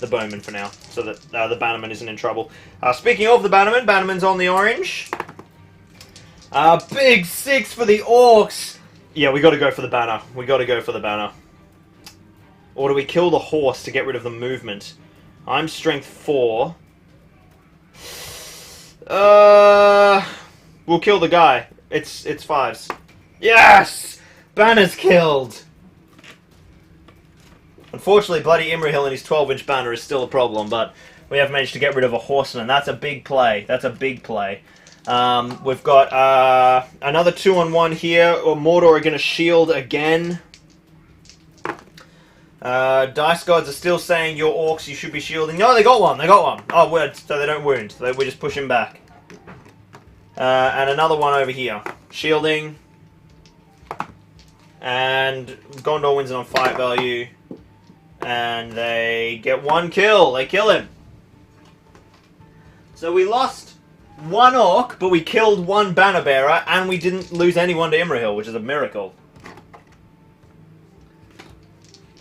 bowman for now, so that the bannerman isn't in trouble. Speaking of the bannerman, bannerman's on the orange. Big 6 for the orcs. Yeah, we got to go for the banner. We got to go for the banner. Or do we kill the horse to get rid of the movement? I'm strength 4. We'll kill the guy. It's 5s. Yes! Banner's killed! Unfortunately, bloody Imrahil and his 12-inch banner is still a problem, but we have managed to get rid of a horseman. That's a big play. That's a big play. We've got another 2-on-1 here. Mordor are going to shield again. Dice gods are still saying, your orcs, you should be shielding. No, they got one. They got one. Oh, word. So they don't wound. So we just push him back. And another one over here. Shielding. And Gondor wins it on fight value. And they get 1 kill. They kill him. So we lost 1 orc, but we killed 1 banner bearer, and we didn't lose anyone to Imrahil, which is a miracle.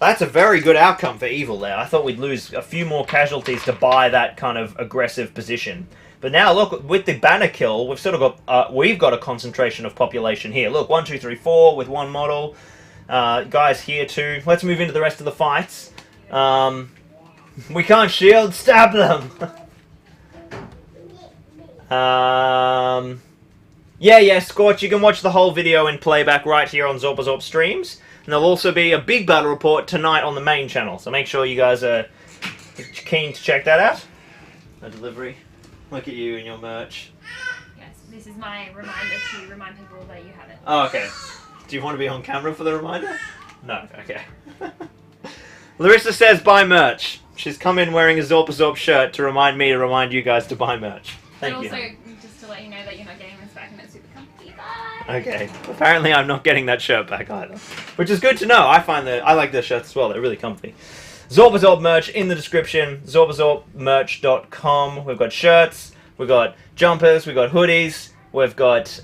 That's a very good outcome for evil there. I thought we'd lose a few more casualties to buy that kind of aggressive position. But now, look, with the banner kill, we've sort of got we've got a concentration of population here. Look, 1, 2, 3, 4 with 1 model. Guys here too. Let's move into the rest of the fights. We can't shield. Stab them. Yeah, Scorch. You can watch the whole video in playback right here on Zorbazorb Streams. And there'll also be a big battle report tonight on the main channel. So make sure you guys are keen to check that out. A delivery. Look at you and your merch. Yes, this is my reminder to remind people that you have it. Oh, okay. Do you want to be on camera for the reminder? No, okay. Larissa says buy merch. She's come in wearing a Zorp shirt to remind me to remind you guys to buy merch. Thank you. And also, just to let you know that you're not getting this back and it's super comfy. Bye! Okay. Apparently I'm not getting that shirt back either. Which is good to know. I like their shirts as well. They're really comfy. Zorp merch in the description. zorpmerch.com. We've got shirts. We've got jumpers. We've got hoodies. We've got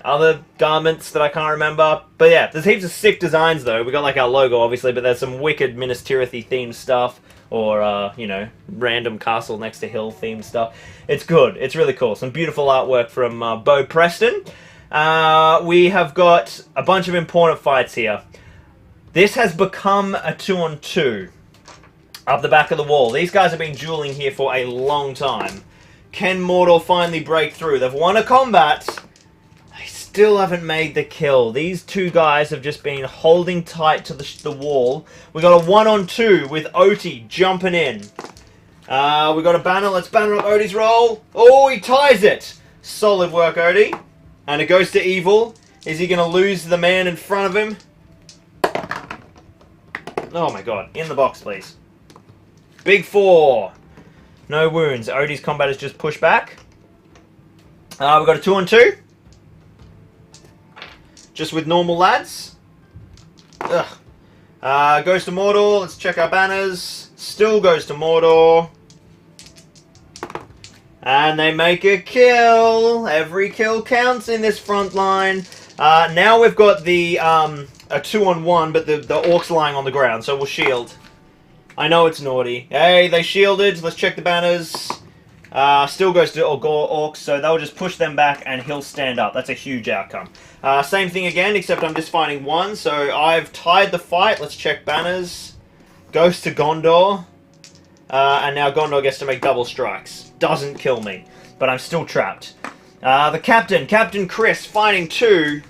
other garments that I can't remember. But yeah, there's heaps of sick designs though. We got like our logo obviously, but there's some wicked Minas Tirith themed stuff. Or, you know, random castle next to hill themed stuff. It's good. It's really cool. Some beautiful artwork from Bo Preston. We have got a bunch of important fights here. This has become a 2-on-2 up the back of the wall. These guys have been dueling here for a long time. Can Mordor finally break through? They've won a combat. They still haven't made the kill. These two guys have just been holding tight to the wall. We got a 1-on-2 with Oti jumping in. We got a banner. Let's banner up Oti's roll. Oh, he ties it. Solid work, Oti. And it goes to Evil. Is he going to lose the man in front of him? Oh my god. In the box, please. Big 4. No wounds. Oti's combat is just pushed back. We've got a 2-on-2. Just with normal lads. Ugh. Goes to Mordor. Let's check our banners. Still goes to Mordor. And they make a kill. Every kill counts in this front line. Now we've got the a 2-on-1, but the orcs lying on the ground, so we'll shield. I know it's naughty. Hey, they shielded. Let's check the banners. Still goes to orcs, so they'll just push them back and he'll stand up. That's a huge outcome. Same thing again, except I'm just fighting one, so I've tied the fight. Let's check banners. Goes to Gondor. And now Gondor gets to make double strikes. Doesn't kill me, but I'm still trapped. The captain, Captain Chris, fighting 2.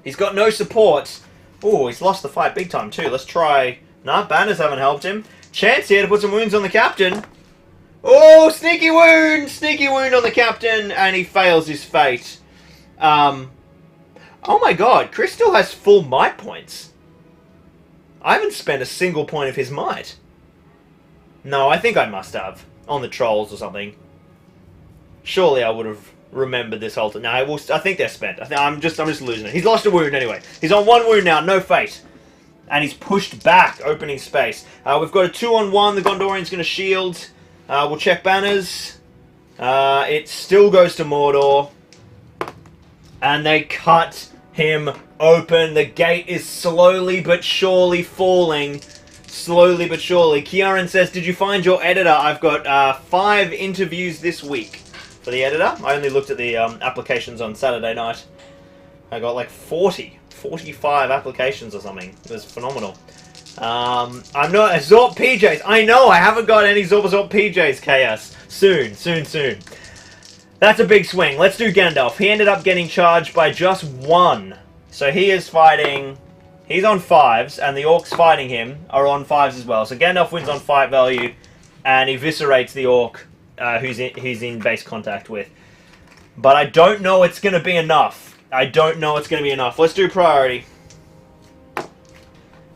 He's got no support. Oh, he's lost the fight big time too. Let's try... Nah, banners haven't helped him. Chance here to put some wounds on the captain. Oh, sneaky wound! Sneaky wound on the captain, and he fails his fate. Oh my god, Chris still has full might points. I haven't spent a single point of his might. No, I think I must have. On the trolls or something. Surely I would have remembered this whole time. No, I think they're spent. I'm just losing it. He's lost a wound anyway. He's on 1 wound now, no fate. And he's pushed back, opening space. We've got a 2-on-1. The Gondorian's going to shield. We'll check banners. It still goes to Mordor. And they cut him open. The gate is slowly but surely falling. Slowly but surely. Kieran says, did you find your editor? I've got 5 interviews this week for the editor. I only looked at the applications on Saturday night. I got like 45 applications or something. It was phenomenal. I'm not a Zorp PJs. I know, I haven't got any Zorp PJs, Chaos. Soon. That's a big swing. Let's do Gandalf. He ended up getting charged by just 1. So he is fighting... He's on 5s, and the orcs fighting him are on 5s as well. So Gandalf wins on fight value, and eviscerates the orc who's in base contact with. But I don't know it's going to be enough. Let's do priority.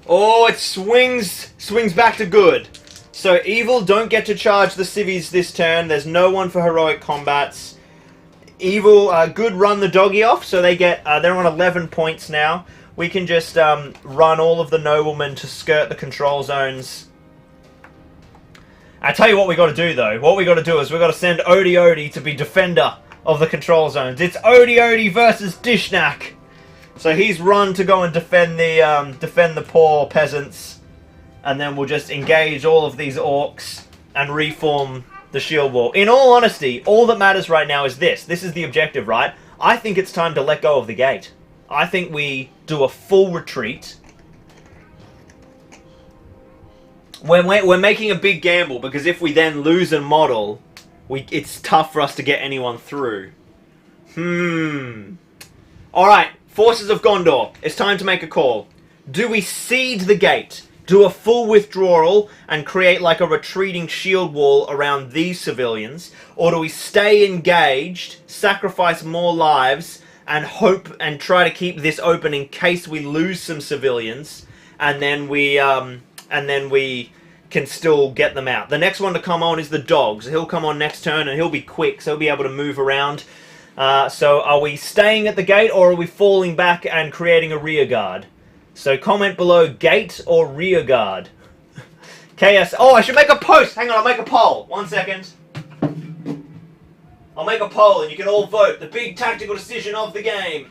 Oh, it swings back to good. So Evil don't get to charge the civvies this turn. There's no one for heroic combats. Evil, good run the doggy off, so they get they're on 11 points now. We can just run all of the noblemen to skirt the control zones. I tell you what we got to do though. What we got to do is we got to send Odi to be defender of the control zones. It's Odi versus Dishnak. So he's run to go and defend the poor peasants, and then we'll just engage all of these orcs and reform the shield wall. In all honesty, all that matters right now is this. This is the objective, right? I think it's time to let go of the gate. I think we do a full retreat. We're making a big gamble, because if we then lose a model, it's tough for us to get anyone through. Alright, Forces of Gondor, it's time to make a call. Do we siege the gate, do a full withdrawal, and create like a retreating shield wall around these civilians? Or do we stay engaged, sacrifice more lives, and hope and try to keep this open in case we lose some civilians, and then we can still get them out? The next one to come on is the dogs. He'll come on next turn, and he'll be quick, so he'll be able to move around. So are we staying at the gate, or are we falling back and creating a rear guard? So comment below, gate or rear guard. KS. Oh, I should make a post. Hang on, I'll make a poll. 1 second. I'll make a poll and you can all vote. The big tactical decision of the game.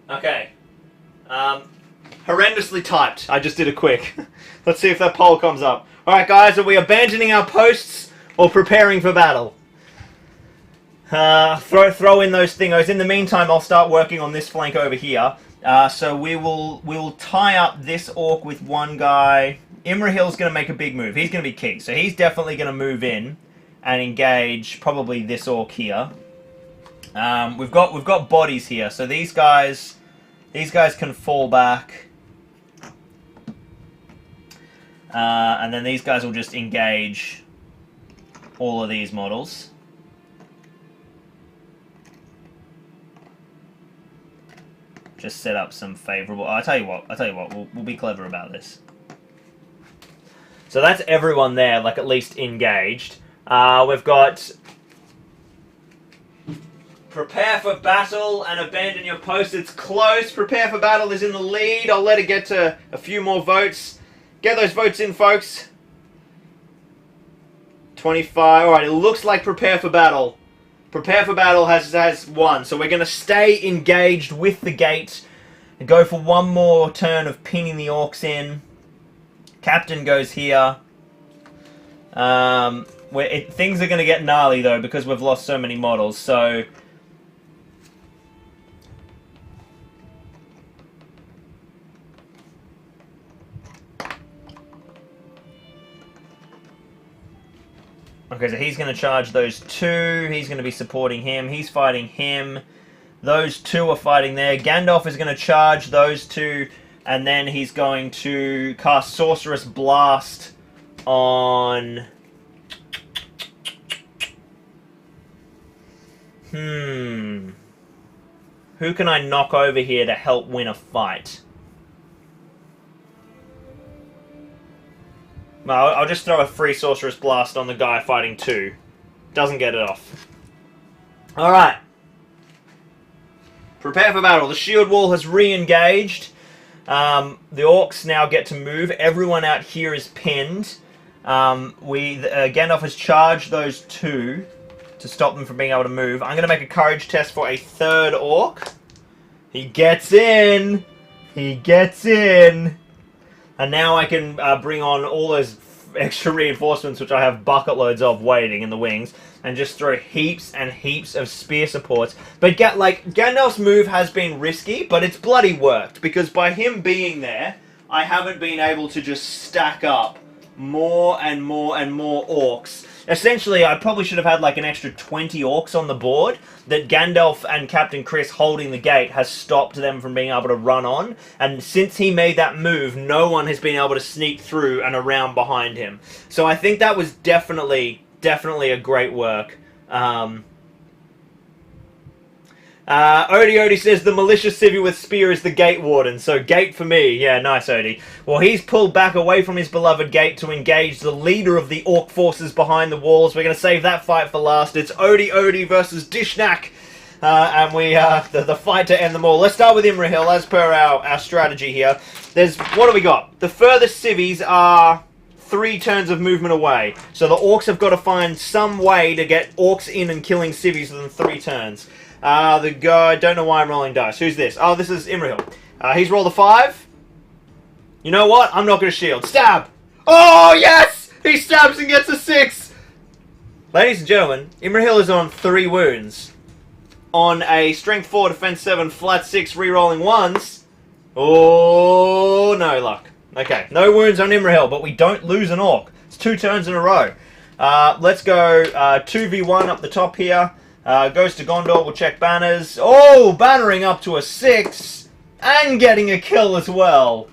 Okay. Horrendously typed. I just did a quick. Let's see if that poll comes up. Alright guys, are we abandoning our posts or preparing for battle? Throw in those thingos. In the meantime, I'll start working on this flank over here. So we'll tie up this orc with one guy. Imrahil's going to make a big move. He's going to be key. So he's definitely going to move in and engage probably this orc here. We've got bodies here, so these guys can fall back, and then these guys will just engage all of these models. Just set up some favorable. I'll tell you what. We'll be clever about this. So that's everyone there, like at least engaged. We've got. Prepare for battle and abandon your post. It's close. Prepare for battle is in the lead. I'll let it get to a few more votes. Get those votes in, folks. 25. Alright, it looks like prepare for battle. Prepare for battle has won. So we're going to stay engaged with the gate and go for one more turn of pinning the orcs in. Captain goes here. Things are going to get gnarly, though, because we've lost so many models. So okay, so he's going to charge those two. He's going to be supporting him. He's fighting him. Those two are fighting there. Gandalf is going to charge those two. And then he's going to cast Sorcerous Blast on... Who can I knock over here to help win a fight? Well, I'll just throw a free Sorcerous Blast on the guy fighting two. Doesn't get it off. Alright. Prepare for battle. The shield wall has re-engaged. The orcs now get to move. Everyone out here is pinned. Gandalf has charged those two to stop them from being able to move. I'm going to make a courage test for a third orc. He gets in. He gets in. And now I can bring on all those extra reinforcements, which I have bucket loads of waiting in the wings, and just throw heaps and heaps of spear supports. But Gandalf's move has been risky, but it's bloody worked, because by him being there, I haven't been able to just stack up more and more and more orcs. Essentially, I probably should have had like an extra 20 orcs on the board that Gandalf and Captain Chris holding the gate has stopped them from being able to run on. And since he made that move, no one has been able to sneak through and around behind him. So I think that was definitely a great work. Odie says the malicious civvy with spear is the gate warden, so gate for me. Yeah, nice, Odie. Well, he's pulled back away from his beloved gate to engage the leader of the orc forces behind the walls. We're going to save that fight for last. It's Odie versus Dishnak, and we the fight to end them all. Let's start with Imrahil, as per our strategy here. What do we got? The furthest civvies are 3 turns of movement away, so the orcs have got to find some way to get orcs in and killing civvies within 3 turns. The guy, don't know why I'm rolling dice. Who's this? Oh, this is Imrahil. He's rolled a 5. You know what? I'm not going to shield. Stab! Oh, yes! He stabs and gets a 6! Ladies and gentlemen, Imrahil is on 3 wounds. on a Strength 4, Defense 7, Flat 6, rerolling 1s. Oh, no luck. Okay, no wounds on Imrahil, but we don't lose an Orc. It's 2 turns in a row. Let's go 2v1 up the top here. Goes to Gondor, we'll check banners. Oh, bannering up to a 6 and getting a kill as well.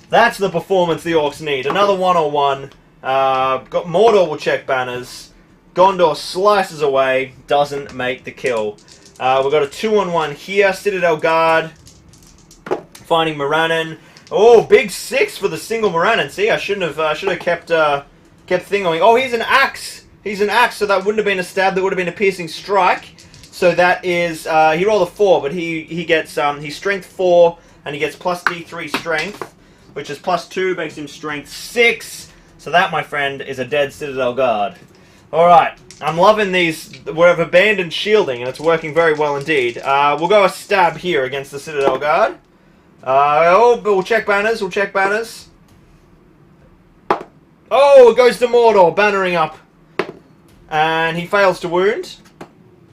That's the performance the Orcs need. Another 1-on-1. Got Mordor, we'll check banners. Gondor slices away, doesn't make the kill. We've got a 2-on-1 here. Citadel Guard finding Morannon. Oh, big 6 for the single Morannon. See, I should have kept thing going. Oh, he's an axe. He's an axe, so that wouldn't have been a stab. That would have been a piercing strike. So that is he rolled a 4, but he gets he's strength 4 and he gets plus D3 strength, which is plus 2, makes him strength 6. So that, my friend, is a dead Citadel Guard. All right, I'm loving these. We've abandoned shielding, and it's working very well indeed. We'll go a stab here against the Citadel Guard. Oh, but we'll check banners. We'll check banners. Oh, it goes to Mordor, bannering up. And he fails to wound.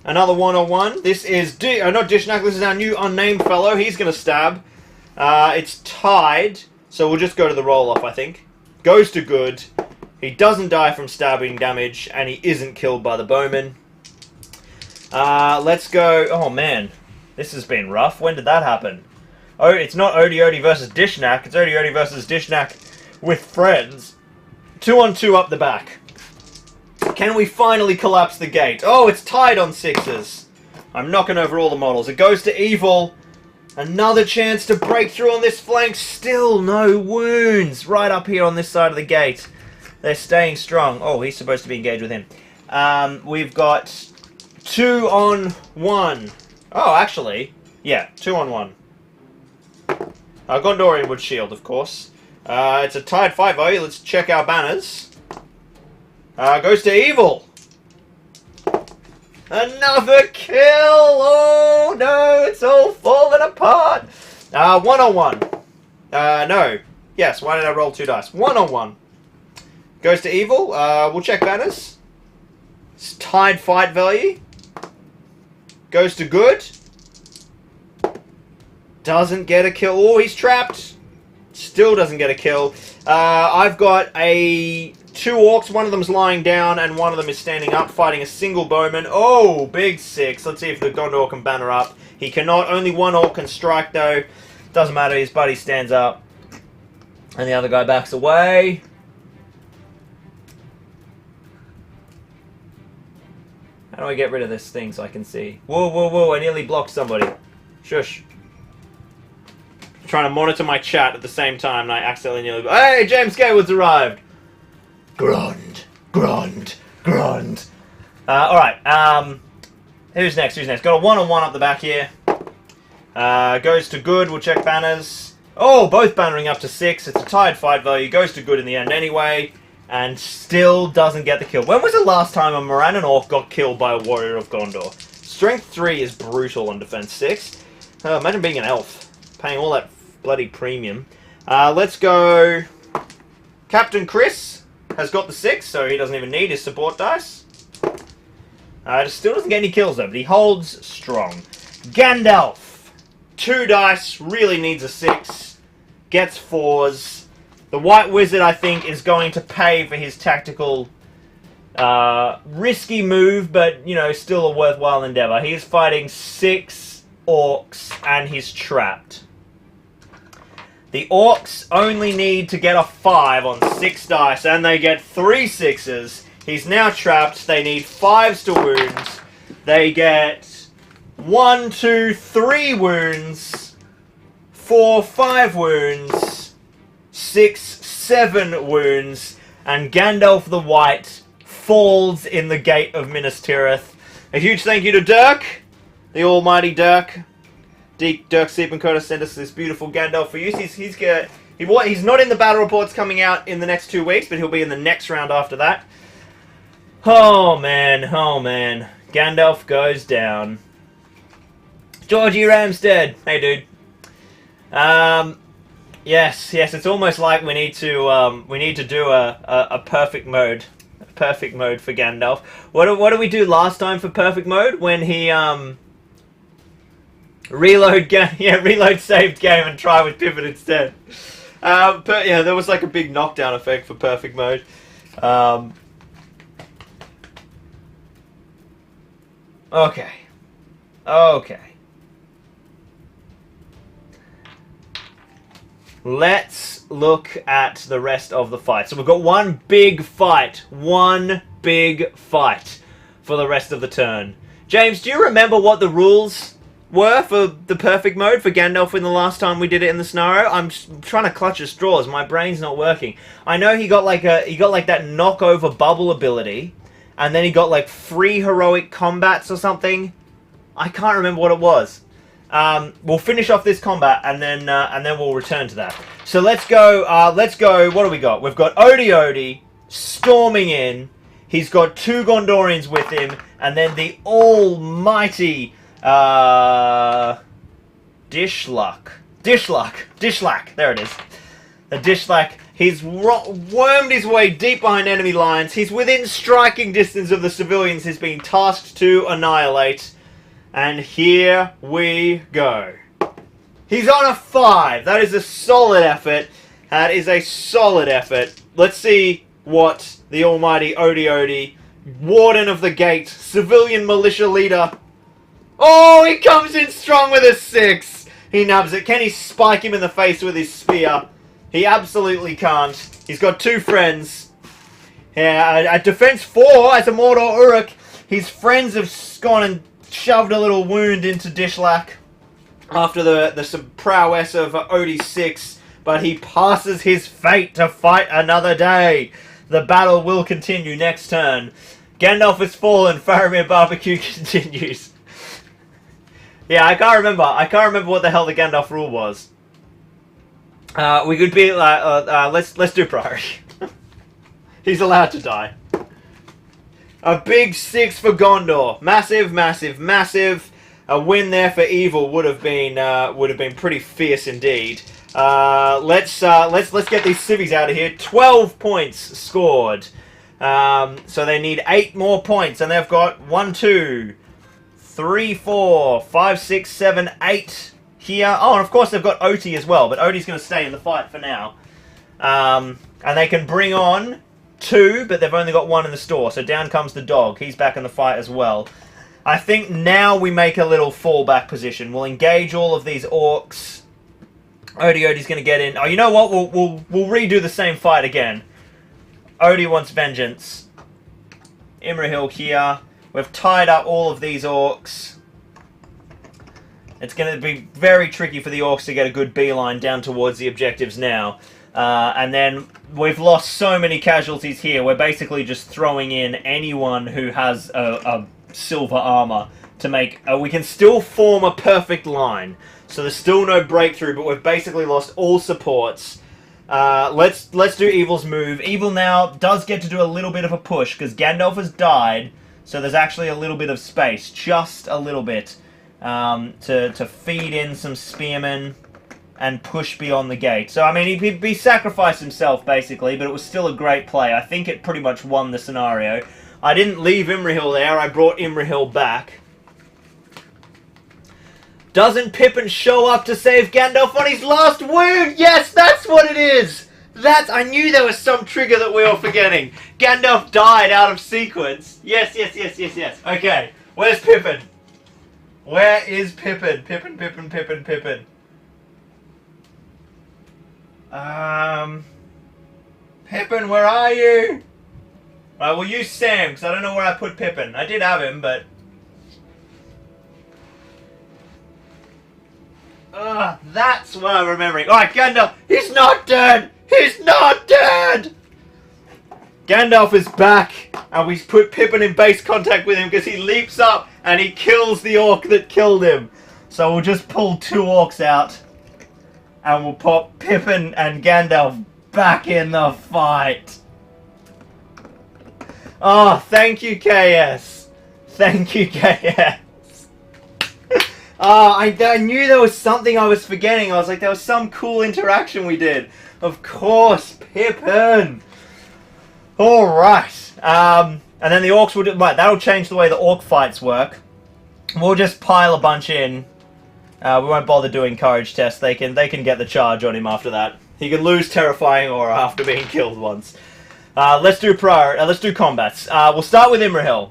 Another 1-on-1. This is, not Dishnak, this is our new unnamed fellow. He's going to stab. It's tied, so we'll just go to the roll-off, I think. Goes to good. He doesn't die from stabbing damage, and he isn't killed by the bowman. Let's go, oh man. This has been rough. When did that happen? Oh, it's not Odie versus Dishnak. It's Odie versus Dishnak with friends. 2-on-2 up the back. Can we finally collapse the gate? Oh, it's tied on 6s. I'm knocking over all the models. It goes to Evil. Another chance to break through on this flank. Still no wounds. Right up here on this side of the gate. They're staying strong. Oh, he's supposed to be engaged with him. We've got 2-on-1. Oh, actually, yeah, 2-on-1. Gondorian would shield, of course. It's a tied 5-0. Let's check our banners. Goes to Evil. Another kill! Oh no, it's all falling apart. 1-on-1. No. Yes, why did I roll 2 dice? 1-on-1. Goes to Evil. We'll check banners. It's tied fight value. Goes to good. Doesn't get a kill. Oh, he's trapped. Still doesn't get a kill. I've got 2 orcs. One of them's lying down, and one of them is standing up, fighting a single bowman. Oh, big 6. Let's see if the Gondor can banner up. He cannot. Only one orc can strike, though. Doesn't matter. His buddy stands up, and the other guy backs away. How do I get rid of this thing so I can see? Whoa, whoa, whoa. I nearly blocked somebody. Shush. I'm trying to monitor my chat at the same time, and I accidentally nearly... Hey, James Gayward's arrived! Grunt, grunt, grunt. Alright, who's next? Got a 1-on-1 up the back here. Goes to good, we'll check banners. Oh, both bannering up to 6. It's a tied fight value. Goes to good in the end anyway. And still doesn't get the kill. When was the last time a Morannon Orc got killed by a Warrior of Gondor? Strength 3 is brutal on Defense 6. Imagine being an elf. Paying all that bloody premium. Let's go... Captain Chris has got the 6, so he doesn't even need his support dice. Still doesn't get any kills though, but he holds strong. Gandalf. 2 dice, really needs a 6. Gets 4s. The White Wizard, I think, is going to pay for his tactical, risky move, but, you know, still a worthwhile endeavor. He is fighting 6 orcs, and he's trapped. The orcs only need to get a 5 on 6 dice, and they get 3 6s. He's now trapped. They need 5s to wounds. They get 1, 2, 3 wounds, 4, 5 wounds, 6, 7 wounds, and Gandalf the White falls in the gate of Minas Tirith. A huge thank you to Dirk, the almighty Dirk. Dirk Siebenkoda sent us this beautiful Gandalf for use. He's not in the battle reports coming out in the next 2 weeks, but he'll be in the next round after that. Oh man, oh man. Gandalf goes down. Georgie Ramstead. Hey dude. Yes, it's almost like we need to do a perfect mode. A perfect mode for Gandalf. What did we do last time for perfect mode? When he Reload game, yeah, reload saved game and try with Pippin instead. But yeah, there was like a big knockdown effect for perfect mode. Okay. Let's look at the rest of the fight. So we've got one big fight for the rest of the turn. James, do you remember what the rules were for the perfect mode for Gandalf in the last time we did it in the scenario? I'm trying to clutch at straws. My brain's not working. I know he got like that knockover bubble ability, and then he got like 3 heroic combats or something. I can't remember what it was. We'll finish off this combat and then we'll return to that. So let's go. What do we got? We've got Odie storming in. He's got 2 Gondorians with him, and then the almighty Dishlack. There it is. The Dishlack. He's wormed his way deep behind enemy lines. He's within striking distance of the civilians he's being tasked to annihilate. And here we go. He's on a 5. That is a solid effort. Let's see what the almighty Odie, Warden of the Gate, civilian militia leader. Oh, he comes in strong with a 6. He nabs it. Can he spike him in the face with his spear? He absolutely can't. He's got 2 friends. Yeah, at defense 4 as a Mordor Uruk. His friends have gone and shoved a little wound into Dishlack after the prowess of Odie's 6, but he passes his fate to fight another day. The battle will continue next turn. Gandalf has fallen. Faramir barbecue continues. Yeah, I can't remember what the hell the Gandalf rule was. We could be like, let's do priority. He's allowed to die. A big 6 for Gondor. Massive. A win there for evil would have been pretty fierce indeed. Let's get these civvies out of here. 12 points scored. So they need 8 more points, and they've got 1, 2, 3, 4, 5, 6, 7, 8 here. Oh, and of course they've got Oti as well, but Oti's going to stay in the fight for now. And they can bring on 2, but they've only got 1 in the store. So down comes the dog. He's back in the fight as well. I think now we make a little fallback position. We'll engage all of these orcs. Odie's going to get in. Oh, you know what? We'll redo the same fight again. Odie wants vengeance. Imrahil here. We've tied up all of these orcs. It's going to be very tricky for the orcs to get a good beeline down towards the objectives now. And then we've lost so many casualties here. We're basically just throwing in anyone who has a silver armor to make... we can still form a perfect line. So there's still no breakthrough, but we've basically lost all supports. Let's do Evil's move. Evil now does get to do a little bit of a push, because Gandalf has died, so there's actually a little bit of space. Just a little bit. To feed in some spearmen and push beyond the gate. So, I mean, he sacrificed himself, basically, but it was still a great play. I think it pretty much won the scenario. I didn't leave Imrahil there, I brought Imrahil back. Doesn't Pippin show up to save Gandalf on his last wound? Yes, that's what it is! I knew there was some trigger that we were forgetting. Gandalf died out of sequence. Yes. Okay, where's Pippin? Where is Pippin? Pippin. Pippin, where are you? Alright, we'll use Sam, because I don't know where I put Pippin. I did have him, but... that's what I'm remembering. Alright, Gandalf, he's not dead! He's not dead! Gandalf is back, and we put Pippin in base contact with him because he leaps up and he kills the orc that killed him. So we'll just pull 2 orcs out, and we'll pop Pippin and Gandalf back in the fight. Oh, thank you, KS. Thank you, KS. Oh, I knew there was something I was forgetting. I was like, there was some cool interaction we did. Of course, Pippin. Alright. And then the orcs will do... Right, that'll change the way the orc fights work. We'll just pile a bunch in. We won't bother doing courage tests. They can get the charge on him after that. He can lose terrifying aura after being killed once. Let's do combats. We'll start with Imrahil.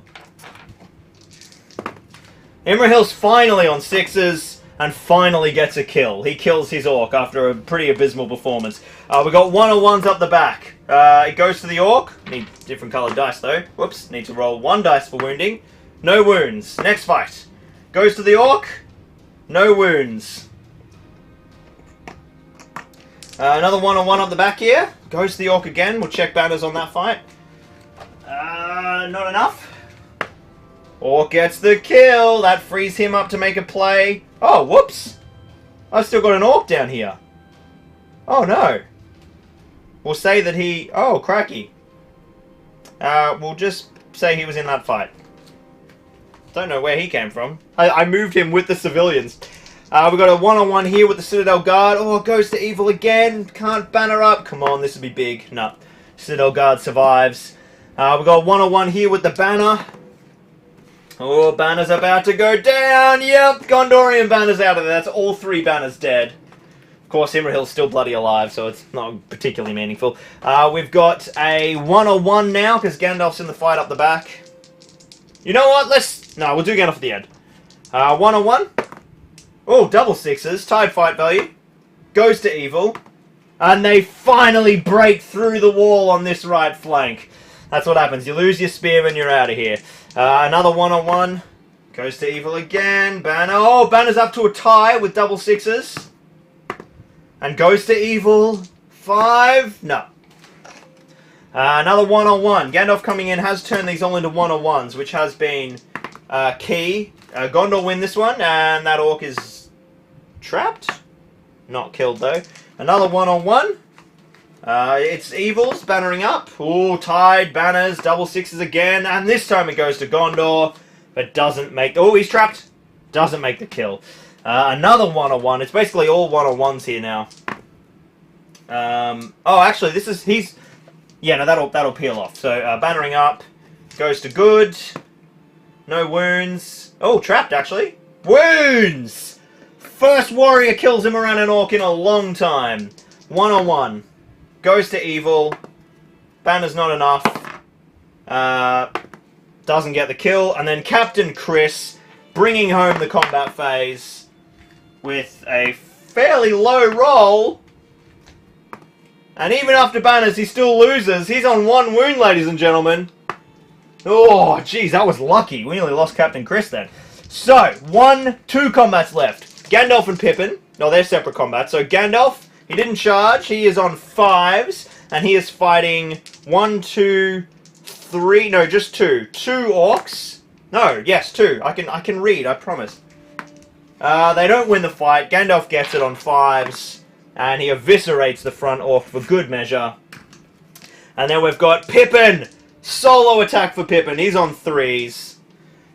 Imrahil's finally on 6s and finally gets a kill. He kills his orc after a pretty abysmal performance. We got 101s up the back. It goes to the orc. Need different coloured dice though. Whoops. Need to roll 1 dice for wounding. No wounds. Next fight. Goes to the orc. No wounds. Another 101 up the back here. Goes to the orc again. We'll check banners on that fight. Not enough. Orc gets the kill. That frees him up to make a play. Oh, whoops. I've still got an orc down here. Oh, no. We'll say that he... Oh, cracky. We'll just say he was in that fight. Don't know where he came from. I moved him with the civilians. We've got a 1-on-1 here with the Citadel Guard. Oh, it goes to evil again. Can't banner up. Come on, this would be big. No. Citadel Guard survives. We've got a 1-on-1 here with the banner. Oh, banner's about to go down. Yep, Gondorian banner's out of there. That's all 3 banners dead. Of course, Imrahil's still bloody alive, so it's not particularly meaningful. We've got a 1-on-1 now, because Gandalf's in the fight up the back. You know what? No, we'll do Gandalf at the end. 1-on-1. Oh, double 6s. Tied fight value. Goes to evil. And they finally break through the wall on this right flank. That's what happens. You lose your spearman, you're out of here. Another 1-on-1. Goes to evil again. Banner. Oh, Banner's up to a tie with double 6s. And goes to evil. 5. No. Another 1-on-1. Gandalf coming in has turned these all into 1-on-1s, which has been key. Gondor win this one, and that orc is trapped. Not killed, though. Another 1-on-1. It's evils bannering up. Ooh, tied banners, double 6s again, and this time it goes to Gondor, but doesn't make... Oh, he's trapped. Doesn't make the kill. Another 1-on-1. It's basically all 1-on-1s here now. Oh, actually, this is... He's... Yeah, no, that'll peel off. So, bannering up. Goes to good. No wounds. Oh, trapped, actually. Wounds! First warrior kills him around an orc in a long time. 1-on-1. Goes to evil. Banner's not enough. Doesn't get the kill. And then Captain Chris bringing home the combat phase with a fairly low roll. And even after banners, he still loses. He's on 1 wound, ladies and gentlemen. Oh, jeez, that was lucky. We nearly lost Captain Chris then. So, 2 combats left. Gandalf and Pippin. No, they're separate combats. So, Gandalf, he didn't charge. He is on 5s. And he is fighting 1, 2, 3... No, just 2. 2 orcs. No, yes, 2. I can read, I promise. They don't win the fight. Gandalf gets it on 5s. And he eviscerates the front orc for good measure. And then we've got Pippin! Solo attack for Pippin. He's on 3s.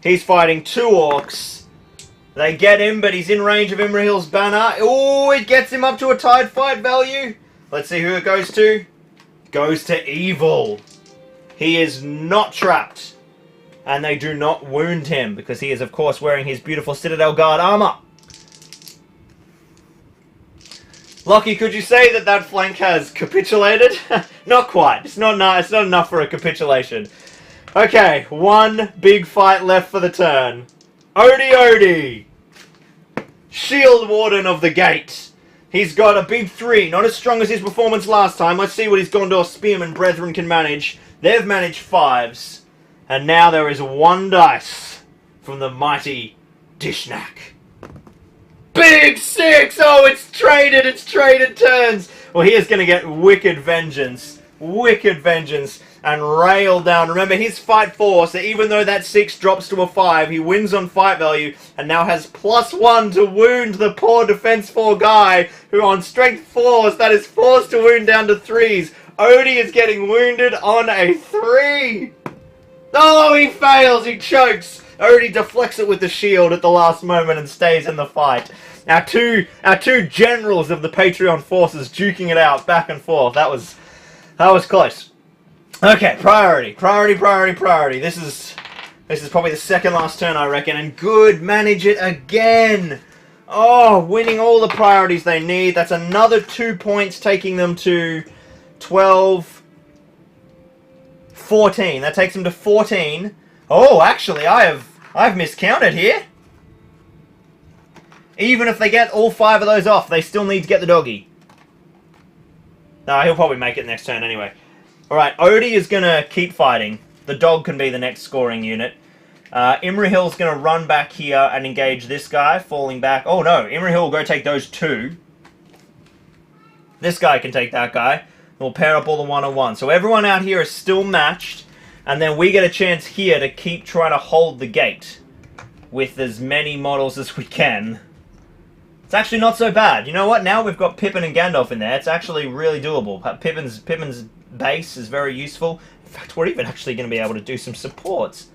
He's fighting 2 orcs. They get him, but he's in range of Imrahil's banner. Oh, it gets him up to a tied fight value. Let's see who it goes to. Goes to evil. He is not trapped. And they do not wound him, because he is, of course, wearing his beautiful Citadel Guard armor. Lockie, could you say that that flank has capitulated? Not quite. It's not enough for a capitulation. Okay, 1 big fight left for the turn. Odie! Shield Warden of the Gate. He's got a big 3, not as strong as his performance last time. Let's see what his Gondor Spearman brethren can manage. They've managed 5s. And now there is 1 dice from the mighty Dishnak. Big 6! Oh, it's traded turns! Well, he is going to get wicked vengeance, and rail down. Remember, his fight 4, so even though that 6 drops to a 5, he wins on fight value, and now has +1 to wound the poor defense 4 guy, who on strength 4s, that is forced to wound down to 3s. Odie is getting wounded on a 3! Oh, he fails, he chokes! Odie deflects it with the shield at the last moment and stays in the fight. Our two generals of the Patreon forces duking it out back and forth. That was close. Okay, priority. This is probably the second last turn, I reckon. And good, manage it again. Oh, winning all the priorities they need. That's another 2 points, taking them to 12, 14. That takes them to 14. Oh, actually, I've miscounted here. Even if they get all 5 of those off, they still need to get the doggy. No, he'll probably make it next turn anyway. Alright, Odie is going to keep fighting. The dog can be the next scoring unit. Imrahil's going to run back here and engage this guy, falling back. Oh no, Imrahil will go take those 2. This guy can take that guy. We'll pair up all the one-on-one. So everyone out here is still matched. And then we get a chance here to keep trying to hold the gate with as many models as we can. It's actually not so bad. You know what? Now we've got Pippin and Gandalf in there. It's actually really doable. Pippin's base is very useful. In fact, we're even actually going to be able to do some supports.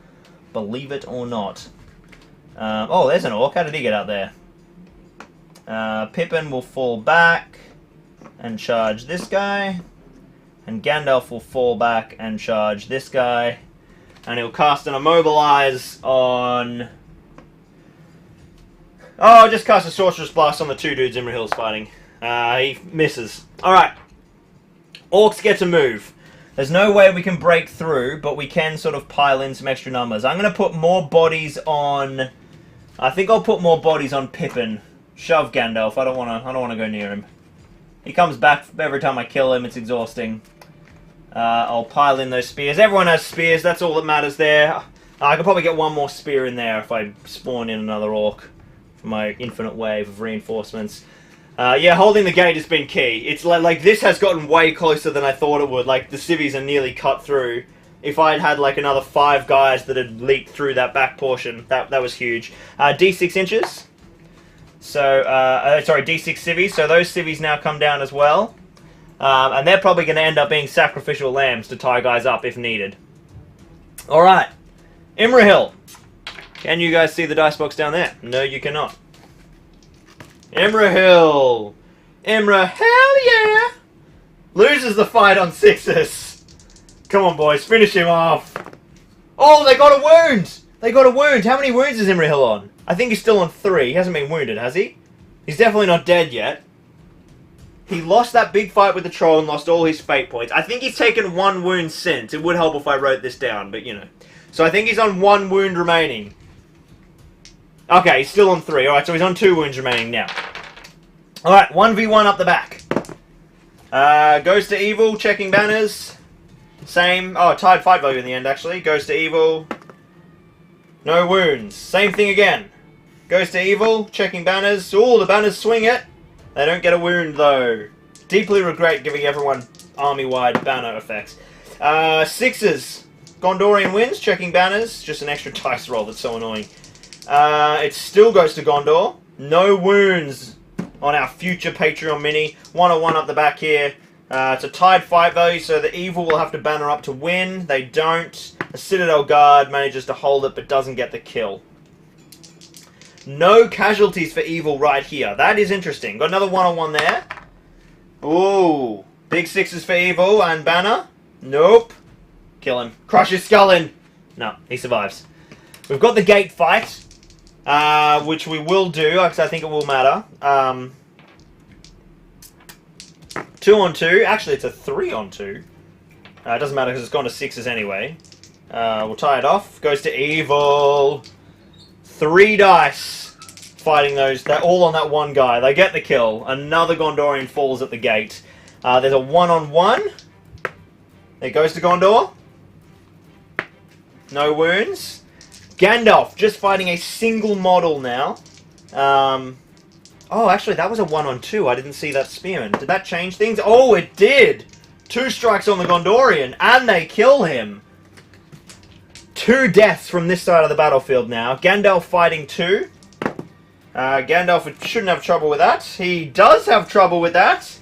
Believe it or not. Oh, there's an orc. How did he get out there? Pippin will fall back and charge this guy. And Gandalf will fall back and charge this guy. And he'll cast an Immobilize on... Oh, just cast a Sorcerer's Blast on the 2 dudes Imrahil's fighting. He misses. Alright. Orcs get to move. There's no way we can break through, but we can sort of pile in some extra numbers. I'm going to put more bodies on... I think I'll put more bodies on Pippin. Shove Gandalf. I don't want to go near him. He comes back every time I kill him. It's exhausting. I'll pile in those spears. Everyone has spears. That's all that matters there. I could probably get one more spear in there if I spawn in another orc for my infinite wave of reinforcements. Yeah, holding the gate has been key. It's like this has gotten way closer than I thought it would. Like, the civvies are nearly cut through. If I'd had, like, another 5 guys that had leaked through that back portion, that was huge. D6 inches. So, sorry, D6 civvies. So those civvies now come down as well. And they're probably going to end up being sacrificial lambs to tie guys up if needed. Alright. Imrahil. Can you guys see the dice box down there? No, you cannot. Imrahil. Imrahil, yeah! Loses the fight on 6s. Come on, boys. Finish him off. Oh, they got a wound! They got a wound. How many wounds is Imrahil on? I think he's still on 3. He hasn't been wounded, has he? He's definitely not dead yet. He lost that big fight with the troll and lost all his fate points. I think he's taken 1 wound since. It would help if I wrote this down, but you know. So I think he's on 1 wound remaining. Okay, he's still on 3. Alright, so he's on 2 wounds remaining now. Alright, 1v1 up the back. Goes to evil, checking banners. Same. Oh, tied fight value in the end, actually. Goes to evil. No wounds. Same thing again. Goes to evil, checking banners. Ooh, the banners swing it. They don't get a wound, though. Deeply regret giving everyone army-wide banner effects. 6s. Gondorian wins, checking banners. Just an extra dice roll that's so annoying. It still goes to Gondor. No wounds on our future Patreon mini. 1-on-1 up the back here. It's a tied fight value, so the evil will have to banner up to win. They don't. The Citadel Guard manages to hold it, but doesn't get the kill. No casualties for evil right here. That is interesting. Got another 1-on-1 there. Ooh. Big 6s for evil and banner. Nope. Kill him. Crush his skull in. No, he survives. We've got the gate fight, which we will do, because I think it will matter. 2-on-2. Actually, it's a 3-on-2. It doesn't matter because it's gone to 6s anyway. We'll tie it off. Goes to evil. 3 dice fighting those. They're all on that one guy. They get the kill. Another Gondorian falls at the gate. There's a 1-on-1. It goes to Gondor. No wounds. Gandalf just fighting a single model now. Oh, actually, that was a 1-on-2. I didn't see that spearman. Did that change things? Oh, it did! 2 strikes on the Gondorian, and they kill him. 2 deaths from this side of the battlefield now. Gandalf fighting 2. Gandalf shouldn't have trouble with that. He does have trouble with that.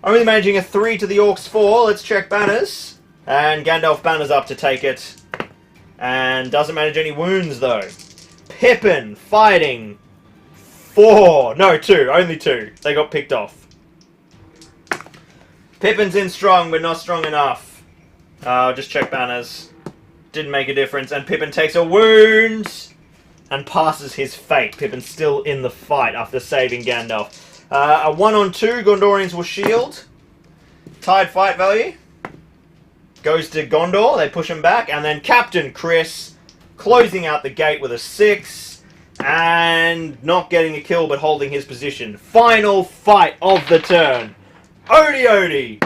Only managing a 3 to the Orcs 4. Let's check banners. And Gandalf banners up to take it. And doesn't manage any wounds, though. Pippin fighting 4. No, 2. Only 2. They got picked off. Pippin's in strong, but not strong enough. Just check banners. Didn't make a difference. And Pippin takes a wound. and passes his fate. Pippin's still in the fight after saving Gandalf. A 1-on-2, Gondorians will shield. Tied fight value. Goes to Gondor, they push him back, and then Captain Chris closing out the gate with a 6, and not getting a kill but holding his position. Final fight of the turn. Odie!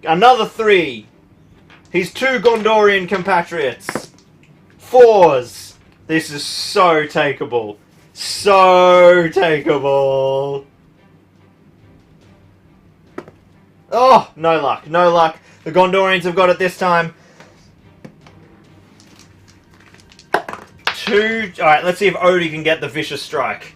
Another 3. His 2 Gondorian compatriots. 4s. This is so takeable. So takeable. Oh, no luck, no luck. The Gondorians have got it this time. 2. Alright, let's see if Odie can get the vicious strike.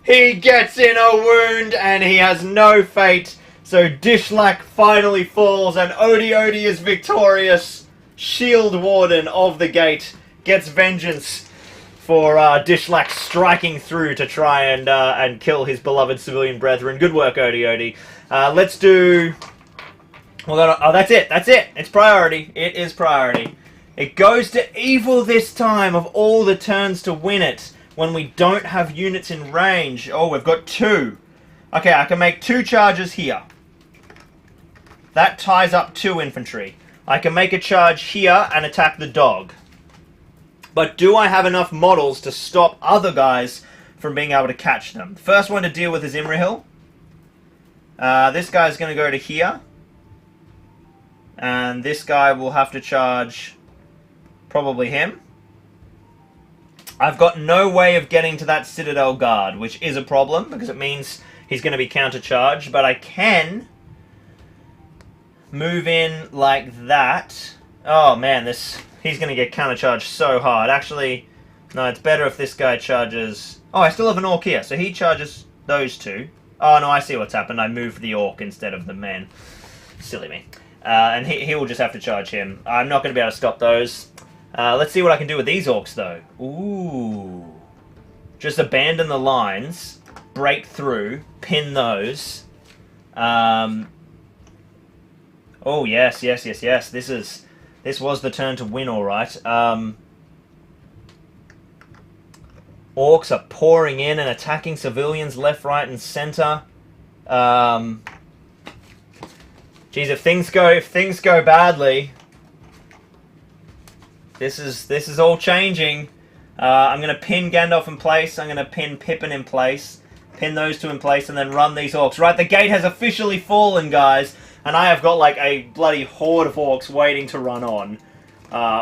He gets in a wound and he has no fate. So Dishlack finally falls and Odie is victorious. Shield Warden of the Gate gets vengeance for Dishlack striking through to try and kill his beloved civilian brethren. Good work, Odie. Let's do... Oh, that's it. That's it. It's priority. It is priority. It goes to evil this time of all the turns to win it when we don't have units in range. Oh, we've got 2. Okay, I can make 2 charges here. That ties up 2 infantry. I can make a charge here and attack the dog. But do I have enough models to stop other guys from being able to catch them? The first one to deal with is Imrahil. This guy's going to go to here. And this guy will have to charge probably him. I've got no way of getting to that Citadel guard, which is a problem because it means he's going to be counter-charged. But I can move in like that. Oh man, he's going to get counter-charged so hard. Actually, no, it's better if this guy charges... Oh, I still have an orc here, so he charges those 2. Oh no, I see what's happened. I moved the orc instead of the men. Silly me. And he will just have to charge him. I'm not going to be able to stop those. Let's see what I can do with these orcs, though. Ooh. Just abandon the lines. Break through. Pin those. Oh, yes. This was the turn to win, alright. Orcs are pouring in and attacking civilians left, right, and center. Geez, if things go badly, this is all changing. I'm gonna pin Gandalf in place. I'm gonna pin Pippin in place. Pin those 2 in place, and then run these orcs. Right, the gate has officially fallen, guys, and I have got like a bloody horde of orcs waiting to run on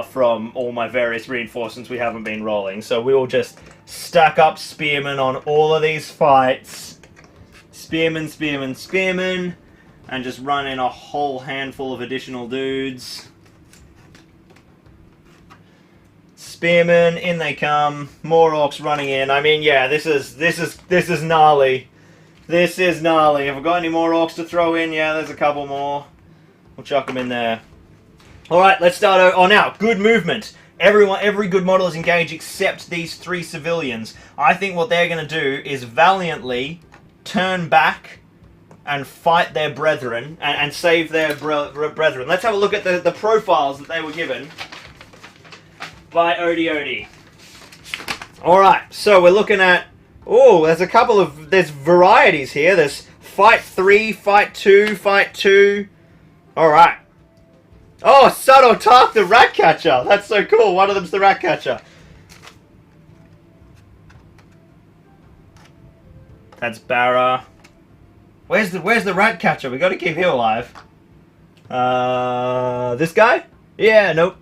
from all my various reinforcements we haven't been rolling. So we will just stack up spearmen on all of these fights. Spearmen. And just run in a whole handful of additional dudes. Spearmen, in they come. More orcs running in. I mean, yeah, this is gnarly. This is gnarly. Have I got any more orcs to throw in? Yeah, there's a couple more. We'll chuck them in there. Alright, let's start. Oh, now, good movement. Every good model is engaged except these 3 civilians. I think what they're going to do is valiantly turn back and fight their brethren, and save their brethren. Let's have a look at the profiles that they were given by Odie. Alright, so we're looking at... Oh, there's varieties here. There's fight 3, fight 2, fight 2. Alright. Oh, Subtle Tark, the rat catcher. That's so cool. One of them's the rat catcher. That's Barra. Where's the rat catcher? We got to keep him alive. This guy? Yeah, nope.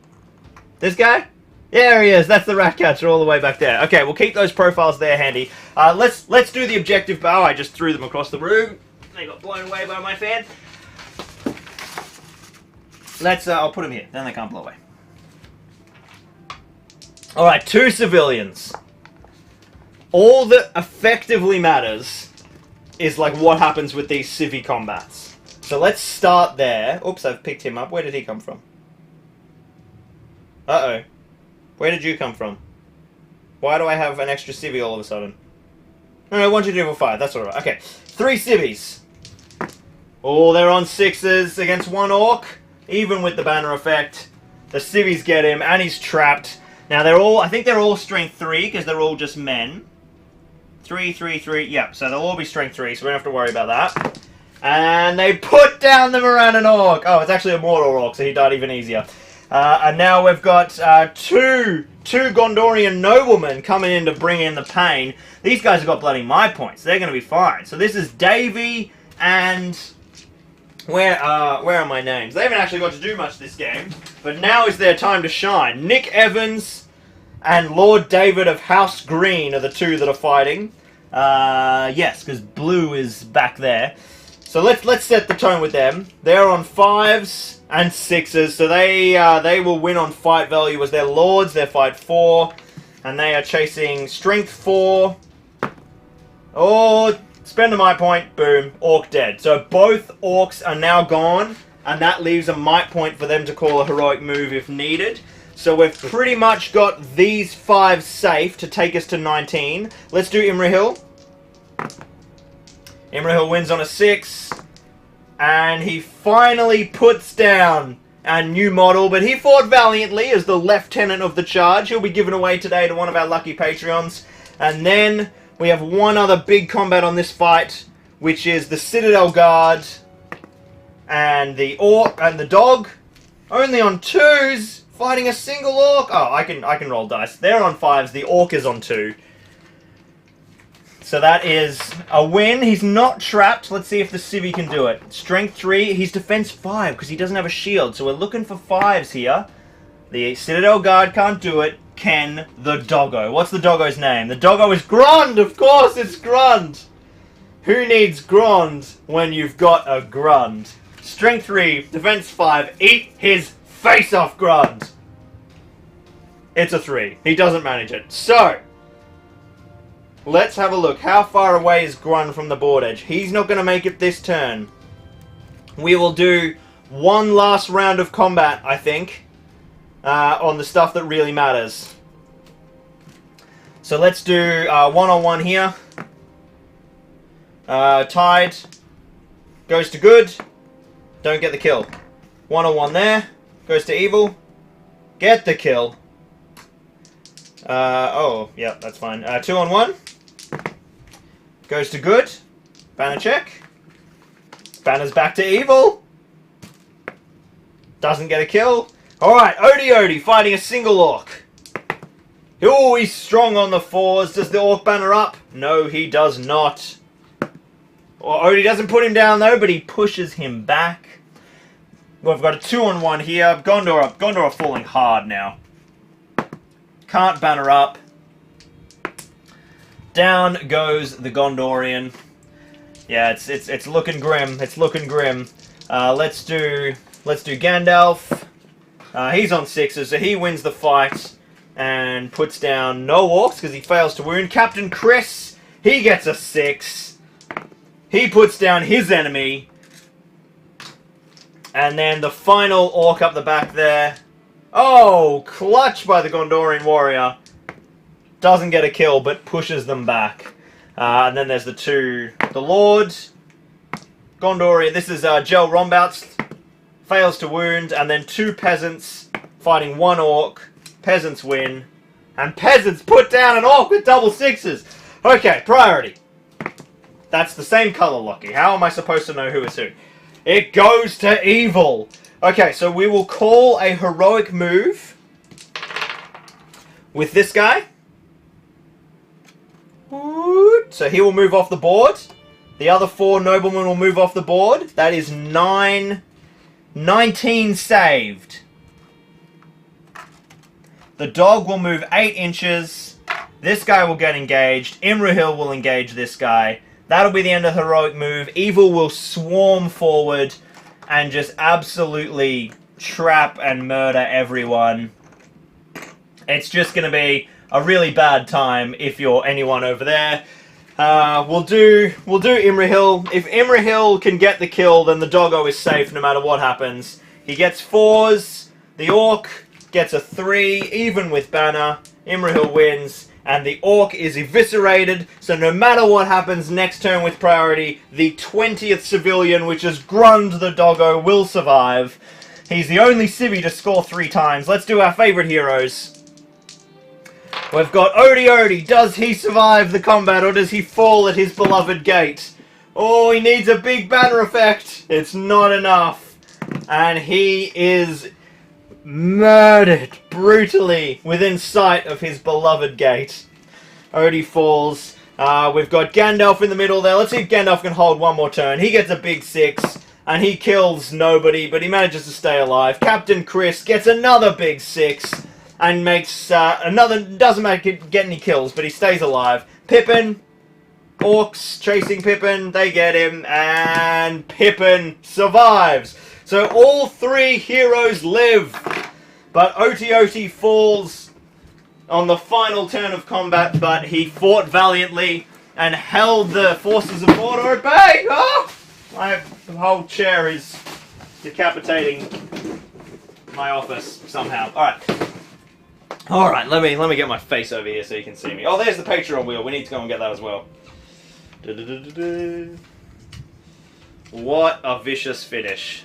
This guy? There he is. That's the rat catcher all the way back there. Okay, we'll keep those profiles there handy. Let's do the objective bow. I just threw them across the room. They got blown away by my fan. I'll put them here. Then they can't blow away. All right, 2 civilians. All that effectively matters is like what happens with these civvy combats. So let's start there. Oops, I've picked him up. Where did he come from? Uh-oh. Where did you come from? Why do I have an extra civvy all of a sudden? No, 1, 2, 3, 4, 5. That's alright. Okay. 3 civvies. Oh, they're on 6s against 1 orc. Even with the banner effect. The civvies get him, and he's trapped. Now they're all, I think they're all strength 3 because they're all just men. 3, 3, 3. Yeah, so they'll all be strength 3, so we don't have to worry about that. And they put down the Morannon Orc. Oh, it's actually a mortal orc, so he died even easier. And now we've got two Gondorian noblemen coming in to bring in the pain. These guys have got bloody my points. They're going to be fine. So this is Davy and... Where are my names? They haven't actually got to do much this game, but now is their time to shine. Nick Evans and Lord David of House Green are the two that are fighting. Yes, because Blue is back there. So let's set the tone with them. They're on 5s and 6s, so they will win on fight value as their lords. They're fight 4, and they are chasing strength 4. Oh, spend a might point. Boom, orc dead. So both orcs are now gone, and that leaves a might point for them to call a heroic move if needed. So we've pretty much got these 5 safe to take us to 19. Let's do Imrahil. Imrahil wins on a 6, and he finally puts down a new model, but he fought valiantly as the lieutenant of the charge. He'll be given away today to one of our lucky Patreons. And then we have one other big combat on this fight, which is the Citadel Guard and the orc and the dog. Only on 2s, fighting a single orc. Oh, I can roll dice. They're on 5s. The orc is on 2. So that is a win. He's not trapped. Let's see if the civvy can do it. Strength 3. He's defense 5 because he doesn't have a shield. So we're looking for 5s here. The Citadel Guard can't do it. Can the doggo? What's the doggo's name? The doggo is Grond. Of course, it's Grond. Who needs Grond when you've got a Grond? Strength 3, defense 5. Eat his face off, Grond. It's a 3. He doesn't manage it. So let's have a look. How far away is Grund from the board edge? He's not going to make it this turn. We will do one last round of combat, I think, on the stuff that really matters. So let's do one-on-one here. Tied. Goes to good. Don't get the kill. One-on-one there. Goes to evil. Get the kill. Oh, yeah, that's fine. 2-on-1. Goes to good. Banner check. Banner's back to evil. Doesn't get a kill. Alright, Odie fighting a single orc. Oh, he's strong on the 4s. Does the orc banner up? No, he does not. Well, Odie doesn't put him down though, but he pushes him back. We've got a 2-on-1 here. Gondor up. Gondor are falling hard now. Can't banner up. Down goes the Gondorian. Yeah, it's looking grim. It's looking grim. Let's do Gandalf. He's on 6s, so he wins the fight and puts down no orcs because he fails to wound. Captain Chris, he gets a 6. He puts down his enemy. And then the final orc up the back there. Oh, clutch by the Gondorian warrior. Doesn't get a kill, but pushes them back. And then there's the Lord. Gondorian, this is Gel Rombouts. Fails to wound. And then 2 peasants fighting 1 orc. Peasants win. And peasants put down an orc with double 6s. Okay, priority. That's the same color, Lockie. How am I supposed to know who is who? It goes to evil. Okay, so we will call a heroic move with this guy. So he will move off the board. The other 4 noblemen will move off the board. That is 19 saved. The dog will move 8 inches. This guy will get engaged. Imrahil will engage this guy. That'll be the end of the heroic move. Evil will swarm forward and just absolutely trap and murder everyone. It's just going to be a really bad time if you're anyone over there. We'll do Imrahil. If Imrahil can get the kill, then the doggo is safe no matter what happens. He gets 4s. The orc gets a 3, even with banner. Imrahil wins. And the orc is eviscerated, so no matter what happens next turn with priority, the 20th civilian, which is Grund the doggo, will survive. He's the only civvy to score 3 times. Let's do our favourite heroes. We've got Odie. Does he survive the combat or does he fall at his beloved gate? Oh, he needs a big banner effect. It's not enough. And he is murdered brutally within sight of his beloved gate. Odie falls. We've got Gandalf in the middle there. Let's see if Gandalf can hold one more turn. He gets a big 6. And he kills nobody, but he manages to stay alive. Captain Chris gets another big 6. And makes doesn't get any kills, but he stays alive. Pippin, orcs chasing Pippin, they get him, and Pippin survives. So all 3 heroes live, but Oti falls on the final turn of combat, but he fought valiantly and held the forces of Mordor at bay. Oh! My whole chair is decapitating my office somehow. Alright, let me get my face over here so you can see me. Oh, there's the Patreon wheel. We need to go and get that as well. What a vicious finish.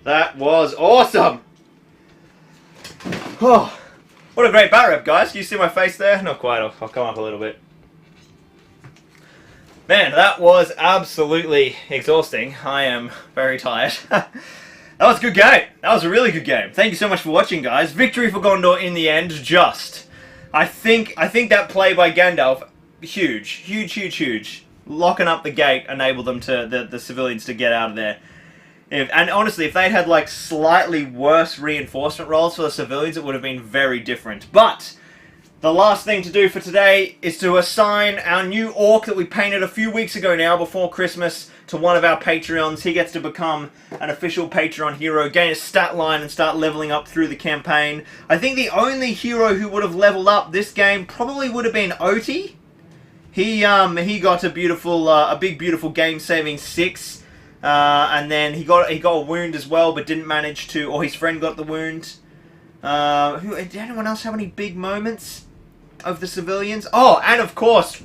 That was awesome! Oh, what a great bat rep, guys. Can you see my face there? Not quite. I'll come up a little bit. Man, that was absolutely exhausting. I am very tired. That was a good game. That was a really good game. Thank you so much for watching, guys. Victory for Gondor in the end, just. I think that play by Gandalf, huge. Locking up the gate enabled them to the civilians to get out of there. And honestly, if they'd had like slightly worse reinforcement rolls for the civilians, it would have been very different. But the last thing to do for today is to assign our new orc that we painted a few weeks ago now, before Christmas, to one of our Patreons. He gets to become an official Patreon hero, gain a stat line, and start leveling up through the campaign. I think the only hero who would have leveled up this game probably would have been Oti. He got a big beautiful game-saving 6, and then he got a wound as well, but didn't manage to, or his friend got the wound. Did anyone else have any big moments of the civilians? Oh, and of course,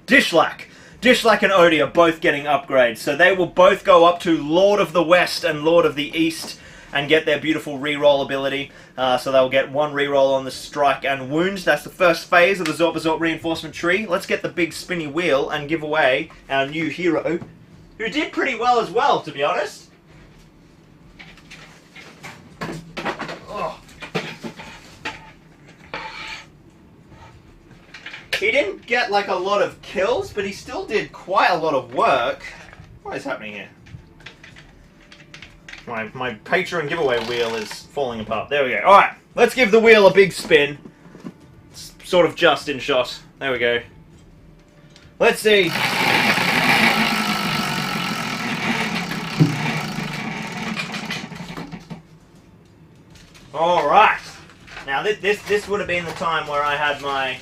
Dishlack. Dishlack and Odie are both getting upgrades, so they will both go up to Lord of the West and Lord of the East and get their beautiful reroll ability. So they'll get 1 reroll on the strike and wound. That's the first phase of the Zorpazorp reinforcement tree. Let's get the big spinny wheel and give away our new hero, who did pretty well as well, to be honest. Oh. He didn't get like a lot of kills, but he still did quite a lot of work. What is happening here? My Patreon giveaway wheel is falling apart. There we go. Alright, let's give the wheel a big spin. It's sort of just in shot. There we go. Let's see. Alright. Now this would have been the time where I had my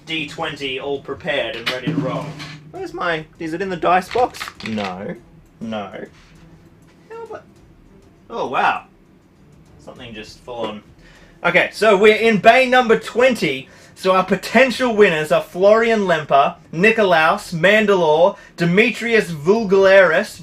D20 all prepared and ready to roll. Where's my... Is it in the dice box? No. No. Oh, wow. Something just full on. Okay, so we're in bay number 20. So our potential winners are Florian Lemper, Nikolaus, Mandalore, Demetrius Vulgarelis,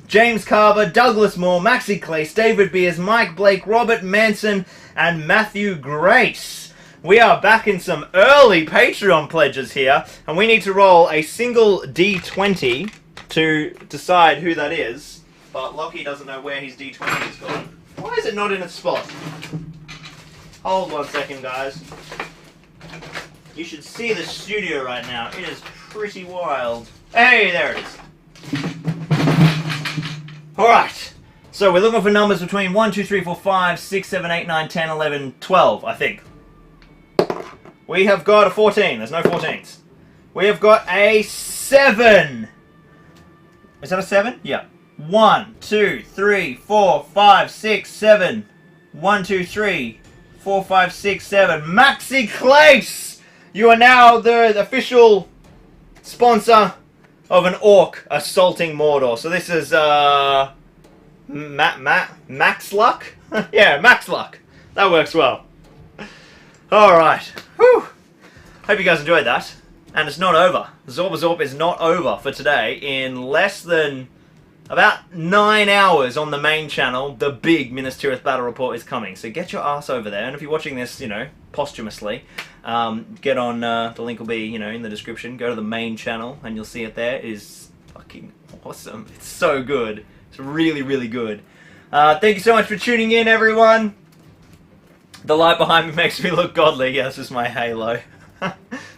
James Carver, Douglas Moore, Maxi Clace, David Beers, Mike Blake, Robert Manson, and Matthew Grace. We are back in some early Patreon pledges here, and we need to roll a single D20 to decide who that is. But Lockie doesn't know where his D20 is gone. Why is it not in its spot? Hold 1 second, guys. You should see the studio right now. It is pretty wild. Hey, there it is. Alright. So we're looking for numbers between 1, 2, 3, 4, 5, 6, 7, 8, 9, 10, 11, 12, I think. We have got a 14. There's no 14s. We have got a 7. Is that a 7? Yeah. 1, 2, 3, 4, 5, 6, 7. 1, 2, 3, 4, 5, 6, 7. Maxi Clace! You are now the official sponsor of an orc assaulting Mordor. So this is, Max Luck? Yeah, Max Luck. That works well. Alright. Whew. Hope you guys enjoyed that. And it's not over. Zorpazorp is not over for today. In less than about 9 hours on the main channel, the big Minas Tirith Battle Report is coming. So get your ass over there. And if you're watching this, you know, posthumously, get on, the link will be, you know, in the description. Go to the main channel and you'll see it there. It is fucking awesome. It's so good. It's really, really good. Thank you so much for tuning in, everyone. The light behind me makes me look godly. Yeah, this is my halo.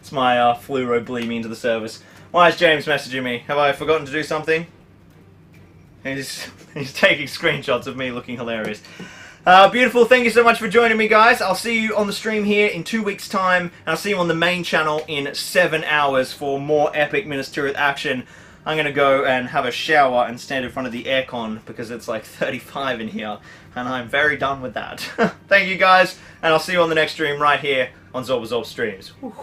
It's my fluoro gleaming into the service. Why is James messaging me? Have I forgotten to do something? He's taking screenshots of me looking hilarious. Beautiful, thank you so much for joining me, guys. I'll see you on the stream here in 2 weeks' time, and I'll see you on the main channel in 7 hours for more epic Minas Tirith action. I'm going to go and have a shower and stand in front of the aircon because it's like 35 in here, and I'm very done with that. Thank you, guys, and I'll see you on the next stream right here on Zorbazorb Streams. Whew.